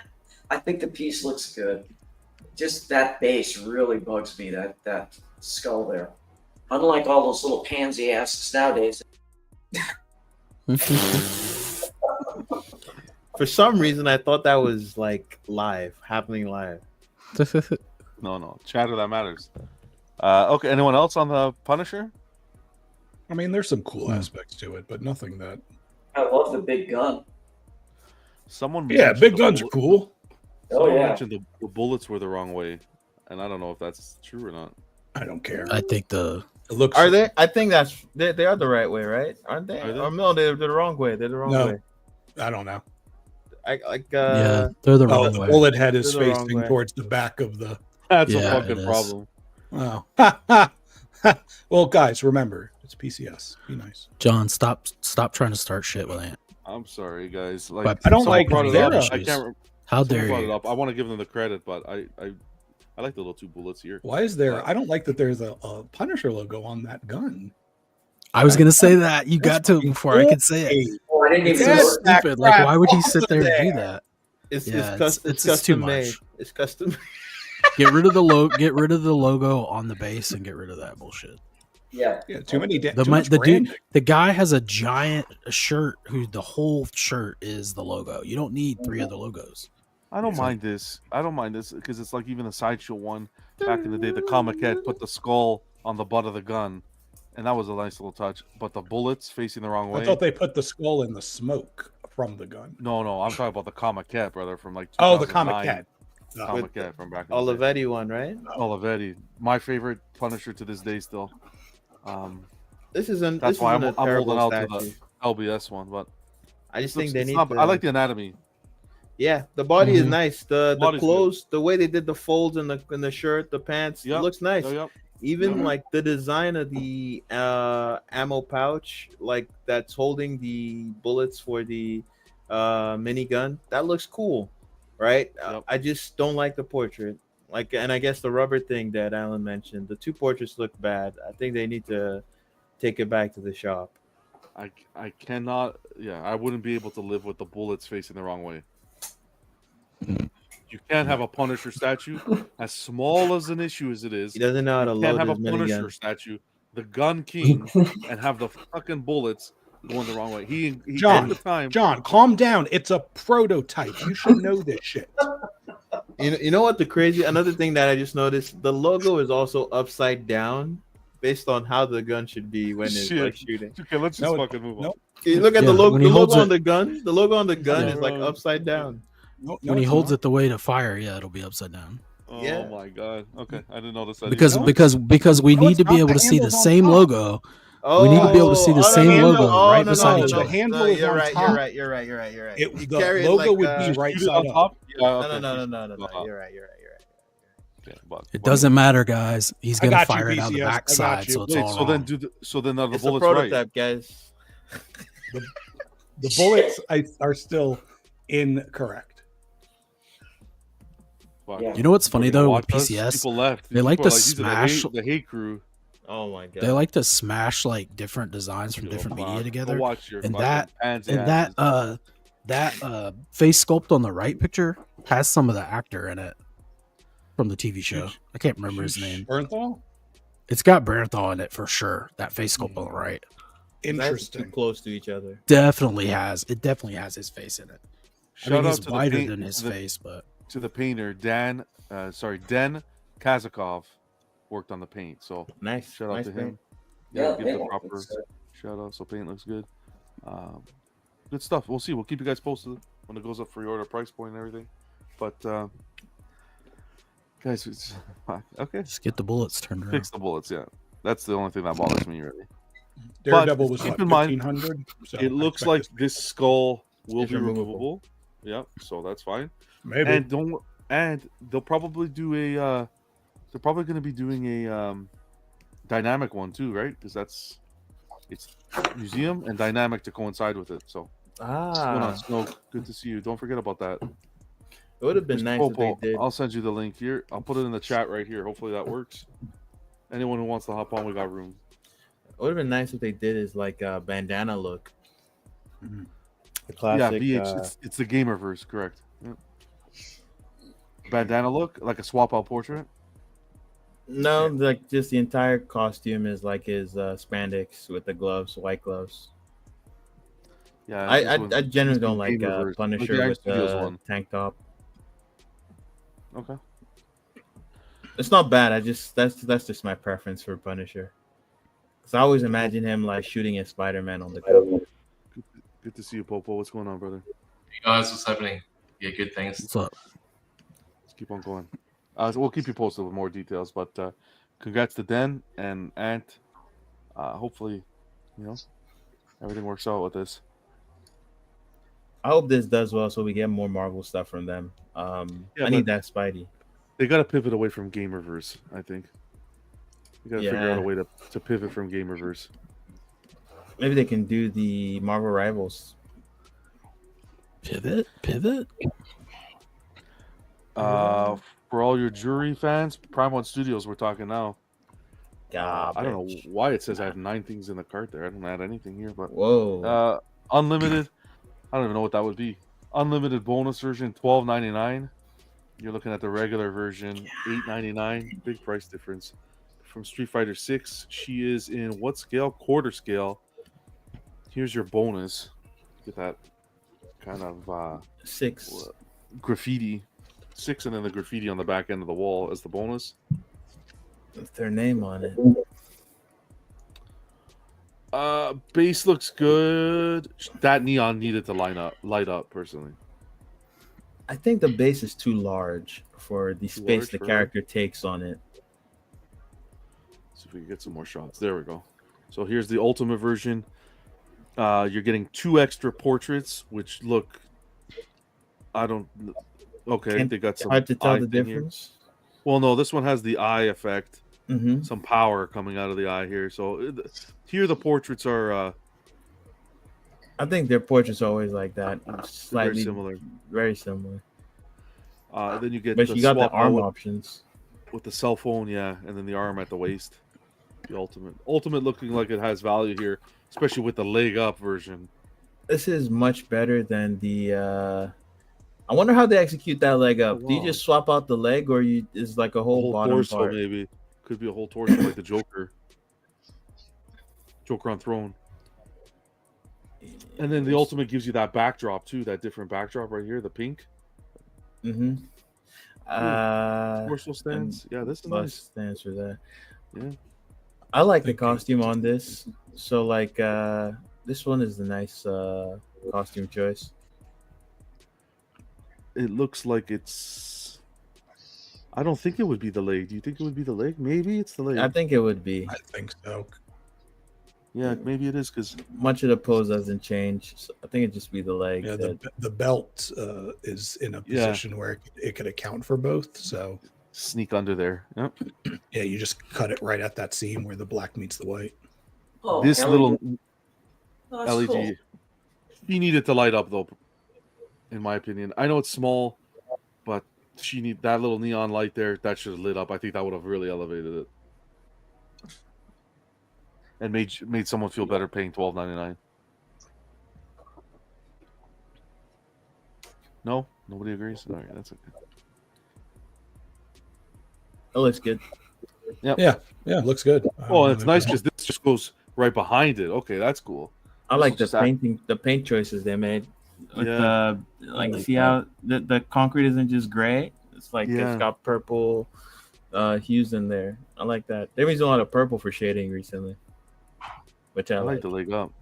I think the piece looks good. Just that base really bugs me. That skull there. Unlike all those little pansy asses nowadays. For some reason, I thought that was like happening live. No, chatter that matters. Okay, anyone else on the Punisher? I mean, there's some cool aspects to it, but nothing that. I love the big gun. Someone Yeah, mentioned big the guns are cool. Someone yeah. mentioned the bullets were the wrong way, and I don't know if that's true or not. I don't care. I think it looks. Are they? I think they are the right way, right? Aren't they? Are they? Or no, they're the wrong way. They're the wrong No. way. I don't know. yeah, they're the wrong the way. bullet head is They're the wrong facing way. towards the back of the. That's Yeah, a it fucking is. problem. Oh. Well, guys, remember it's PCS. Be nice. John, stop trying to start shit with Ant. I'm sorry, guys. Like, But I don't someone like brought it their up. I issues. can't remember. How Someone dare brought you? it up. I want to give them the credit, but I like the little 2 bullets here. Why is there? I don't like that there's a Punisher logo on that gun. I was gonna say that. You got to it before I could say it. Oh, I didn't It's even so notice. stupid. Like, why would he sit there and do that? It's Yeah, it's it's custom too made. much. It's custom. Get rid of the logo on the base and get rid of that bullshit. Yeah. Yeah, too many. The too much dude, branding. the guy has a giant shirt who the whole shirt is the logo. You don't need 3 other logos. I don't mind this. I don't mind this because it's like even the Sideshow one back in the day. The comic head put the skull on the butt of the gun, and that was a nice little touch. But the bullets facing the wrong way. I thought they put the skull in the smoke from the gun. No, I'm talking about the comic cat, brother, from like Oh, the comic 2009. cat. Comic cat from back in the day. Olivetti one, right? Olivetti, my favorite Punisher to this day still. This isn't. That's this why isn't I'm a holding terrible out to statue. the LBS one, but I just it's think they it's need. not- to, I like the anatomy. Yeah, the body is Mhm. nice. The Body's clothes, the way they did the folds in the shirt, the pants, Yep. it looks nice. Yep. Even Yep. like the design of the ammo pouch, like that's holding the bullets for the minigun, that looks cool, right? Yep. I just don't like the portrait. Like, and I guess the rubber thing that Alan mentioned, the 2 portraits look bad. I think they need to take it back to the shop. I cannot. Yeah, I wouldn't be able to live with the bullets facing the wrong way. You can't have a Punisher statue, as small as an issue as it is. He doesn't know how to You can't load have his a Punisher minigun. statue, the Gun King, and have the fucking bullets going the wrong way. He John, at the time. John, calm down. It's a prototype. You should know this shit. You know what another thing that I just noticed, the logo is also upside down based on how the gun should be when it's Shit. like shooting. Okay, let's just fucking move on. Nope. You look at Yeah, the logo, when he the holds logo on it- the gun. The logo on the gun Yeah. is like upside down. No, When he it's holds not. it the way to fire, yeah, it'll be upside down. Oh Yeah. my god. Okay, I didn't notice that. Because either. because we No, need it's to be not. able The to see the handle's on same top. logo. We need to be able to see the same handle- logo right beside each the other. handle is You're on right. top. You're right. You're right. You're right. You're right. It, the Carry it logo like, would be Just right shoot it side on up. top? Yeah, No, okay. no. Uh-huh. You're right. You're right. Okay, but It doesn't matter, guys. He's I gonna got you, fire it out the BCS. I got backside, you. so it's wait, all so then wrong. so then are the It's a bullets right? prototype, guys. The bullets are still incorrect. Fuck. Yeah. You know what's funny People though watch with us, PCS? people left. They like People to are these are smash. the hate crew. Oh my god. They like to smash like different designs from different media together. watch your And fucking pansy that face sculpt on the right picture has some of the actor in it from the TV show. I can't remember his name. Bernthal? It's got Bernthal in it for sure. That face sculpt on the right. Interesting. That's too close to each other. Definitely has his face in it. I mean, he's to the wider paint- than his to the- face, but to the painter Den Kazakov worked on the paint. So nice. Shout out Nice to paint. him. Yeah, give paint the looks proper good. shout out. So paint looks good. Good stuff. We'll see. We'll keep you guys posted when it goes up for your order price point and everything. But guys, it's okay. just get the bullets turned around. Fix the bullets. Yeah, that's the only thing that bothers me really. Daredevil But was keep what, in mind, 1500? So it I looks expect like this to be- this skull will It's be removable. removable. Yep. So that's fine. Maybe. And they'll probably do a. They're probably going to be doing a dynamic one too, right? Because it's museum and dynamic to coincide with it. So what's going on, Snow? Good to see you. Don't forget about that. It would have been Mr. nice if Popo, they did. I'll send you the link here. I'll put it in the chat right here. Hopefully that works. Anyone who wants to hop on, we got room. It would have been nice if they did is like a bandana look. Mhm. The classic. Yeah, it's the Gamerverse, correct? Yep. Bandana look, like a swap out portrait. No, like just the entire costume is like his spandex with the gloves, white gloves. Yeah, I generally don't like Gamerverse, Punisher the with Studios the one. tank top. Okay. It's not bad. That's just my preference for Punisher. Cause I always imagine him like shooting at Spider-Man on the cover. Good to see you, Popo. What's going on, brother? Hey guys, what's happening? Yeah, good, thanks. What's up? Let's keep on going. So we'll keep you posted with more details, but congrats to Den and Ant. Hopefully, everything works out with this. I hope this does well, so we get more Marvel stuff from them. I need that Spidey. They got to pivot away from Gamerverse, I think. You got to figure out a way to pivot from Gamerverse. Maybe they can do the Marvel Rivals. Pivot. For all your jury fans, Prime One Studios, we're talking now. I don't know why it says I have 9 things in the cart there. I don't add anything here, but whoa. Unlimited. I don't even know what that would be. Unlimited bonus version, $12.99. You're looking at the regular version, $8.99. Big price difference. From Street Fighter 6, she is in what scale? Quarter scale. Here's your bonus. Get that kind of 6 graffiti. 6 and then the graffiti on the back end of the wall as the bonus. With their name on it. Base looks good. That neon needed to light up personally. I think the base is too large for the space large the for character takes on it. See if we can get some more shots. There we go. So here's the ultimate version. You're getting 2 extra portraits, which look. Okay, they got some. Hard to tell eye the thing here. difference. Well, no, this one has the eye effect. Mm-hmm. Some power coming out of the eye here. So here the portraits are. I think their portraits are always like that. Slightly similar. Very similar. Then you get. But the you got the swap arm out options. with the cell phone, yeah, and then the arm at the waist. The ultimate looking like it has value here, especially with the leg up version. This is much better than the. I wonder how they execute that leg up. Do you wow. just swap out the leg, or is like a whole bottom torso part? maybe. Could be a whole torso like the Joker. Joker on throne. And then the ultimate gives you that backdrop too, that different backdrop right here, the pink. Mm-hmm. Torso stands. Yeah, this is nice. Stands for that. Yeah. I like the costume on this. So like this one is the nice costume choice. It looks like it's. I don't think it would be the leg. Do you think it would be the leg? Maybe it's the leg. I think it would be. I think so. Yeah, maybe it is because much of the pose doesn't change. So I think it'd just be the leg. Yeah, the belt is in a position where it could account for both. So sneak under there. Yep. Yeah, you just cut it right at that seam where the black meets the white. Oh, this LED. little Oh, that's LED, cool. she needed to light up though. In my opinion, I know it's small, but she need that little neon light there. That should have lit up. I think that would have really elevated it. and made someone feel better paying $12.99. No, nobody agrees. All right, that's okay. It looks good. Yep. Yeah, looks good. Oh, it's nice because this just goes right behind it. Okay, that's cool. I like the painting, the paint choices they made. With the see how the concrete isn't just gray. It's like it's got purple hues in there. I like that. They're using a lot of purple for shading recently, which I like. The leg up.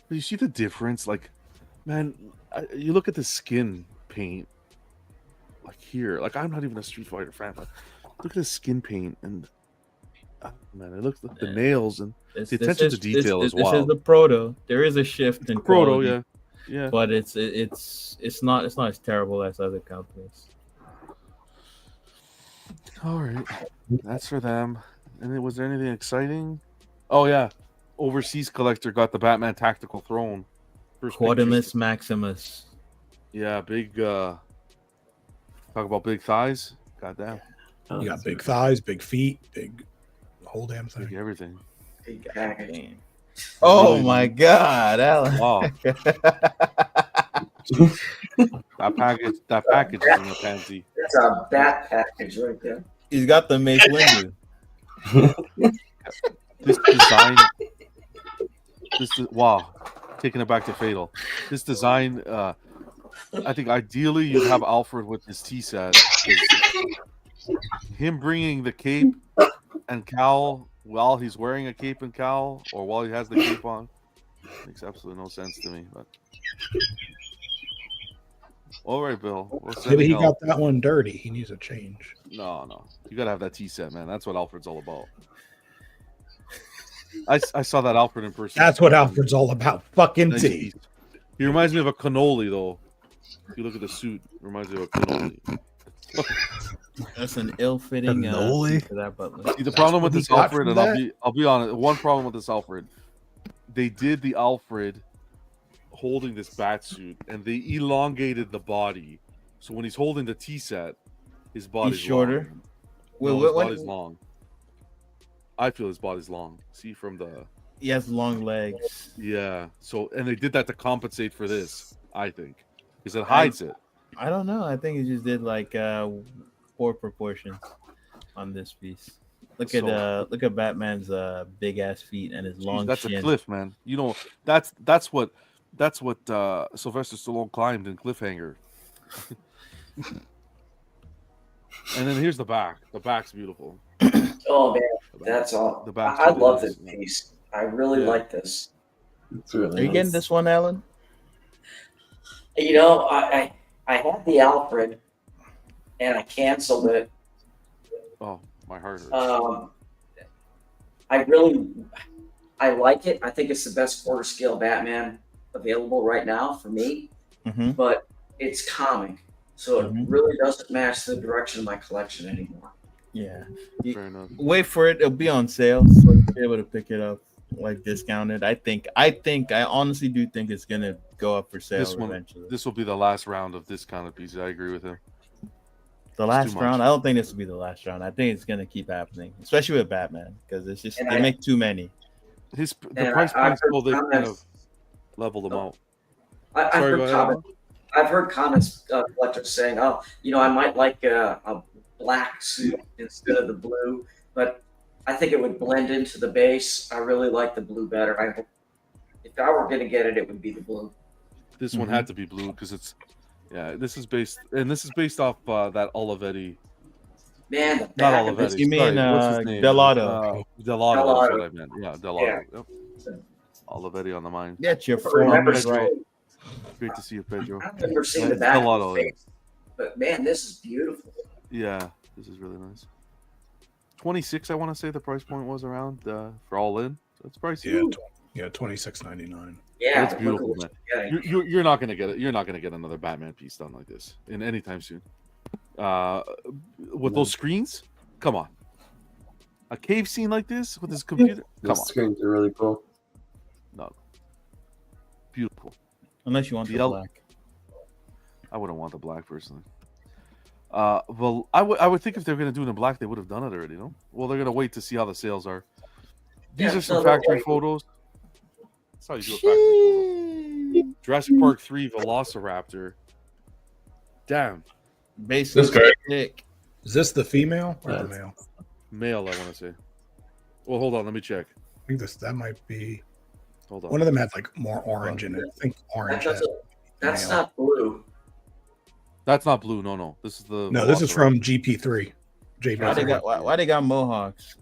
But you see the difference, like, man. You look at the skin paint, like here. Like I'm not even a Street Fighter fan, but look at the skin paint and man, it looks like the nails and the attention to detail is wild. This is the proto. There is a shift in proto, quality, yeah. But it's not as terrible as other companies. All right, that's for them. And was there anything exciting? Oh yeah, overseas collector got the Batman Tactical Throne. Quadimus Maximus. Yeah, big. Talk about big thighs. Goddamn. You got big thighs, big feet, big whole damn thing. Big everything. Big package. Oh my God, Alan! Wow. that package is in a pansy. That's a bat package right there. He's got the Mace Windu. This design. Wow. Taking it back to Fatal. This design, I think ideally you'd have Alfred with his tea set. Him bringing the cape and cowl while he's wearing a cape and cowl, or while he has the cape on, makes absolutely no sense to me. But all right, Bill. Maybe he got that one dirty. He needs a change. No. You gotta have that tea set, man. That's what Alfred's all about. I saw that Alfred in person. That's what Alfred's all about. Fucking tea. He reminds me of a cannoli, though. If you look at the suit, it reminds me of a cannoli. That's an ill-fitting cannoli. For that butler. See, the problem with this Alfred, and I'll be honest. One problem with this Alfred, they did the Alfred holding this bat suit, and they elongated the body. So when he's holding the tea set, his body's shorter. Long. His body's long. I feel his body's long. See from the. He has long legs. Yeah. So and they did that to compensate for this, I think, because it hides it. I don't know. I think it just did like poor proportions on this piece. Look at Batman's big ass feet and his long. That's chin. a cliff, man. You know that's what Sylvester Stallone climbed in Cliffhanger. And then here's the back. The back's beautiful. Oh man, that's all. The back. I love this piece. I really like this. It's really Are you getting this one, Alan? You know, I had the Alfred, and I canceled it. Oh, my heart hurts. I like it. I think it's the best quarter scale Batman available right now for me. Mm-hmm. But it's comic, so it really doesn't match the direction of my collection anymore. Yeah. Fair enough. Wait for it. It'll be on sale, so you'll be able to pick it up like discounted. I honestly do think it's gonna go up for sale eventually. This will be the last round of discounted pieces. I agree with him. The last round? I don't think this will be the last round. I think it's gonna keep happening, especially with Batman, because it's just they make too many. The price points, they kind of leveled them out. I've heard comments collectors saying, "Oh, you know, I might like a black suit instead of the blue," but I think it would blend into the base. I really like the blue better. If I were going to get it, it would be the blue. This one had to be blue because it's, this is based off that Olivetti. Man, not Olivetti. You mean Dell'Otto? Dell'Otto is what I meant. Yeah, Dell'Otto. Yeah. Yep. Olivetti on the mind. That's your friend, right? Great to see you, Pedro. I've never seen the back of the face, but man, this is beautiful. Yeah, this is really nice. 26, I want to say the price point was around for all in. So it's pricey. Yeah, $26.99. Yeah, it's beautiful, man. You're not gonna get it. You're not gonna get another Batman piece done like this in any time soon. With those screens, come on. A cave scene like this with his computer. Those screens are really cool. No, beautiful. Unless you want the black. I wouldn't want the black personally. Well, I would think if they're going to do it in black, they would have done it already, no? Well, they're going to wait to see how the sales are. These Yeah, are some no, they're factory white. photos. That's how you do a factory photo. Jurassic Park 3 Velociraptor. Damn. Basically, This guy- thick. Is this the female or the That's- male? Male, I want to say. Well, hold on. Let me check. I think that might be. Hold on. One of them had like more orange in it. I think orange. That's male. not blue. That's not blue. No. This is the. No, this is Velociraptor. from GP3. Why they got mohawks?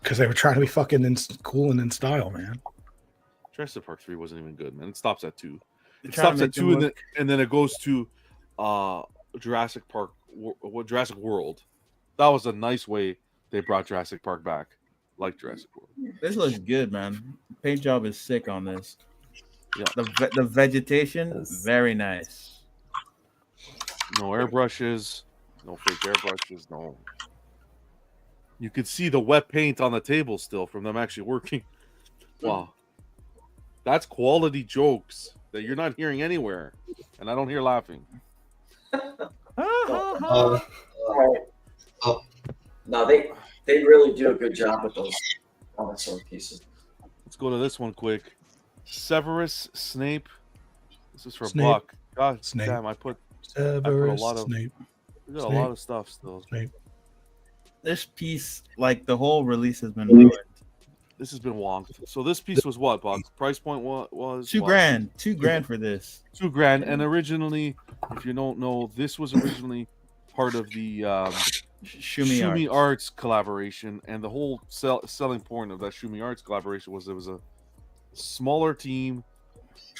Because they were trying to be fucking cool and in style, man. Jurassic Park 3 wasn't even good, man. It stops at 2. It They're trying stops to at make them 2 look- and then it goes to Jurassic Park, Jurassic World. That was a nice way they brought Jurassic Park back, like Jurassic World. This looks good, man. Paint job is sick on this. Yeah. The vegetation, very nice. No airbrushes, no fake airbrushes, no. You could see the wet paint on the table still from them actually working. Wow. That's quality jokes that you're not hearing anywhere. And I don't hear laughing. No, they really do a good job with those comic sword pieces. Let's go to this one quick. Severus Snape. This is for Snape. Buck. God Snape. damn, I put Severus a lot of Snape. we got Snape. a lot of stuff still. Snape. This piece, like the whole release, has been ruined. This has been wonked. So this piece was what, Buck? Price point was $2 what? grand. $2 for this. $2,000. And originally, if you don't know, this was originally part of the Shumi Arts collaboration, and the whole selling point of that Shumi Arts collaboration was it was a smaller team.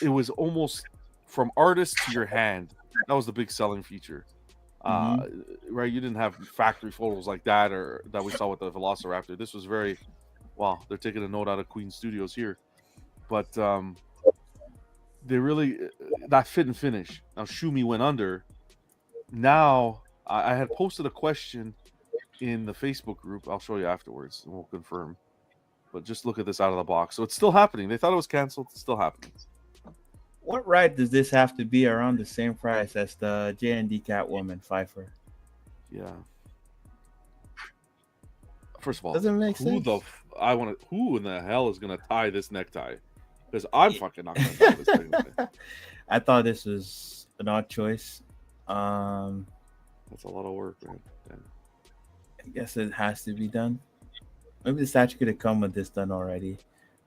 It was almost from artist to your hand. That was the big selling feature. Right, you didn't have factory photos like that or that we saw with the Velociraptor. This was very wow. They're taking a note out of Queen Studios here, but they really that fit and finish. Now Shumi went under. Now I had posted a question in the Facebook group. I'll show you afterwards, and we'll confirm. But just look at this out of the box. So it's still happening. They thought it was canceled. It's still happening. What right does this have to be around the same price as the J&D Catwoman Pfeiffer? Yeah. First of all, Doesn't make sense. Who in the hell is gonna tie this necktie? Because I'm fucking not gonna tie this thing. I thought this was an odd choice. That's a lot of work, man. Damn. I guess it has to be done. Maybe the statue could have come with this done already.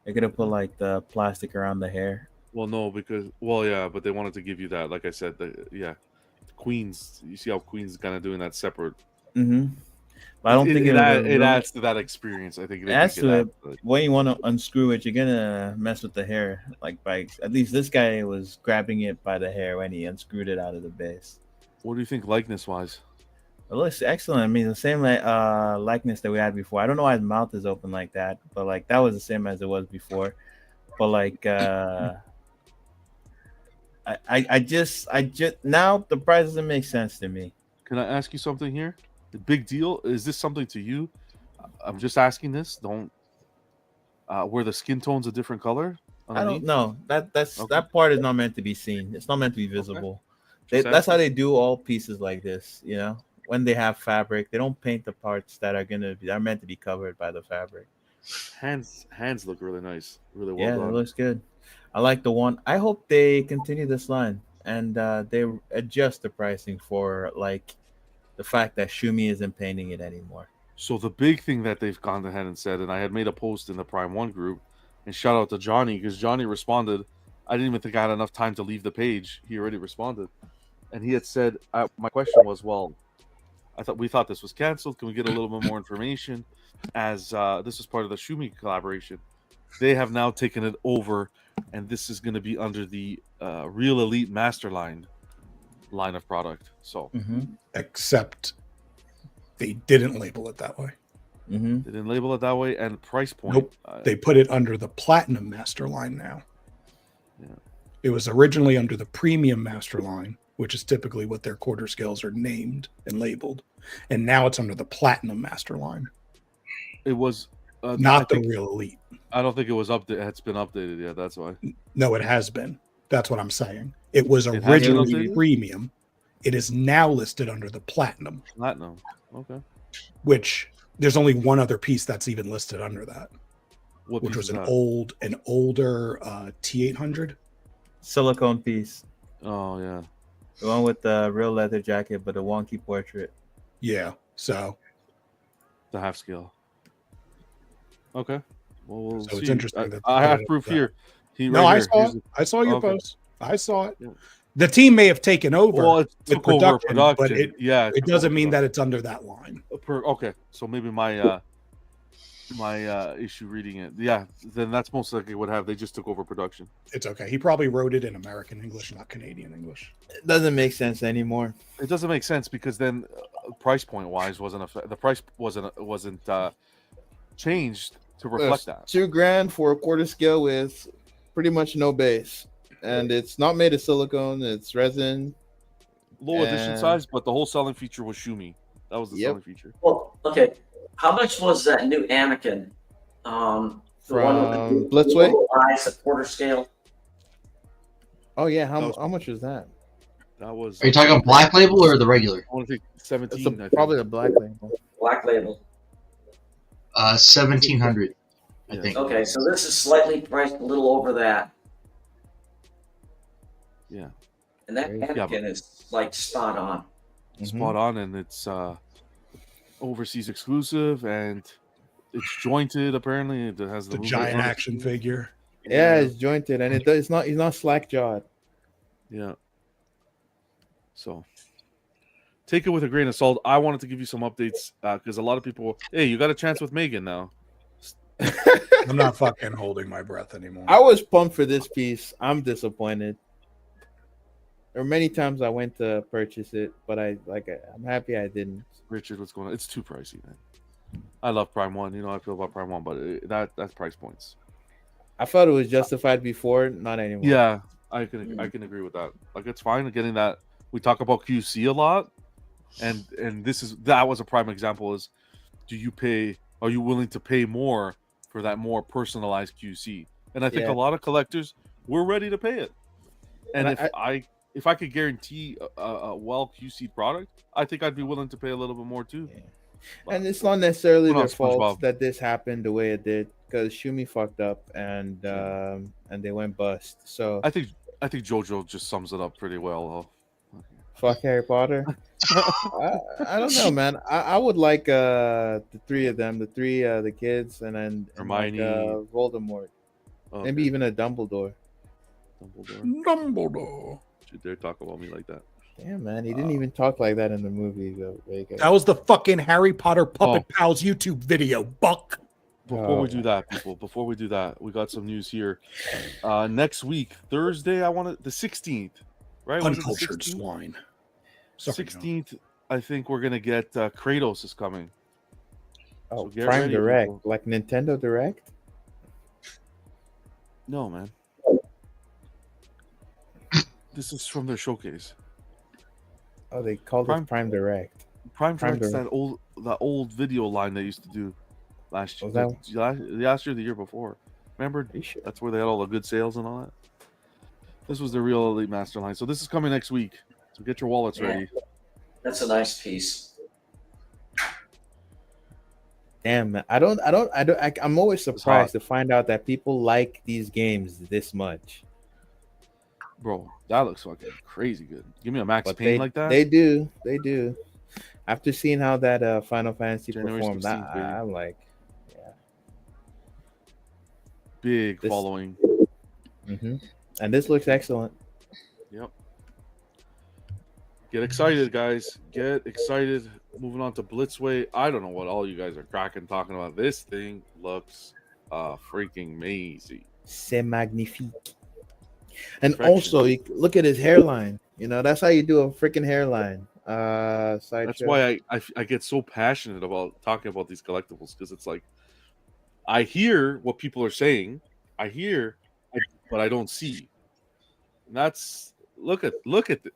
They could have put like the plastic around the hair. Well, no, because but they wanted to give you that. Like I said, Queens. You see how Queens kind of doing that separate. Mm-hmm. But I don't think it adds to that experience. I think it adds to it. When you want to unscrew it, you're gonna mess with the hair. Like at least this guy was grabbing it by the hair when he unscrewed it out of the base. What do you think, likeness wise? It looks excellent. I mean, the same likeness that we had before. I don't know why his mouth is open like that, but like that was the same as it was before. But like, I just now the price doesn't make sense to me. Can I ask you something here? The big deal is this something to you? I'm just asking this. Don't were the skin tones a different color? I don't know. That part is not meant to be seen. It's not meant to be visible. That's how they do all pieces like this. You know, when they have fabric, they don't paint the parts that are meant to be covered by the fabric. Hands look really nice. Really well Yeah, done. it looks good. I like the one. I hope they continue this line and they adjust the pricing for like the fact that Shumi isn't painting it anymore. So the big thing that they've gone ahead and said, and I had made a post in the Prime 1 group, and shout out to Johnny, because Johnny responded. I didn't even think I had enough time to leave the page. He already responded. And he had said, my question was, well, we thought this was canceled. Can we get a little bit more information? As this is part of the Shumi collaboration. They have now taken it over, and this is going to be under the Real Elite Master line of product. So, Except they didn't label it that way. They didn't label it that way, and price point. Nope. They put it under the Platinum Master line now. Yeah. It was originally under the Premium Master line, which is typically what their quarter scales are named and labeled, and now it's under the Platinum Master line. It was not the Real Elite. I don't think it was updated. It's been updated yet. That's why. No, it has been. That's what I'm saying. It was originally Premium. It is now listed under the Platinum. Platinum. Okay. Which there's only one other piece that's even listed under that. What which piece was is an that? older T800. Silicone piece. Oh yeah. The one with the real leather jacket, but a wonky portrait. Yeah. So The half scale. Okay. Well, we'll So see. it's interesting that I they have did proof that. here. No, right I here. saw Here's it. I saw your okay. post. I saw it. Yeah. The team may have taken over Well, it with took over but production. Yeah, it took doesn't over mean that production. it's under that line. Okay, so maybe my issue reading it. Yeah, then that's most likely what happened. They just took over production. It's okay. He probably wrote it in American English, not Canadian English. It doesn't make sense anymore. It doesn't make sense because then price point wise the price wasn't changed to reflect that. $2,000 for a quarter scale with pretty much no base, and it's not made of silicone. It's resin. Low edition size, but the whole selling feature was Shumi. That was the selling feature. Well, okay. How much was that new Anakin? The one with From the Blitzway? eyes at quarter scale. Oh yeah, how much was that? That was. Are you talking Black Label or the regular? I want to think 17. It's I think. probably a Black Label. Black Label. 1,700, I think. Okay, so this is slightly priced a little over that. Yeah. And that Anakin is like spot on. Spot on, and it's overseas exclusive, and it's jointed. Apparently, it has the giant action figure. Yeah, it's jointed, and it's not. He's not slack jawed. Yeah. So take it with a grain of salt. I wanted to give you some updates because a lot of people. Hey, you got a chance with Megan now. I'm not fucking holding my breath anymore. I was pumped for this piece. I'm disappointed. There were many times I went to purchase it, but I'm happy I didn't. Richard, what's going on? It's too pricey, man. I love Prime One. You know how I feel about Prime One, but that's price points. I thought it was justified before, not anymore. Yeah, I can agree with that. Like, it's fine getting that. We talk about QC a lot, and that was a prime example. Is are you willing to pay more for that more personalized QC? And I think a lot of collectors were ready to pay it. And if I could guarantee a well QC product, I think I'd be willing to pay a little bit more too. Yeah. And it's not necessarily their SpongeBob. fault that this happened the way it did, because Shumi fucked up and they went bust. So I think JoJo just sums it up pretty well. Fuck Harry Potter. I don't know, man. I would like the three of them, the kids, and then Hermione, Voldemort, maybe even a Dumbledore. Dumbledore. You dare talk about me like that? Yeah, man. He didn't even talk like that in the movie. That was the fucking Harry Potter Puppet Pals YouTube video, Buck. Before we do that, we got some news here. Next week, Thursday, the 16th, right? Uncultured swine. 16th, I think we're gonna get Kratos is coming. Oh, so Prime Direct, people. Like Nintendo Direct? No, man. This is from their showcase. Oh, they called it Prime Direct. Prime Direct's that old video line they used to do last year. Last year, the year before. Remember? That's where they had all the good sales and all that. This was the real Elite Master line. So this is coming next week. So get your wallets ready. That's a nice piece. Damn, man. I'm always surprised to find out that people like these games this much. Bro, that looks fucking crazy good. Give me a Max Payne like that. They do. After seeing how that Final Fantasy January performed, 16th, I'm like, yeah. Big following. Mm-hmm. And this looks excellent. Yep. Get excited, guys. Get excited. Moving on to Blitzway. I don't know what all you guys are cracking talking about. This thing looks freaking amazing. C'est magnifique. And also, you look at his hairline. You know, that's how you do a freaking hairline. That's why I get so passionate about talking about these collectibles, because it's like I hear what people are saying. But I don't see. And that's look at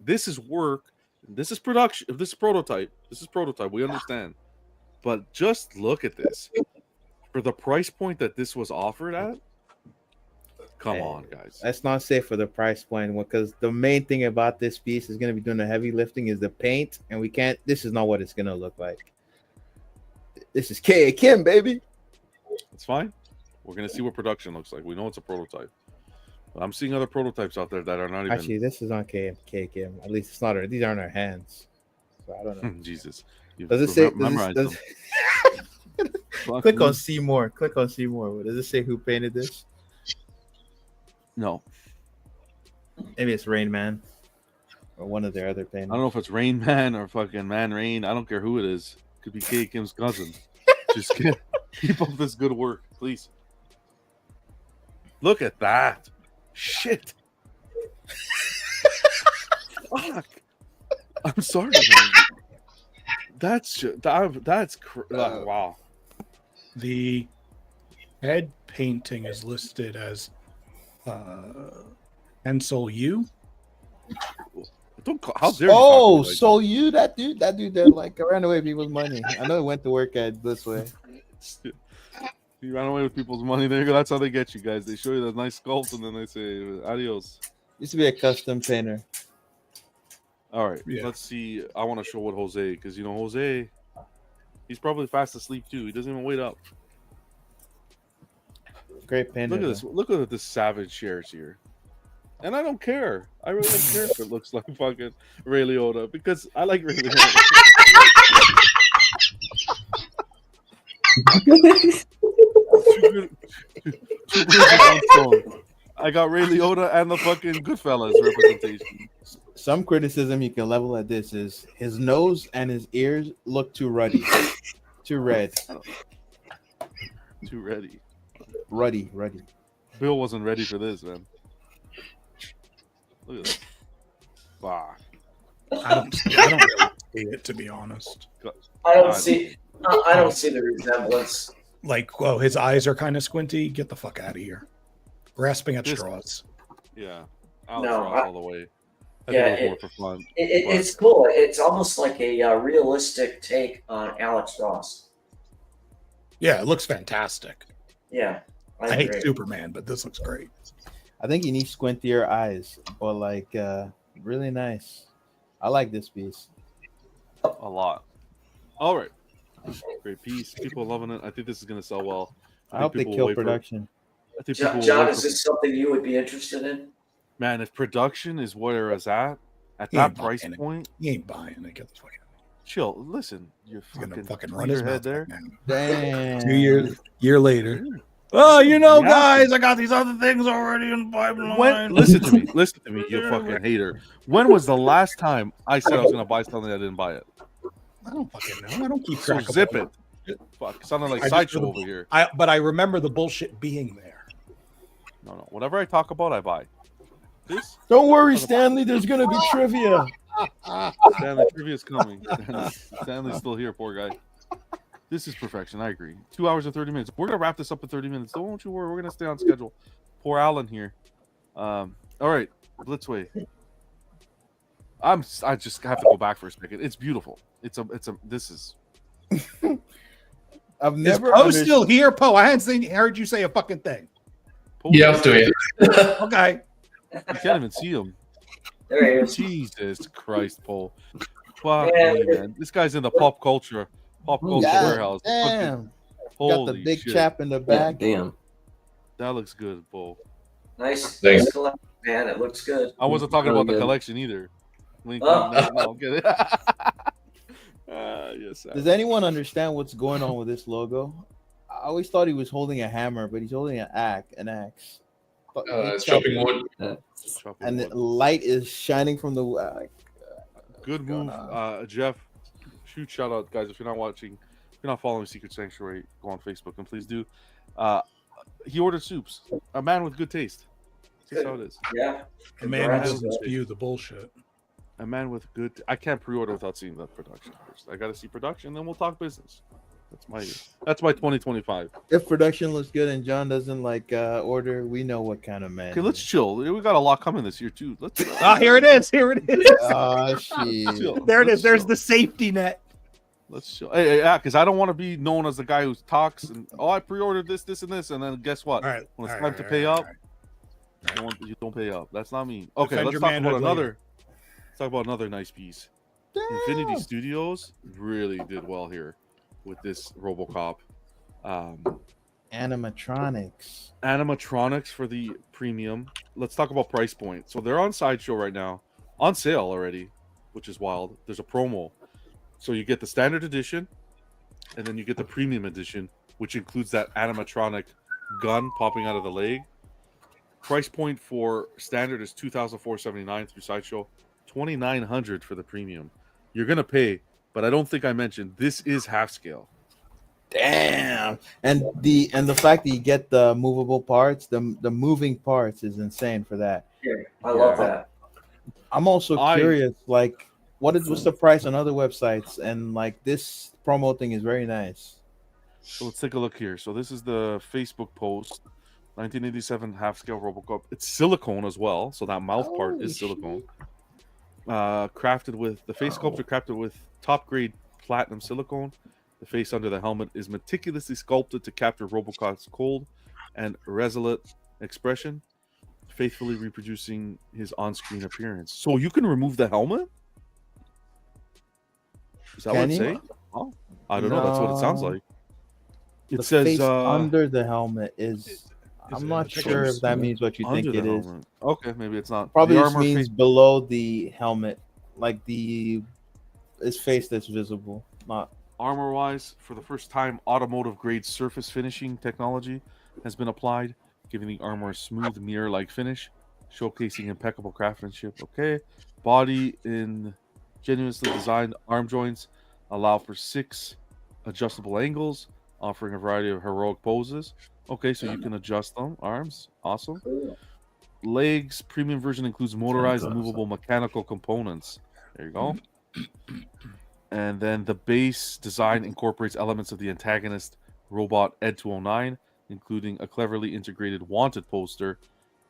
this is work. This is production. If this is prototype, we understand. But just look at this. For the price point that this was offered at, come on, guys. Let's not say for the price point, because the main thing about this piece is going to be doing the heavy lifting is the paint, and this is not what it's going to look like. This is K.A. Kim, baby. It's fine. We're gonna see what production looks like. We know it's a prototype. But I'm seeing other prototypes out there that are not even. Actually, this is on KM. At least it's not. These aren't our hands. So I don't know. Jesus. Does it say? Memorize them. Click on see more. Click on see more. Does it say who painted this? No. Maybe it's Rain Man or one of their other painters. I don't know if it's Rain Man or fucking Man Rain. I don't care who it is. Could be K Kim's cousin. Just keep up this good work, please. Look at that. Shit. Fuck. I'm sorry, man. Wow. The head painting is listed as Ensol U. Don't call, how dare you Oh, so you that dude that like ran away with people's money. I know he went to work at this way. You ran away with people's money. There you go. That's how they get you guys. They show you that nice sculpt and then they say adios. Used to be a custom painter. All right, let's see. I want to show what Jose, because you know Jose, he's probably fast asleep too. He doesn't even wait up. Great painter. Look at this. Look at this savage shares here. And I don't care. I really don't care if it looks like fucking Ray Liotta, because I like Ray Liotta. I got Ray Liotta and the fucking Goodfellas representation. Some criticism you can level at this is his nose and his ears look too ruddy. Too red. Too ready. Ruddy. Bill wasn't ready for this, man. Look at this. Wow. I don't really see it, to be honest. I don't see the resemblance. Like, whoa, his eyes are kind of squinty. Get the fuck out of here. Grasping at straws. Yeah. All the way. Yeah, for fun. It's cool. It's almost like a realistic take on Alex Ross. Yeah, it looks fantastic. Yeah. I hate Superman, but this looks great. I think you need squintier eyes, but like really nice. I like this piece. A lot. All right. Great piece. People are loving it. I think this is going to sell well. I hope they kill production. John, is this something you would be interested in? Man, if production is where it's at that price point, you ain't buying it. Get the fuck out. Chill. Listen, you're fucking run his head there. Damn. 2 year later. Oh, guys, I got these other things already in the pipeline. Listen to me, you fucking hater. When was the last time I said I was going to buy something I didn't buy it? I don't fucking know. I don't keep So track of zip all it. Fuck, sounding like Sideshow over here. But I remember the bullshit being there. No. Whatever I talk about, I buy. This? Don't worry, Stanley. There's gonna be trivia. Stanley, trivia's coming. Stanley's still here, poor guy. This is perfection. I agree. 2 hours and 30 minutes. We're gonna wrap this up in 30 minutes. Don't you worry. We're gonna stay on schedule. Poor Alan here. All right, Blitzway. I just have to go back for a second. It's beautiful. This is. I've Is never. Poe still here, Poe? I hadn't heard you say a fucking thing. Yeah, I'm doing it. Okay. You can't even see him. There he is. Jesus Christ, Paul. Fuck me, man. This guy's in the pop culture warehouse. Damn. Holy Got the big shit. chap in the back. Damn. That looks good, Paul. Nice Thanks. collection, man. It looks good. I wasn't talking about the collection either. Link, no, get it. Yes. Does anyone understand what's going on with this logo? I always thought he was holding a hammer, but he's holding an axe. It's chopping wood. And the light is shining from the. Good move, Jeff. Shoot shout out, guys. If you're not watching, if you're not following Secret Sanctuary, go on Facebook and please do. He ordered soups. A man with good taste. That's how it is. Yeah. The man who doesn't spew the bullshit. A man with good. I can't pre-order without seeing that production first. I got to see production, then we'll talk business. That's my 2025. If production looks good and John doesn't like order, we know what kind of man. Okay, let's chill. We got a lot coming this year too. Let's. Here it is. Here it is. Oh shit! There it is. There's the safety net. Let's chill. Hey, yeah, because I don't want to be known as the guy who talks and I pre-ordered this, and this, and then guess what? All right. When it's time to pay up, you don't pay up. That's not me. Okay, Defend let's your talk manhood about another. later. Let's talk about another nice piece. Infinity Studios really did well here with this RoboCop. Animatronics for the premium. Let's talk about price point. So they're on Sideshow right now, on sale already, which is wild. There's a promo. So you get the standard edition, and then you get the premium edition, which includes that animatronic gun popping out of the leg. Price point for standard is $2,479 through Sideshow, $2,900 for the premium. You're gonna pay, but I don't think I mentioned this is half scale. Damn. And the fact that you get the movable parts, the moving parts is insane for that. Yeah, I love that. I'm also curious, like, what's the price on other websites? And like this promo thing is very nice. So let's take a look here. So this is the Facebook post, 1987 half scale RoboCop. It's silicone as well, so that mouth part is silicone. Crafted with the face sculpture, crafted with top grade platinum silicone. The face under the helmet is meticulously sculpted to capture RoboCop's cold and resolute expression, faithfully reproducing his on-screen appearance. So you can remove the helmet? Is that what it's saying? Oh, I don't know. That's what it sounds like. It The says face under the helmet is. I'm not sure if that means what you think under it the is. helmet. Okay, maybe it's not. Probably The just armor means face- below the helmet, like his face that's visible. Not Armor wise, for the first time, automotive grade surface finishing technology has been applied, giving the armor a smooth mirror like finish, showcasing impeccable craftsmanship. Okay. Body in genuinely designed arm joints allow for 6 adjustable angles, offering a variety of heroic poses. Okay, so you can adjust them. Arms. Awesome. Legs. Premium version includes motorized, movable mechanical components. There you go. And then the base design incorporates elements of the antagonist robot ED-209, including a cleverly integrated wanted poster.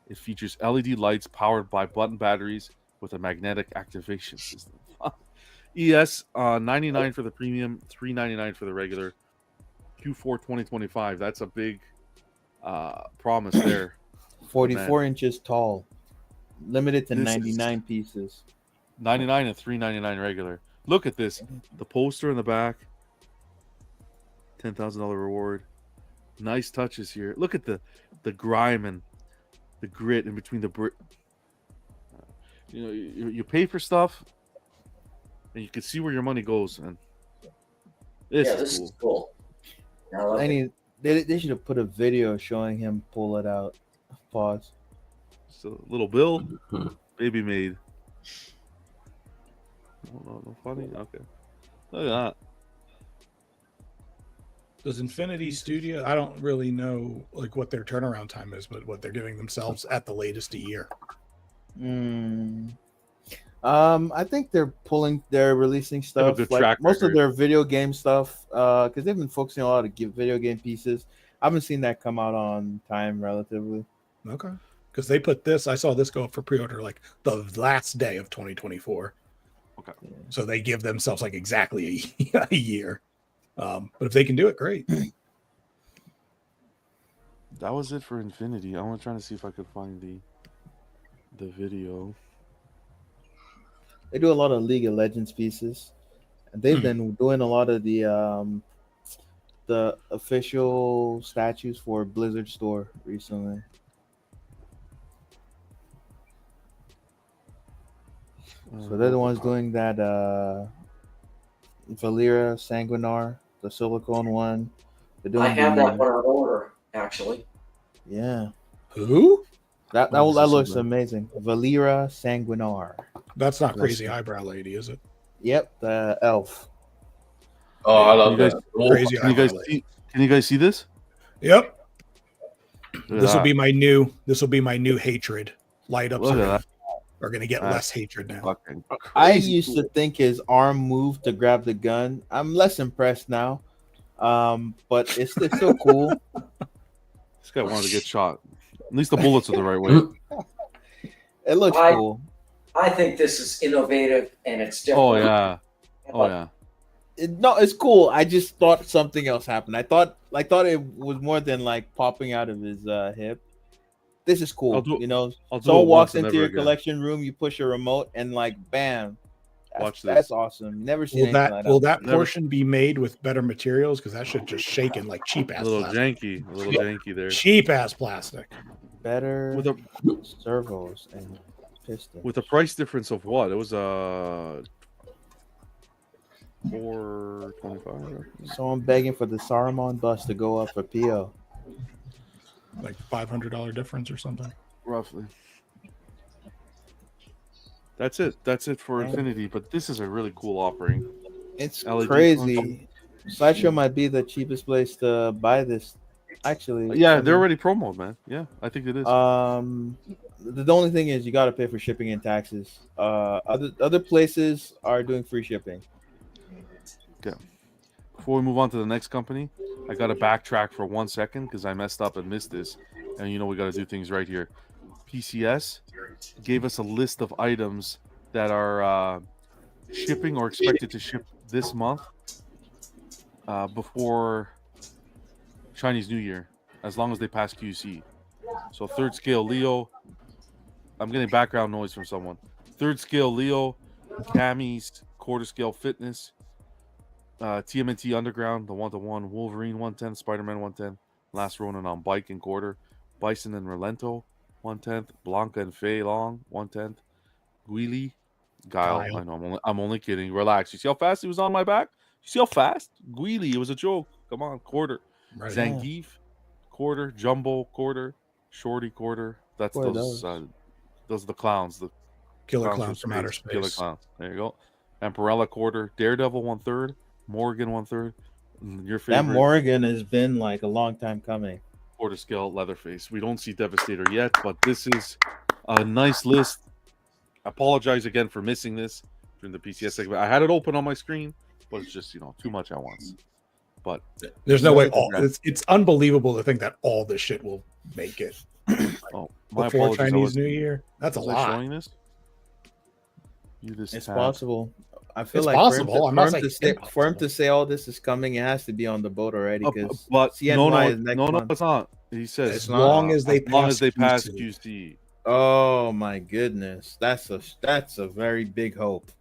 It features LED lights powered by button batteries with a magnetic activation system. ES 99 for the premium, $399 for the regular. Q4 2025. That's a big promise there. 44 inches tall, limited to This 99 pieces. 99 and $399 regular. Look at this. The poster in the back. $10,000 reward. Nice touches here. Look at the grime and the grit in between the brick. You know, you pay for stuff, and you can see where your money goes. And this is cool. They should have put a video showing him pull it out. Pause. So little Bill, baby made. No funny. Okay, look at that. Does Infinity Studio? I don't really know like what their turnaround time is, but what they're giving themselves at the latest a year. I think they're releasing stuff good like track most of record. their video game stuff because they've been focusing a lot of video game pieces. I haven't seen that come out on time relatively. Okay, because they put this. I saw this go up for pre-order like the last day of 2024. Okay, so they give themselves like exactly a year. But if they can do it, great. That was it for Infinity. I want to try to see if I could find the video. They do a lot of League of Legends pieces, and they've been doing a lot of the official statues for Blizzard Store recently. So they're the ones doing that Valera Sanguinar, the silicone one. They're doing I have that one on order, actually. Yeah. Who? That looks amazing. Valera Sanguinar. That's not Crazy Eyebrow Lady, is it? Yep, the elf. Oh, I love that. Crazy Can you guys Eyebrow see? Can you guys see this? Yep. Look at This will that. be my new. This will be my new hatred. Light ups Look at that. are going to get That's less hatred now. Fucking I crazy used to think his arm moved to grab the gun. I'm less impressed now. But it's still cool. This guy wanted to get shot. At least the bullets are the right way. It looks cool. I think this is innovative and it's different. Oh yeah. Oh yeah. No, it's cool. I just thought something else happened. I thought it was more than like popping out of his hip. This is cool. I'll do you know, it someone walks once and into never your again. collection room, you push a remote, and like bam, Watch this. That's awesome. Never seen Will anything that like will that. that portion be made with better materials? Because that shit just shaking like cheap ass. A little plastic. janky there. Cheap ass plastic. Better With a servos and pistons. with a price difference of what? It was $425. So I'm begging for the Saruman bus to go up for PO. Like $500 difference or something. Roughly. That's it. That's it for Infinity. But this is a really cool offering. It's LED crazy. Sideshow might be the cheapest place to buy this. Actually, Yeah, they're already promoted, man. Yeah, I think it is. The only thing is you got to pay for shipping and taxes. Other places are doing free shipping. Okay. Before we move on to the next company, I got to backtrack for 1 second because I messed up and missed this. And we got to do things right here. PCS gave us a list of items that are shipping or expected to ship this month before Chinese New Year, as long as they pass QC. So third scale Leo. I'm getting background noise from someone. Third scale Leo, Camis, quarter scale Fitness, TMNT Underground, the 1-to-1, Wolverine 110, Spider-Man 110, Last Ronin on bike and quarter, Bison and Relento 110th, Blanca and Fei Long 110th, Guile, Guile. I know I'm only kidding. Relax. You see how fast he was on my back? You see how fast? Guile, it was a joke. Come on, quarter. Right. Zangief, quarter. Jumbo, quarter. Shorty, quarter. That's those are the clowns. The Killer clowns from outer space. Killer clowns. There you go. Emperella, quarter. Daredevil, 1/3. Morgan, 1/3. Your favorite. That Morgan has been like a long time coming. Quarter scale Leatherface. We don't see Devastator yet, but this is a nice list. Apologize again for missing this during the PCS segment. I had it open on my screen, but it's just too much at once. But there's no way. It's unbelievable to think that all this shit will make it my before apologies. Chinese New Year. That's a Was I lot. showing this? It's possible. I feel It's like possible. I'm not saying for him to say all this is coming, it has to be on the boat already. Because But CNY is next month. it's not. He says As long as they pass QC. Oh my goodness, that's a very big hope.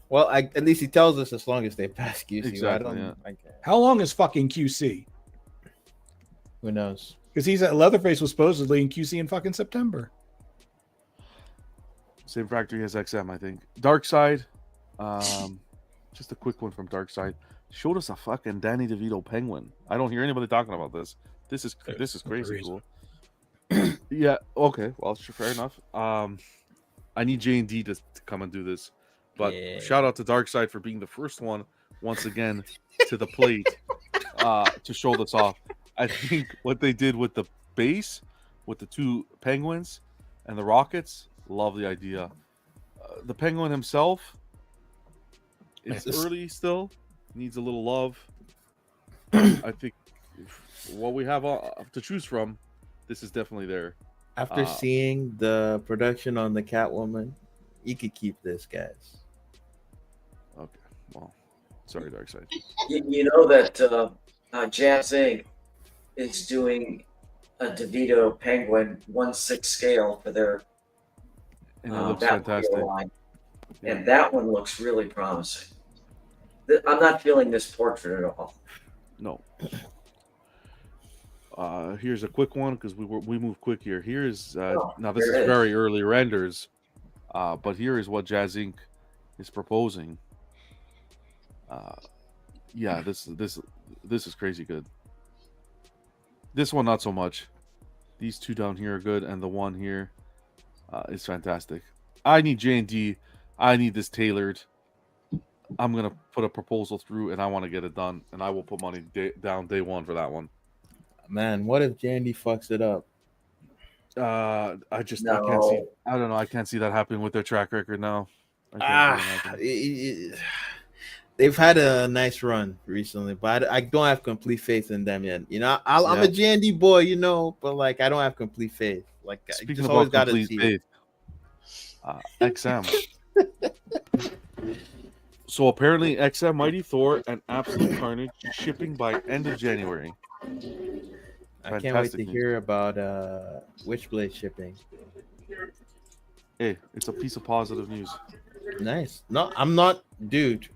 Well, at least he tells us as long as they pass QC. Exactly. How long is fucking QC? Who knows? Because he's at Leatherface was supposedly in QC in fucking September. Same factory as XM, I think. Dark Side. Just a quick one from Dark Side. Showed us a fucking Danny DeVito penguin. I don't hear anybody talking about this. This is crazy cool. Yeah. Okay. Well, sure, fair enough. I need J&D to come and do this. But shout out to Dark Side for being the first one once again to the plate to show this off. I think what they did with the base, with the two penguins and the rockets, love the idea. The penguin himself, it's early still, needs a little love. I think what we have to choose from, this is definitely there. After seeing the production on the Catwoman, you could keep this, guys. Okay, well, sorry, Darkseid. You know that Jazz Inc. is doing a DeVito Penguin 1/6 scale for their and it looks Batmobile fantastic. line. And that one looks really promising. I'm not feeling this portrait at all. No. Here's a quick one because we move quick here. Here's now this is very early renders, but here is what Jazz Inc. is proposing. Yeah, this is crazy good. This one not so much. These two down here are good, and the one here is fantastic. I need J&D. I need this tailored. I'm gonna put a proposal through, and I want to get it done, and I will put money down day one for that one. Man, what if Jandy fucks it up? I can't see. I don't know. I can't see that happening with their track record now. They've had a nice run recently, but I don't have complete faith in them yet. You know, I'm a Jandy boy, you know, but like I don't have complete faith. Like speaking just about always got to complete see faith, XM. So apparently, XM Mighty Thor and Absolute Carnage shipping by end of January. I can't wait to hear about Witchblade shipping. Hey, it's a piece of positive news. Nice. No, I'm not, dude.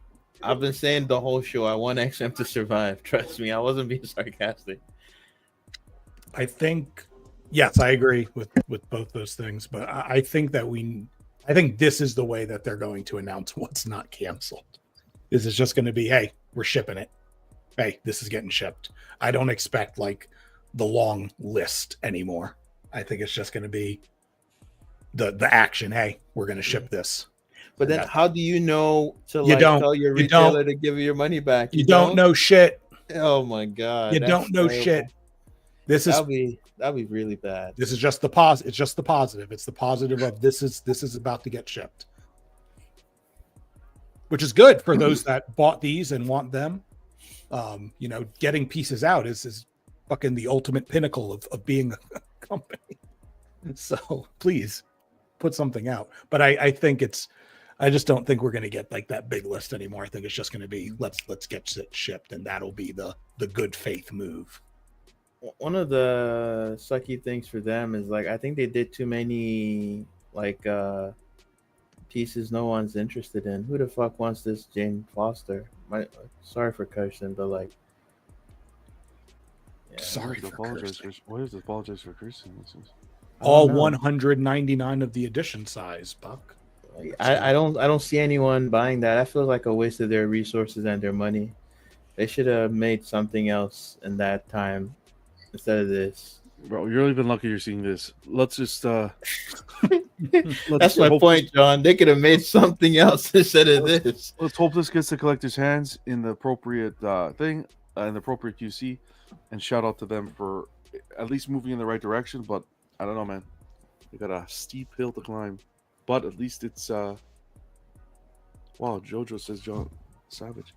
I've been saying the whole show I want XM to survive. Trust me, I wasn't being sarcastic. I think, yes, I agree with both those things, but I think that I think this is the way that they're going to announce what's not canceled. This is just going to be, hey, we're shipping it. Hey, this is getting shipped. I don't expect like the long list anymore. I think it's just going to be the action. Hey, we're going to ship this. But then, how do you know to tell your you retailer to give you your money back? You don't know shit. Oh my god! You don't know shit. That'll be really bad. This is just the positive. It's just the positive. It's the positive of this is about to get shipped, which is good for those that bought these and want them. Getting pieces out is fucking the ultimate pinnacle of being a company. So please put something out. But I just don't think we're going to get like that big list anymore. I think it's just going to be let's get it shipped, and that'll be the good faith move. One of the sucky things for them is like I think they did too many like pieces no one's interested in. Who the fuck wants this Jane Foster? Sorry for cursing, but like sorry for cursing. What is apologize for cursing? All 199 of the edition size, Buck. I don't see anyone buying that. I feel like a waste of their resources and their money. They should have made something else in that time instead of this. Bro, you're even lucky you're seeing this. Let's just that's my point, John. They could have made something else instead of this. Let's hope this gets the collector's hands in the appropriate thing, in the appropriate QC, and shout out to them for at least moving in the right direction. But I don't know, man. They got a steep hill to climb. But at least it's wow, Jojo says John Savage.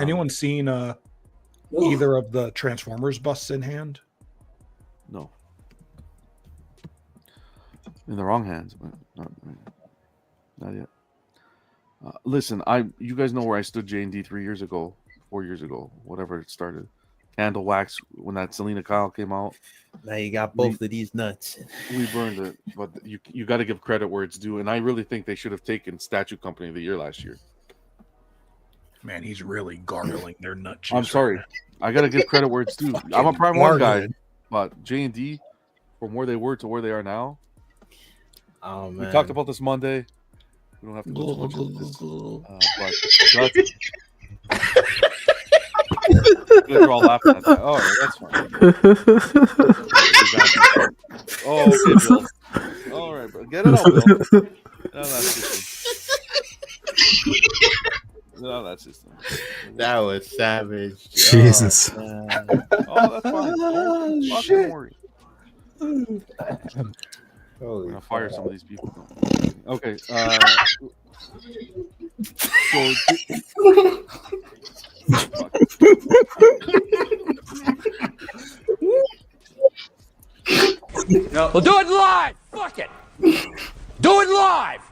Anyone seen either of the Transformers busts in hand? No. In the wrong hands, but not yet. Listen, you guys know where I stood J&D 4 years ago, whatever it started. Candle wax when that Selena Kyle came out. Now you got both of these nuts. We burned it, but you got to give credit where it's due, and I really think they should have taken Statue Company of the Year last year. Man, he's really gargling their nut juice. I'm sorry, I got to give credit where it's due. I'm a Prime One guy, but J&D, from where they were to where they are now. Oh man, we talked about this Monday. We don't have to go too much into this, but you guys are all laughing at that. Oh, that's fine. Oh, okay, Bill. All right, bro. Get it out, Bill. No, that's just that was savage. Jesus. Oh, that's fine. Don't fucking worry. We're gonna fire some of these people. Okay. No. We'll do it live. Fuck it. Do it live.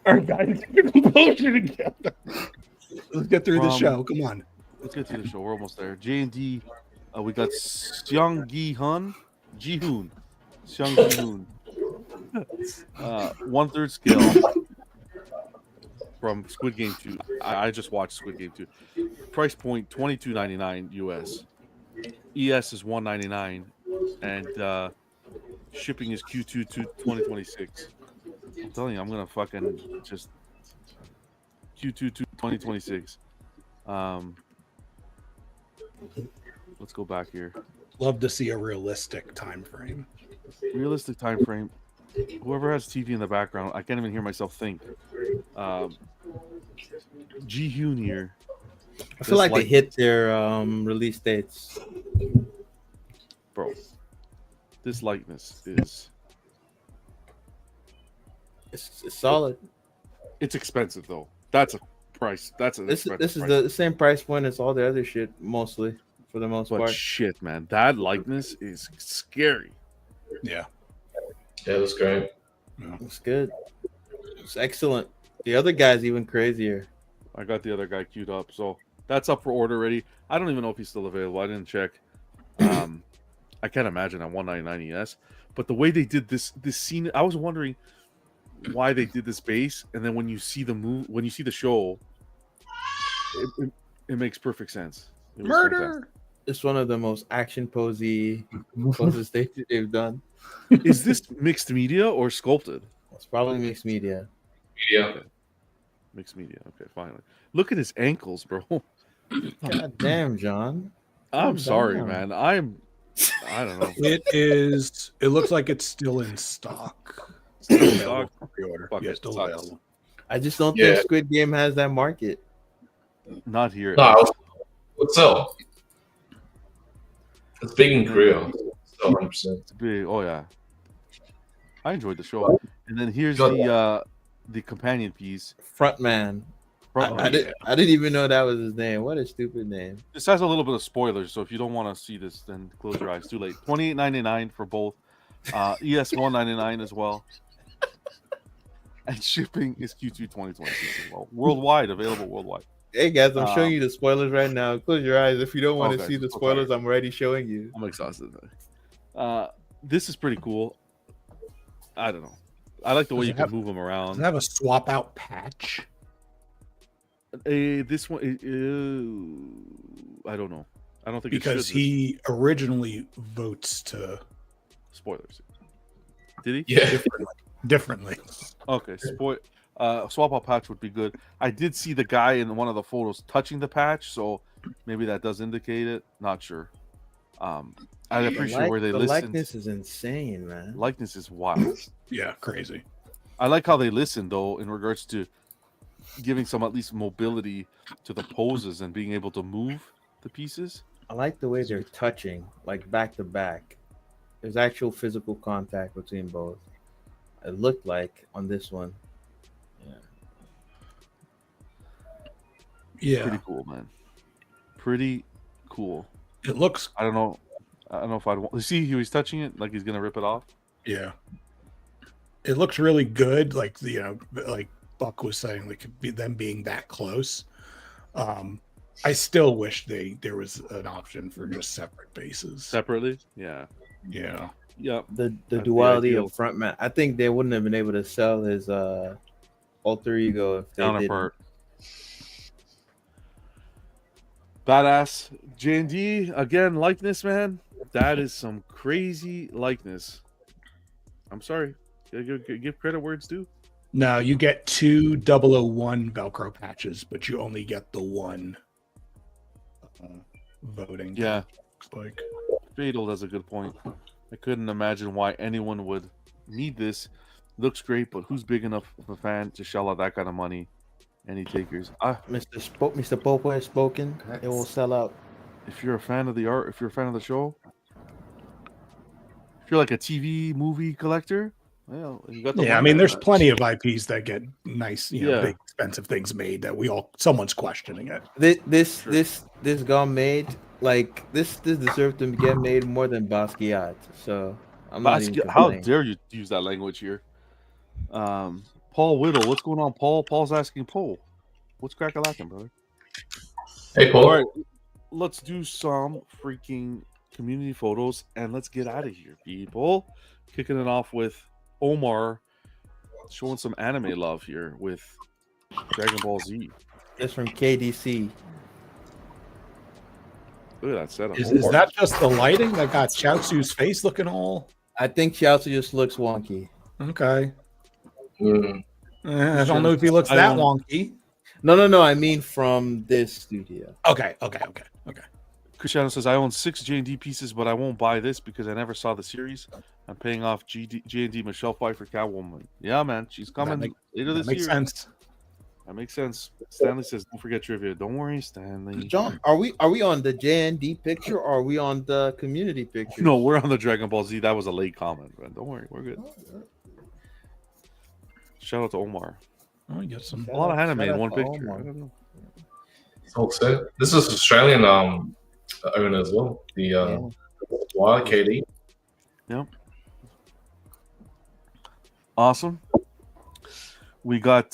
All right, guys, get the bullshit together. Let's get through the show. Come on. Let's get through the show. We're almost there. J&D, we got Seong Gi-hun. Ji-hoon. Seong Ji-hoon. 1/3 scale from Squid Game 2. I just watched Squid Game 2. Price point $22.99 US. ES is $199, and shipping is Q2 to 2026. I'm telling you, I'm gonna fucking just Q2 to 2026. Let's go back here. Love to see a realistic time frame. Realistic time frame. Whoever has TV in the background, I can't even hear myself think. Ji-hoon here. I feel like they hit their release dates. Bro, this likeness is... It's solid. It's expensive, though. That's a price. That's an This expensive is price. the same price point as all the other shit, mostly, for the most But part. shit, man. That likeness is scary. Yeah. Yeah, that's great. It's good. It's excellent. The other guy's even crazier. I got the other guy queued up, so that's up for order already. I don't even know if he's still available. I didn't check. I can't imagine at $199 ES. But the way they did this scene, I was wondering why they did this base, and then when you see the show, it makes perfect sense. It was Murder. fantastic. It's one of the most action posy poses they've done. Is this mixed media or sculpted? It's probably mixed media. Media. Mixed media. Okay, finally. Look at his ankles, bro. God damn, John. I'm Calm sorry, down. man. I don't know. It looks like it's still in stock. Still in Available stock? for pre-order. Fuck Yeah, it, still sucks. available. I just don't Yeah. think Squid Game has that market. Not here. No, what's up? It's big in Korea. So 100%. It's big. Oh yeah. I enjoyed the show. And then here's the companion piece. Front Man. I didn't even know that was his name. What a stupid name. This has a little bit of spoilers, so if you don't want to see this, then close your eyes. Too late. $28.99 for both. ES $199 as well. And shipping is Q2 2026 as well. Worldwide, available worldwide. Hey guys, I'm showing you the spoilers right now. Close your eyes. If you don't want to see the spoilers, I'm already showing you. I'm exhausted. This is pretty cool. I don't know. I like the way you can move them around. Does it have a swap out patch? This one, I don't know. I don't think Because he originally votes to spoilers. Did he? Yeah. Differently. Okay. Swap out patch would be good. I did see the guy in one of the photos touching the patch, so maybe that does indicate it. Not sure. I appreciate where they the listen. likeness is insane, man. Likeness is wild. Yeah, crazy. I like how they listen though, in regards to giving some at least mobility to the poses and being able to move the pieces. I like the way they're touching, like back to back. There's actual physical contact between both. It looked like on this one. Yeah. Pretty cool, man. Pretty cool. It looks. I don't know if I'd want. See, he was touching it like he's gonna rip it off. Yeah. It looks really good. Like like Buck was saying, like them being that close. I still wish there was an option for just separate bases. Separately? Yeah. Yeah. Yep. The That'd be duality ideal. of Front Man. I think they wouldn't have been able to sell his alter ego if they Counterpart. Badass. J&D, again, likeness, man. That is some crazy likeness. I'm sorry. Give credit where it's due. No, you get 2 001 Velcro patches, but you only get the one voting. Yeah. Looks like. Fatal does a good point. I couldn't imagine why anyone would need this. Looks great, but who's big enough of a fan to shell out that kind of money? Any takers? Mr. Popo has spoken. It will sell out. If you're a fan of the art, if you're a fan of the show, if you're like a TV movie collector, well, you got the Yeah, I one mean, there. there's plenty of IPs that get nice, big, expensive things made that someone's questioning it. This got made like this deserved to get made more than Basquiat. So I'm not even How complaining. dare you use that language here? Paul Whittle, what's going on, Paul? Paul's asking Paul, what's crack-a-lackin', brother? Hey, Paul. All right, let's do some freaking community photos and let's get out of here, people. Kicking it off with Omar showing some anime love here with Dragon Ball Z. It's from KDC. Look at that setup. Is that just the lighting that got Chaozu's face looking all? I think Chaozu just looks wonky. Okay. Mm. I don't know if he looks that wonky. No. I mean from this studio. Okay. Cristiano says, I own 6 J&D pieces, but I won't buy this because I never saw the series. I'm paying off J&D Michelle Pfeiffer Catwoman. Yeah, man. She's coming later this year. Makes sense. That makes sense. Stanley says, don't forget trivia. Don't worry, Stanley. John, are we on the JND picture or are we on the community picture? No, we're on the Dragon Ball Z. That was a late comment, man. Don't worry. We're good. Shout out to Omar. Oh, you got some. A lot of anime in one to picture. Omar. I don't know. So set. This is Australian owner as well. The Wild KD. Yep. Awesome. We got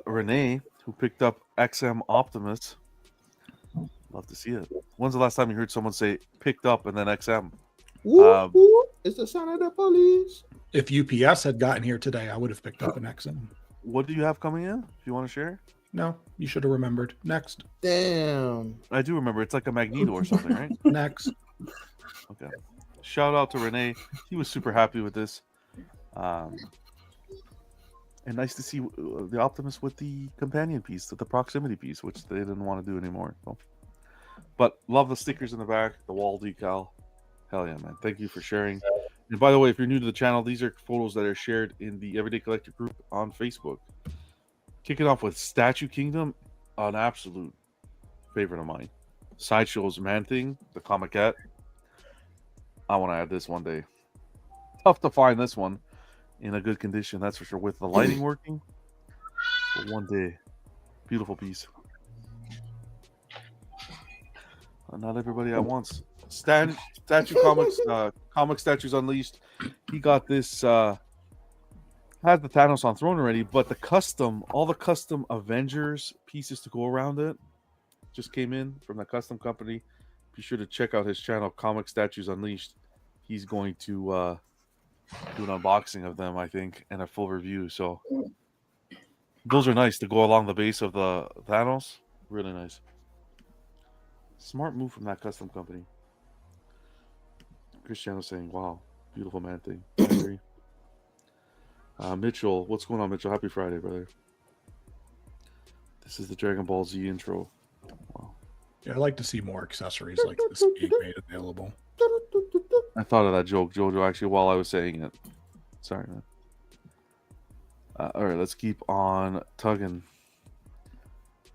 Renee, who picked up XM Optimus. Love to see it. When's the last time you heard someone say picked up and then XM? Woo, woo, it's the sound of the police. If UPS had gotten here today, I would have picked up an XM. What do you have coming in? If you want to share? No, you should have remembered. Next. Damn. I do remember. It's like a Magneto or something, right? Next. Okay. Shout out to Renee. He was super happy with this. And nice to see the Optimus with the companion piece, the proximity piece, which they didn't want to do anymore. So. But love the stickers in the back, the wall decal. Hell yeah, man. Thank you for sharing. And by the way, if you're new to the channel, these are photos that are shared in the Everyday Collector group on Facebook. Kicking off with Statue Kingdom, an absolute favorite of mine. Sideshow's Man-Thing, the Comic-Cat. I want to add this one day. Tough to find this one in a good condition, that's for sure, with the lighting working. But one day, beautiful piece. Not everybody at once. Statue Comics, Comic Statues Unleashed. He got this, had the Thanos on throne already, but all the custom Avengers pieces to go around it just came in from the custom company. Be sure to check out his channel, Comic Statues Unleashed. He's going to do an unboxing of them, I think, and a full review. So those are nice to go along the base of the Thanos. Really nice. Smart move from that custom company. Cristiano saying, wow, beautiful Man-Thing. I agree. Mitchell, what's going on, Mitchell? Happy Friday, brother. This is the Dragon Ball Z intro. Wow. Yeah, I'd like to see more accessories like this being made available. I thought of that joke, Jojo, actually, while I was saying it. Sorry, man. All right, let's keep on tugging.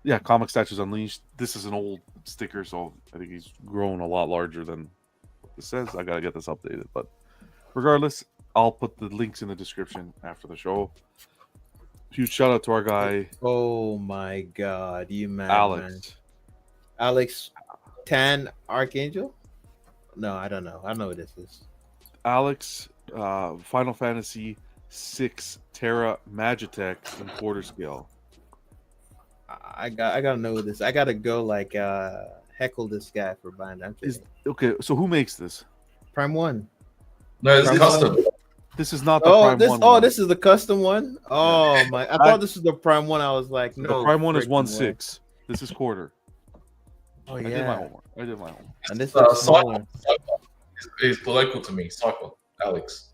Yeah, Comic Statues Unleashed. This is an old sticker, so I think he's grown a lot larger than what this says. I gotta get this updated, but regardless, I'll put the links in the description after the show. Huge shout out to our guy. Oh my God, you man, Alex. man. Alex Tan Archangel? No, I don't know. I don't know what this is. Alex, Final Fantasy 6 Terra Magitech in quarter scale. I gotta know this. I gotta go like heckle this guy for buying that. Okay, so who makes this? Prime One. No, it's Prime custom. One. This is not the Prime One. Oh, this is the custom one. Oh my! I thought this was the Prime One. I was like, no. The Prime One is 1/6. This is quarter. Oh I yeah. did my homework. And this is Cycle. smaller. He's political to me. Cycle. Alex.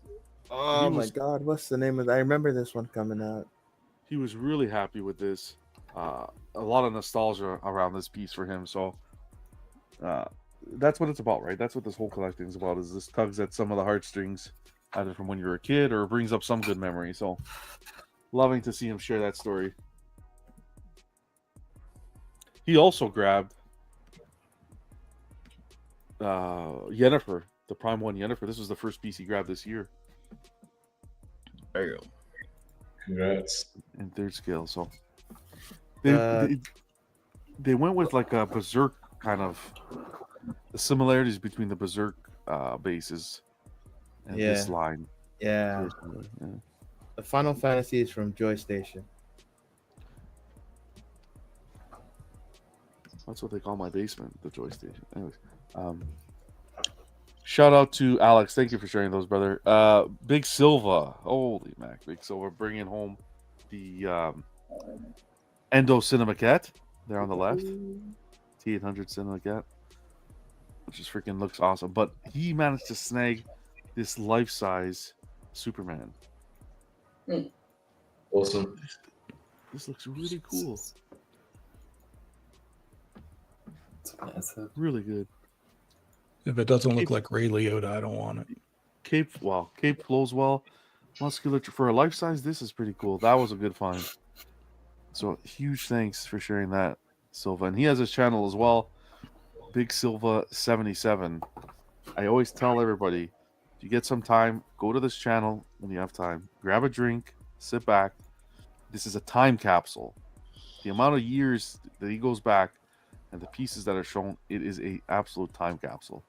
Oh my God! What's the name of that? I remember this one coming out. He was really happy with this. A lot of nostalgia around this piece for him. So that's what it's about, right? That's what this whole collecting is about. Is this tugs at some of the heartstrings, either from when you were a kid or brings up some good memory. So loving to see him share that story. He also grabbed Yennefer, the Prime One Yennefer. This was the first piece he grabbed this year. There you go. Congrats. In third scale. So they went with like a Berserk kind of the similarities between the Berserk bases and this line. Yeah. The Final Fantasy is from Joy Station. That's what they call my basement, the Joy Station. Anyways, shout out to Alex. Thank you for sharing those, brother. Big Silva. Holy Mac. Big Silva bringing home the Endo Cinema Cat there on the left. T800 Cinema Cat. Which just freaking looks awesome. But he managed to snag this life-size Superman. Awesome. This looks really cool. Really good. If it doesn't look like Ray Liotta, I don't want it. Cape flows well. Musculature for a life size. This is pretty cool. That was a good find. So huge thanks for sharing that, Silva. And he has his channel as well, Big Silva 77. I always tell everybody, if you get some time, go to this channel when you have time. Grab a drink, sit back. This is a time capsule. The amount of years that he goes back and the pieces that are shown, it is a absolute time capsule.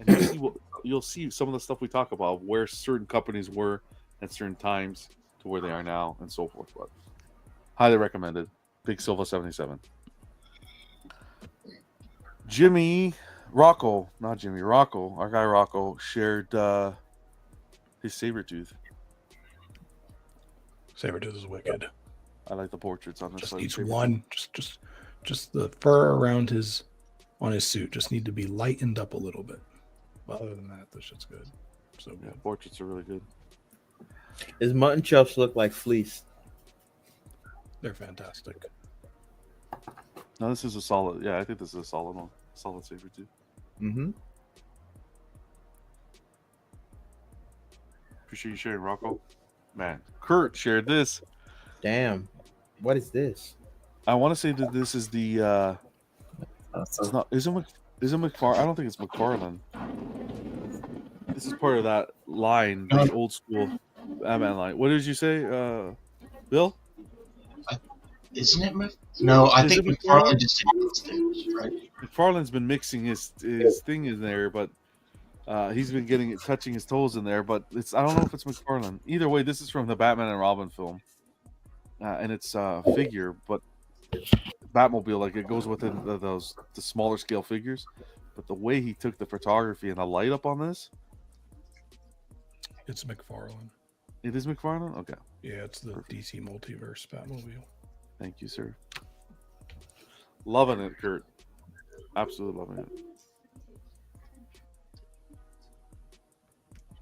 And you'll see some of the stuff we talk about, where certain companies were at certain times to where they are now and so forth. But highly recommended. Big Silva 77. Jimmy Rocco, not Jimmy, Rocco, our guy Rocco shared his Sabretooth. Sabretooth is wicked. I like the portraits on this. Just side. needs one, just the fur around on his suit just need to be lightened up a little bit. Other than that, this shit's good. So yeah, portraits are really good. His mutton chops look like fleece. They're fantastic. No, this is a solid. Yeah, I think this is a solid one. Solid Sabretooth. Mm-hmm. Appreciate you sharing, Rocco. Man, Kurt shared this. Damn. What is this? I want to say that this is the. It's not. Is it McFarlane? I don't think it's McFarlane. This is part of that line, the old school Batman line. What did you say, Bill? Isn't it? No, I think McFarlane just did, right? McFarlane's been mixing his thing in there, but he's been touching his toes in there. But I don't know if it's McFarlane. Either way, this is from the Batman and Robin film, and it's figure, but Batmobile, like it goes within the smaller scale figures. But the way he took the photography and the light up on this, it's McFarlane. It is McFarlane? Okay. Yeah, it's the DC Multiverse Batmobile. Thank you, sir. Loving it, Kurt. Absolutely loving it.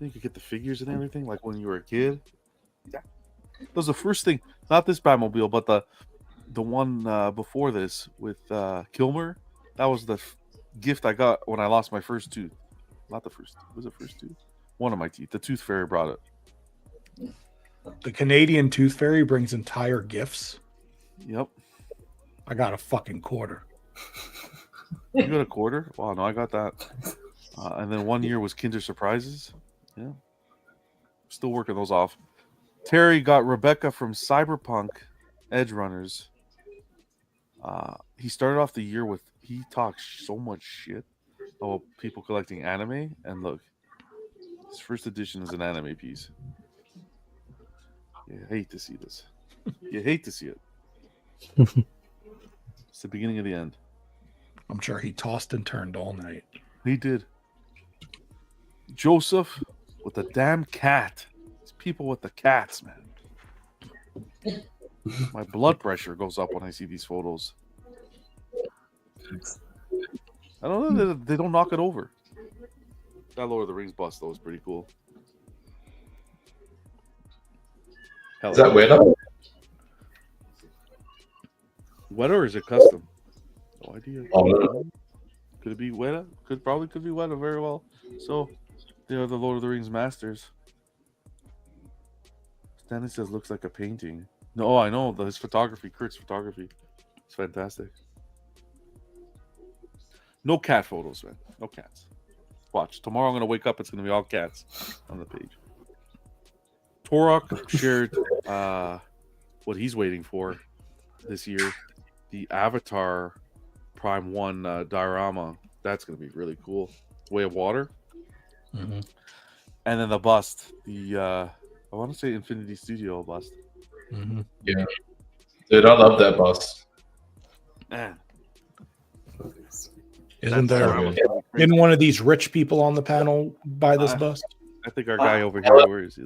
You could get the figures and everything like when you were a kid. Yeah. That was the first thing. Not this Batmobile, but the one before this with Kilmer. That was the gift I got when I lost my first tooth. Not the first. Was it first tooth? One of my teeth. The Tooth Fairy brought it. The Canadian Tooth Fairy brings entire gifts. Yep. I got a fucking quarter. You got a quarter? Wow, no, I got that. And then 1 year was Kinder Surprises. Yeah. Still working those off. Terry got Rebecca from Cyberpunk Edge Runners. He started off the year with, he talks so much shit about people collecting anime. And look, his first edition is an anime piece. You hate to see this. You hate to see it. It's the beginning of the end. I'm sure he tossed and turned all night. He did. Joseph with the damn cat. It's people with the cats, man. My blood pressure goes up when I see these photos. I don't know. They don't knock it over. That Lord of the Rings bust, though, is pretty cool. Is that Weta? Weta or is it custom? No idea. Oh, no. Could it be Weta? Could be Weta very well. So they are the Lord of the Rings masters. Stanley says looks like a painting. No, I know his photography, Kurt's photography. It's fantastic. No cat photos, man. No cats. Watch. Tomorrow I'm gonna wake up, it's gonna be all cats on the page. Torok shared what he's waiting for this year. The Avatar Prime 1 diorama. That's going to be really cool. Way of Water. Mm-hmm. And then the bust. The, I want to say Infinity Studio bust. Mm-hmm. Yeah. Dude, I love that bust. Man. Isn't one of these rich people on the panel buy this bust? I think our guy over here, where is he?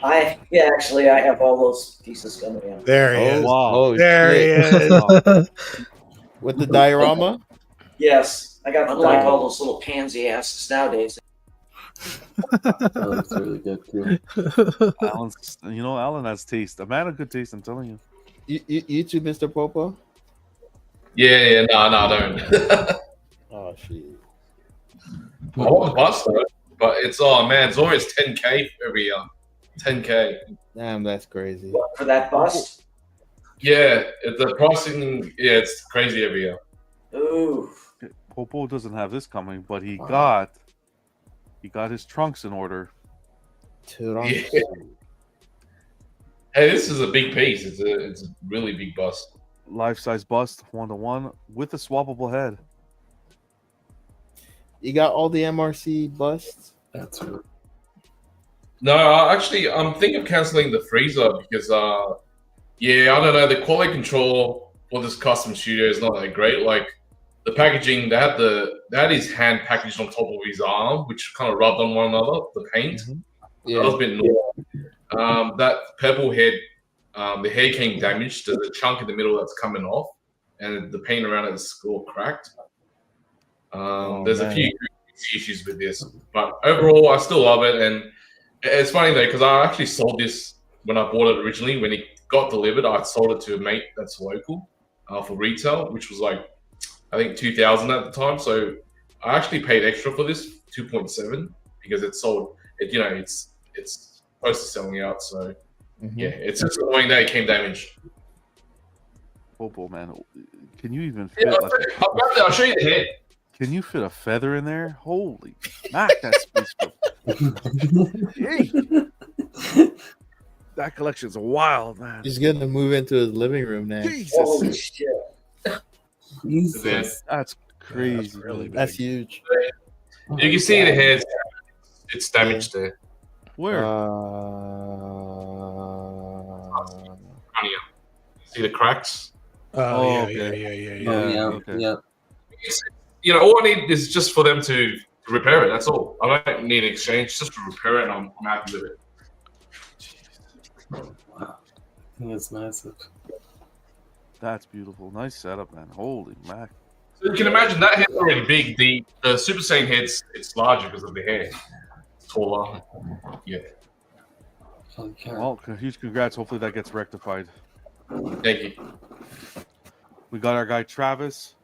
Actually, I have all those pieces coming in. There he is. Wow. Oh, there shit. he is. With the diorama? Yes, I got like all those little pansy asses nowadays. That looks really good too. Alan has taste. A man of good taste, I'm telling you. You too, Mr. Popo? Yeah, no, don't. Oh, shit. I want the bust, though, but it's always 10K every year. 10K. Damn, that's crazy. What, for that bust? Yeah, the pricing, it's crazy every year. Ooh. Popo doesn't have this coming, but he got his trunks in order. Yeah. Hey, this is a big piece. It's a really big bust. Life-size bust, 1-to-1 with a swappable head. You got all the MRC busts? That's right. No, I'm thinking of canceling the freezer because, I don't know, the quality control for this custom studio is not that great. Like, the packaging, they had his hand packaged on top of his arm, which kind of rubbed on one another. The paint, Yeah. that was a bit annoying. That purple head, the hair came damaged. There's a chunk in the middle that's coming off, and the paint around it is all cracked. There's a few issues with this, but overall, I still love it. And it's funny though, because I actually sold this when I bought it originally. When it got delivered, I sold it to a mate that's local for retail, which was like, I think 2,000 at the time. So I actually paid extra for this, 2.7, because it sold. It's close to selling out. So yeah, it's just annoying that it came damaged. Popo, man, can you even fit? Yeah, I'll show you the head. Can you fit a feather in there? Holy smack, that's hey. That collection's wild, man. He's gonna move into his living room now. Jesus. Holy shit. Jesus. That's crazy. That's really big. That's huge. You can see the head. It's damaged there. Where? See the cracks? Oh, okay. yeah. Okay. Yeah. All I need is just for them to repair it. That's all. I don't need an exchange, just to repair it, and I'm happy with it. Wow. That's massive. That's beautiful. Nice setup, man. Holy mac. So you can imagine that head's already big. The Super Saiyan head's it's larger because of the hair. It's taller. Yeah. Well, huge congrats. Hopefully that gets rectified. Thank you. We got our guy Travis.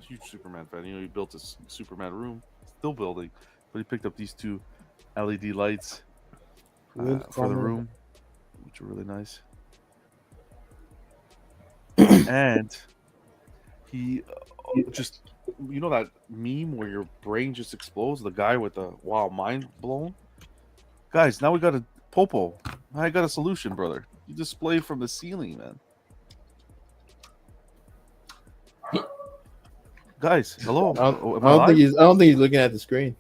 Huge Superman fan. He built a Superman room. Still building, but he picked up these two LED lights for the room, which are really nice. And he just, that meme where your brain just explodes? The guy with the mind blown? Guys, now we got a Popo. I got a solution, brother. You display from the ceiling, man. Guys, hello. I don't think he's looking at the screen.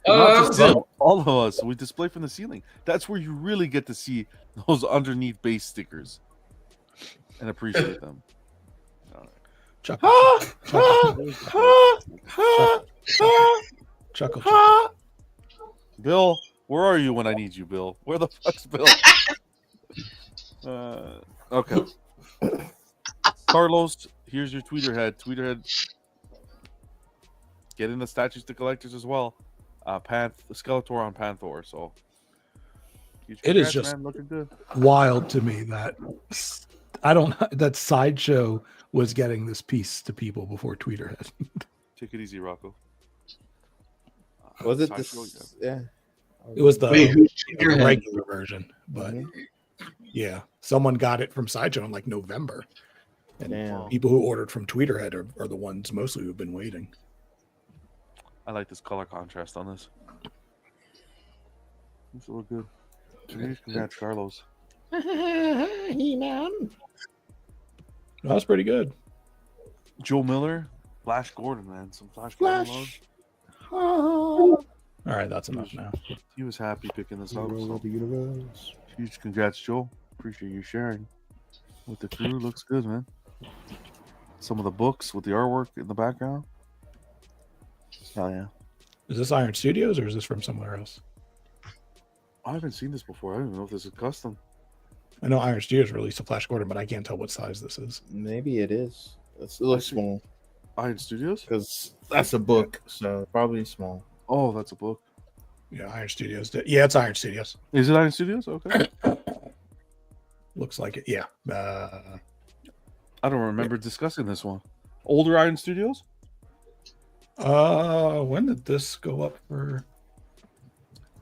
Not just him, all of us. We display from the ceiling. That's where you really get to see those underneath base stickers and appreciate them. Chuckle. Bill, where are you when I need you, Bill? Where the fuck's Bill? Okay. Carlos, here's your Tweeterhead. Get in the statues to collectors as well. Skeletor on Panther. So it is just looking good. Wild to me that that Sideshow was getting this piece to people before Tweeterhead. Take it easy, Rocco. Was it this? Yeah. It was the regular version, but yeah, someone got it from Sideshow in like November. And people who ordered from Tweeterhead are the ones mostly who've been waiting. I like this color contrast on this. This will look good. Congrats, Carlos. He-Man. That was pretty good. Joe Miller, Flash Gordon, man. Some Gordon love. All right, that's enough now. He was happy picking this up. So. Huge congrats, Joe. Appreciate you sharing with the crew. Looks good, man. Some of the books with the artwork in the background. Hell yeah. Is this Iron Studios or is this from somewhere else? I haven't seen this before. I don't even know if this is custom. I know Iron Studios released a Flash Gordon, but I can't tell what size this is. Maybe it is. It looks small. Iron Studios? Because that's a book, so probably small. Oh, that's a book. Yeah, Iron Studios. Yeah, it's Iron Studios. Is it Iron Studios? Okay. Looks like it. Yeah. I don't remember discussing this one. Older Iron Studios? When did this go up for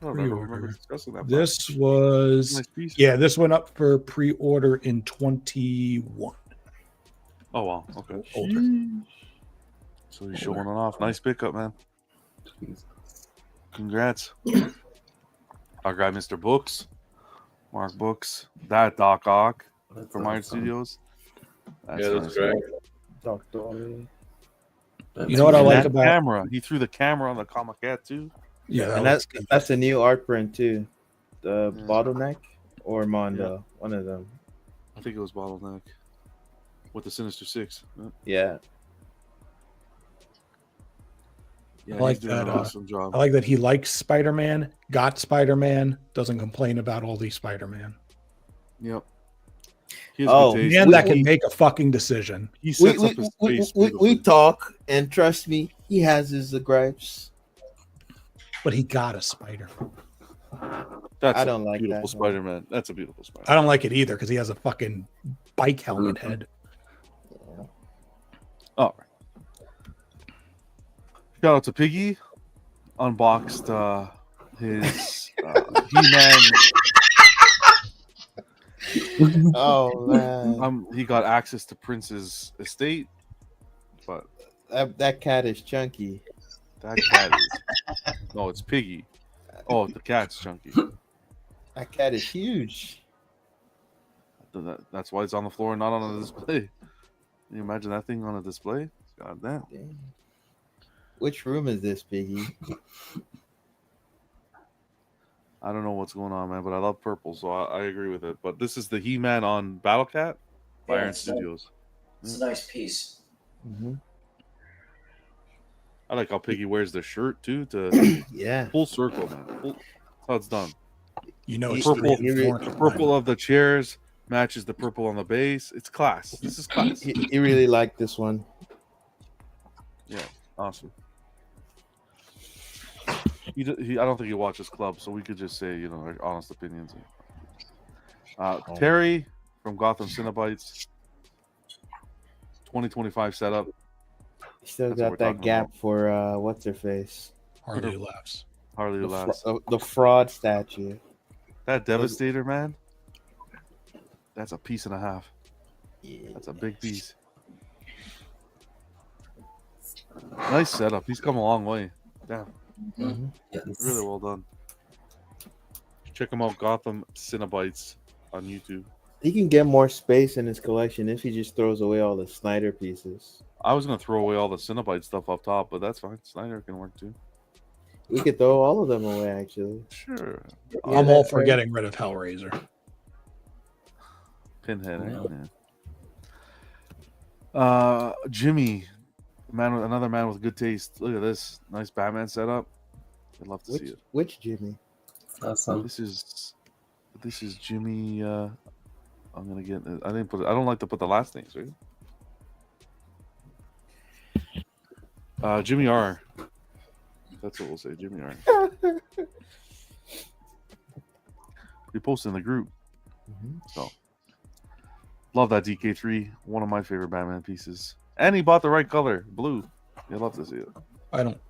remember discussing that. This was this went up for pre-order in 21. Oh wow, okay. Older. So he's showing it off. Nice pickup, man. Congrats. Our guy, Mr. Books. Mark Books. That Doc Ock from Iron Studios. That's great. You know what I like about camera? He threw the camera on the comic cat too. Yeah, and that's a new art print too. The Bottleneck or Mondo, one of them. I think it was Bottleneck. with the Sinister Six. Yeah. Yeah, I like he's doing that. an awesome job. I like that he likes Spider-Man, got Spider-Man, doesn't complain about all these Spider-Man. Yep. He has good taste. Man that can make a fucking decision. He sets up his face we beautifully. talk, and trust me, he has his gripes. But he got a spider. That's I don't like beautiful that. Spider-Man. That's a beautiful Spider-Man. I don't like it either because he has a fucking bike helmet head. All right. Shout out to Piggy. Unboxed his He-Man. Oh man. He got access to Prince's estate, but that cat is chunky. that cat is no, it's Piggy. Oh, the cat's chunky. That cat is huge. That's why it's on the floor and not on a display. Can you imagine that thing on a display? God damn. Which room is this, Piggy? I don't know what's going on, man, but I love purple, so I agree with it. But this is the He-Man on Battle Cat by Iron Studios. It's a nice piece. Mm-hmm. I like how Piggy wears the shirt too. To yeah, full circle, man. That's how it's done. You know, it's the purple of the chairs matches the purple on the base. It's class. This is class. He really liked this one. Yeah, awesome. I don't think he watches Club, so we could just say, our honest opinions. Terry from Gotham Cinnabites, 2025 setup. Still got that gap for what's her face? Harley laughs. Harley laughs. The fraud statue. That Devastator, man. That's a piece and a half. That's a big piece. Nice setup. He's come a long way. Damn. Mm-hmm. Really well done. Check him out, Gotham Cinnabites on YouTube. He can get more space in his collection if he just throws away all the Snyder pieces. I was gonna throw away all the Cinnabite stuff up top, but that's fine. Snyder can work too. We could throw all of them away, actually. Sure. I'm all for getting rid of Hellraiser. Pinhead. Jimmy, another man with good taste. Look at this nice Batman setup. I'd love to see it. Which Jimmy? Awesome. This is Jimmy. I'm gonna get. I didn't put. I don't like to put the last names, right? Jimmy R. That's what we'll say, Jimmy R. We posted in the group, so love that DK3. One of my favorite Batman pieces, and he bought the right color, blue. You'd love to see it. I don't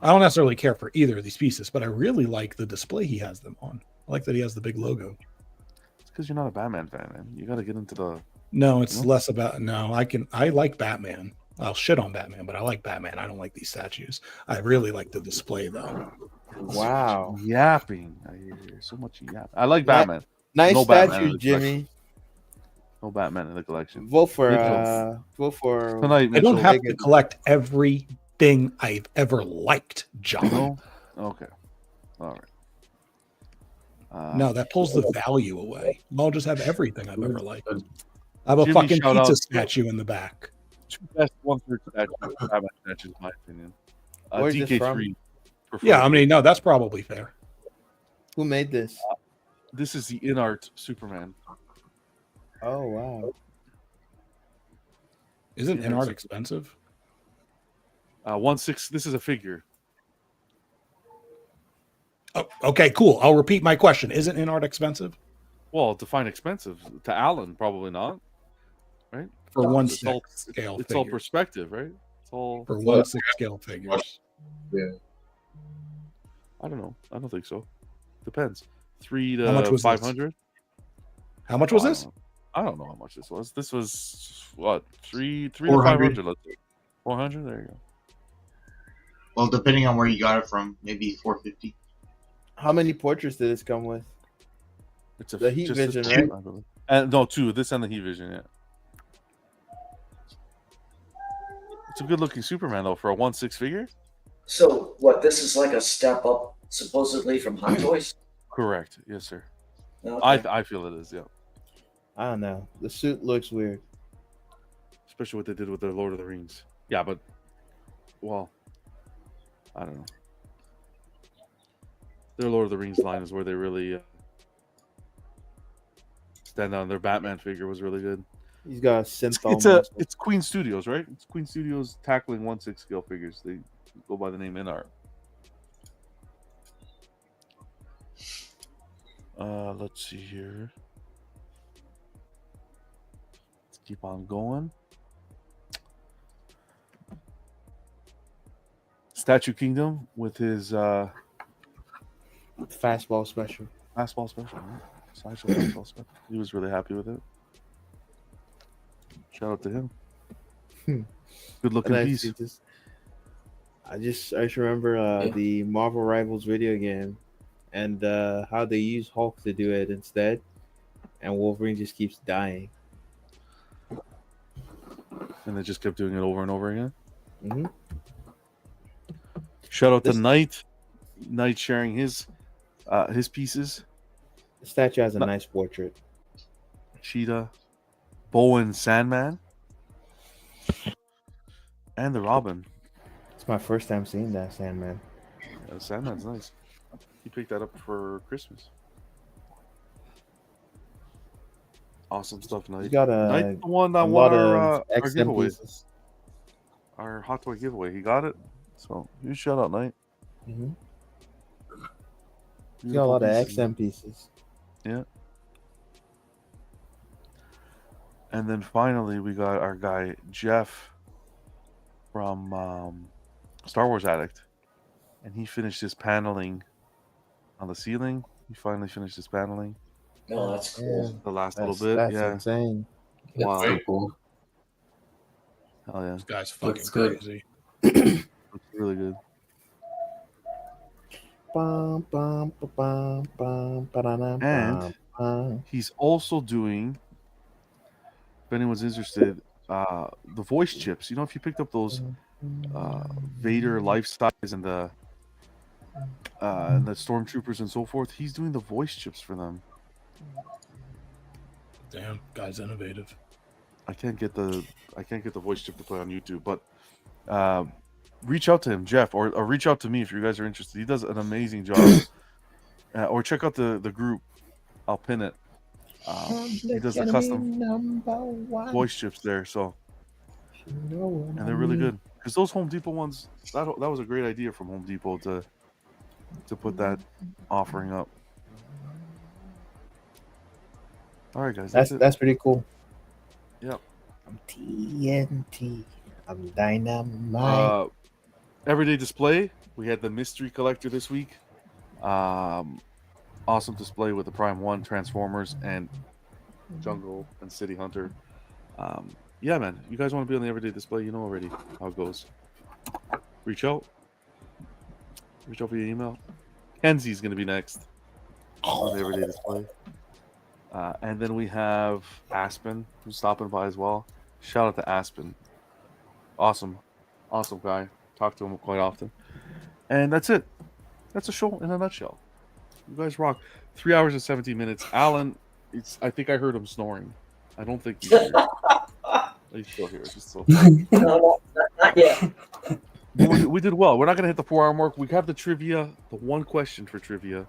necessarily care for either of these pieces, but I really like the display he has them on. I like that he has the big logo. It's because you're not a Batman fan, man. You got to get into the. No, it's less about. No, I like Batman. I'll shit on Batman, but I like Batman. I don't like these statues. I really like the display, though. Wow. Yapping. I hear so much yap. I like Batman. Nice no statue, Batman Jimmy. No Batman in the collection. Vote for tonight. I don't have to collect everything I've ever liked, John. No? Okay. All right. No, that pulls the value away. I'll just have everything I've ever liked. I have a Jimmy, fucking shout pizza out. statue in the back. Two best 1/3 Batman statues, in my opinion. Where's this DK3. Yeah, I mean, no, that's probably fair. Who made this? This is the in-art Superman. Oh wow! Isn't in-art expensive? 1/6. This is a figure. Oh, okay, cool. I'll repeat my question. Isn't in-art expensive? Well, define expensive. To Alan, probably not. Right? For 1/6 It's scale all figures. perspective, right? It's all For 1/6 scale figures. Yeah. I don't know. I don't think so. Depends. 3 How much to was this? 500. How much was this? I don't know how much this was. This was what 3 to 400. 500. Let's say 400. There you go. Well, depending on where you got it from, maybe 450. How many portraits did this come with? It's The heat just vision, two, right? I believe. And no, 2. This and the heat vision. Yeah. It's a good-looking Superman though for a 1/6 figure. So what? This is like a step up, supposedly from Hot Toys. Correct. Yes, sir. Okay. I feel it is. Yeah. I don't know. The suit looks weird. especially what they did with their Lord of the Rings. Yeah, but well, I don't know. Their Lord of the Rings line is where they really stand out. Their Batman figure was really good. He's got a synthol. It's Queen Studios, right? It's Queen Studios tackling 1/6 scale figures. They go by the name InArt. Let's see here. Let's keep on going. Statue Kingdom with his fastball special. Fastball special. Right? Fastball special. He was really happy with it. Shout out to him. Good looking piece. I just remember the Marvel Rivals video game and how they use Hulk to do it instead, and Wolverine just keeps dying. And they just kept doing it over and over again. Mm-hmm. Shout out to Knight. Knight sharing his pieces. The statue has a nice portrait. Cheetah, Bowen Sandman, and the Robin. It's my first time seeing that Sandman. Yeah, the Sandman's nice. He picked that up for Christmas. Awesome stuff, Knight. You got Knight's the one that won our giveaway. Our hot toy giveaway. He got it. So you shout out, Knight. Mm-hmm. You got a lot of XM pieces. Yeah. And then finally, we got our guy Jeff from Star Wars Addict, and he finished his paneling on the ceiling. He finally finished his paneling. Oh, that's cool. The last little bit. That's yeah. insane. Wow. That's so cool. Hell yeah. This guy's fucking Looks good. crazy. Looks really good. And he's also doing, if anyone's interested, the voice chips. You know, if you picked up those Vader life size and the stormtroopers and so forth, he's doing the voice chips for them. Damn, guy's innovative. I can't get the voice chip to play on YouTube, but reach out to him, Jeff, or reach out to me if you guys are interested. He does an amazing job. Or check out the group. I'll pin it. He does the custom voice chips there, so and they're really good. Because those Home Depot ones, that was a great idea from Home Depot to put that offering up. All right, guys. That's pretty cool. Yep. I'm TNT. I'm dynamite. Everyday display. We had the mystery collector this week. Awesome display with the Prime 1 Transformers and Jungle and City Hunter. Yeah, man. You guys want to be on the everyday display? You know already how it goes. Reach out. Reach out via email. Kenzie's going to be next on the everyday display. And then we have Aspen, who's stopping by as well. Shout out to Aspen. Awesome guy. Talk to him quite often. And that's it. That's a show in a nutshell. You guys rock. 3 hours and 17 minutes. Alan, I think I heard him snoring. I don't think he's here. He's still here. He's still here. No, not yet. We did well. We're not going to hit the 4 hour mark. We have the trivia. The one question for trivia.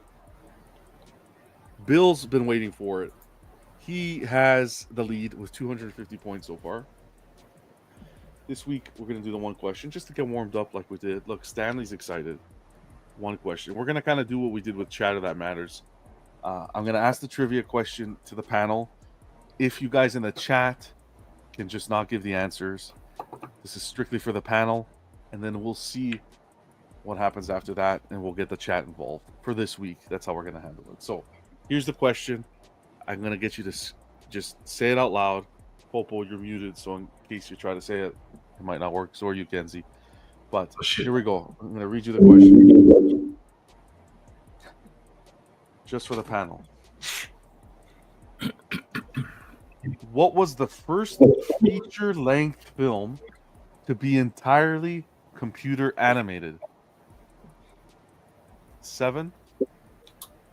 Bill's been waiting for it. He has the lead with 250 points so far. This week, we're going to do the one question just to get warmed up like we did. Look, Stanley's excited. One question. We're going to kind of do what we did with Chatter That Matters. I'm going to ask the trivia question to the panel. If you guys in the chat can just not give the answers, this is strictly for the panel. And then we'll see what happens after that, and we'll get the chat involved for this week. That's how we're going to handle it. So here's the question. I'm going to get you to just say it out loud. Popo, you're muted, so in case you try to say it, it might not work. So are you, Kenzie. But here we go. I'm going to read you the question. Just for the panel. What was the first feature-length film to be entirely computer animated? 7,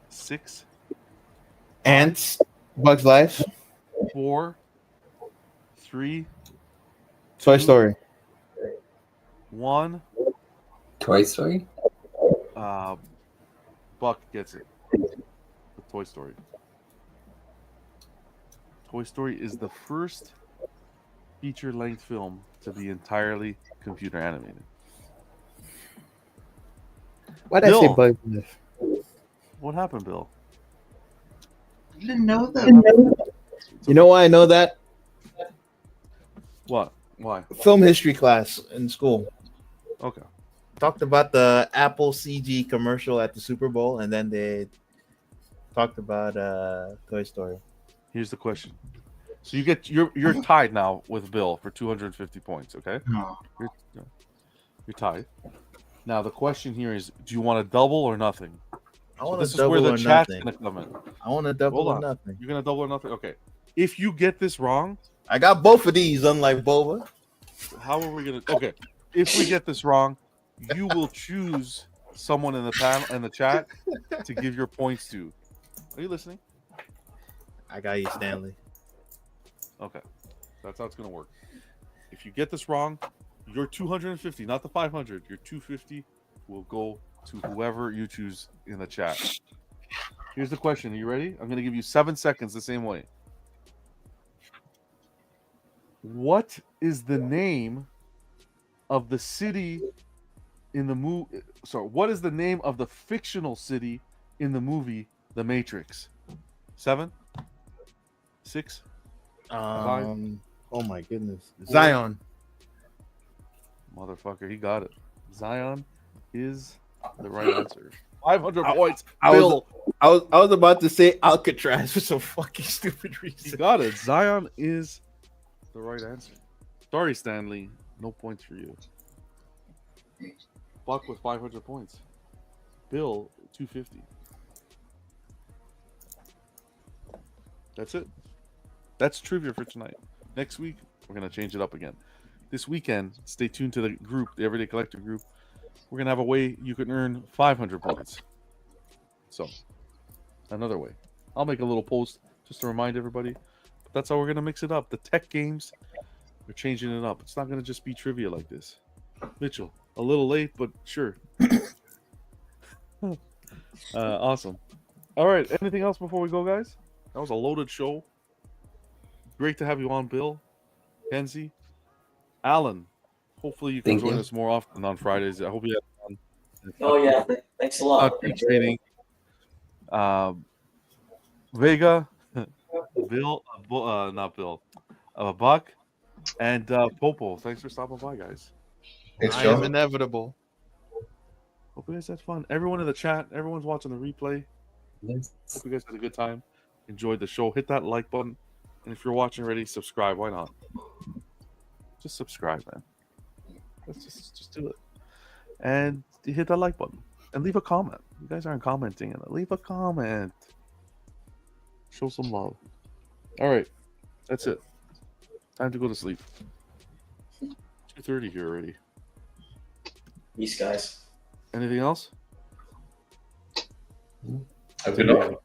6, Ants, Bugs Life. 4, 3, Toy Story. 1. Toy Story. Buck gets it. With Toy Story. Toy Story is the first feature-length film to be entirely computer animated. Why did I say Bill, Bugs Life? what happened, Bill? You didn't know that? You know why I know that? What? Why? Film history class in school. Okay. Talked about the Apple CG commercial at the Super Bowl, and then they talked about Toy Story. Here's the question. So you're tied now with Bill for 250 points, okay? No. You're tied. Now the question here is, do you want a double or nothing? I want this a is where double the or chat's nothing. gonna come in. I want a double Hold or on. nothing. You're gonna double or nothing? Okay. If you get this wrong, I got both of these, unlike Boba. how are we gonna? Okay. If we get this wrong, you will choose someone in the panel in the chat to give your points to. Are you listening? I got you, Stanley. Okay. That's how it's gonna work. If you get this wrong, your 250, not the 500, your 250 will go to whoever you choose in the chat. Here's the question. Are you ready? I'm going to give you 7 seconds the same way. What is the name of the city in the movie? Sorry, what is the name of the fictional city in the movie The Matrix? 7, 6, 5. Oh my goodness, Zion. Motherfucker, he got it. Zion is the right answer. 500 points. I Bill. was about to say Alcatraz for some fucking stupid reason. You got it. Zion is the right answer. Sorry, Stanley. No points for you. Buck with 500 points. Bill, 250. That's it. That's trivia for tonight. Next week, we're going to change it up again. This weekend, stay tuned to the group, the Everyday Collector group. We're going to have a way you can earn 500 points. So, another way. I'll make a little post just to remind everybody. But that's how we're going to mix it up. The tech games, we're changing it up. It's not going to just be trivia like this. Mitchell, a little late, but sure. Awesome. All right. Anything else before we go, guys? That was a loaded show. Great to have you on, Bill, Kenzie, Alan. Hopefully you can join us more often on Fridays. I hope you have fun. Oh yeah, thanks a lot. Training. Vega, Bill, not Bill, Buck, and Popo. Thanks for stopping by, guys. I am inevitable. Hope you guys had fun. Everyone in the chat, everyone's watching the replay. Hope you guys had a good time. Enjoyed the show. Hit that like button. And if you're watching already, subscribe. Why not? Just subscribe, man. Let's just do it. And hit that like button. And leave a comment. You guys aren't commenting. Leave a comment. Show some love. All right. That's it. Time to go to sleep. 2:30 here already. Peace, guys. Anything else? Have a good night.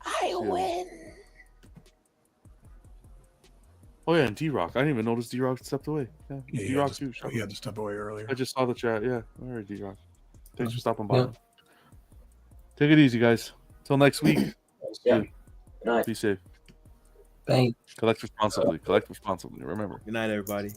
I win. Oh yeah, and D-Rock. I didn't even notice D-Rock stepped away. Yeah, Yeah, D-Rock too. He had to step away earlier. I just saw the chat. Yeah. All right, D-Rock. Thanks for stopping by. Yeah. Take it easy, guys. Till next week. Yeah. Good night. Be safe. Thanks. Collect responsibly. Collect responsibly. Remember. Good night, everybody.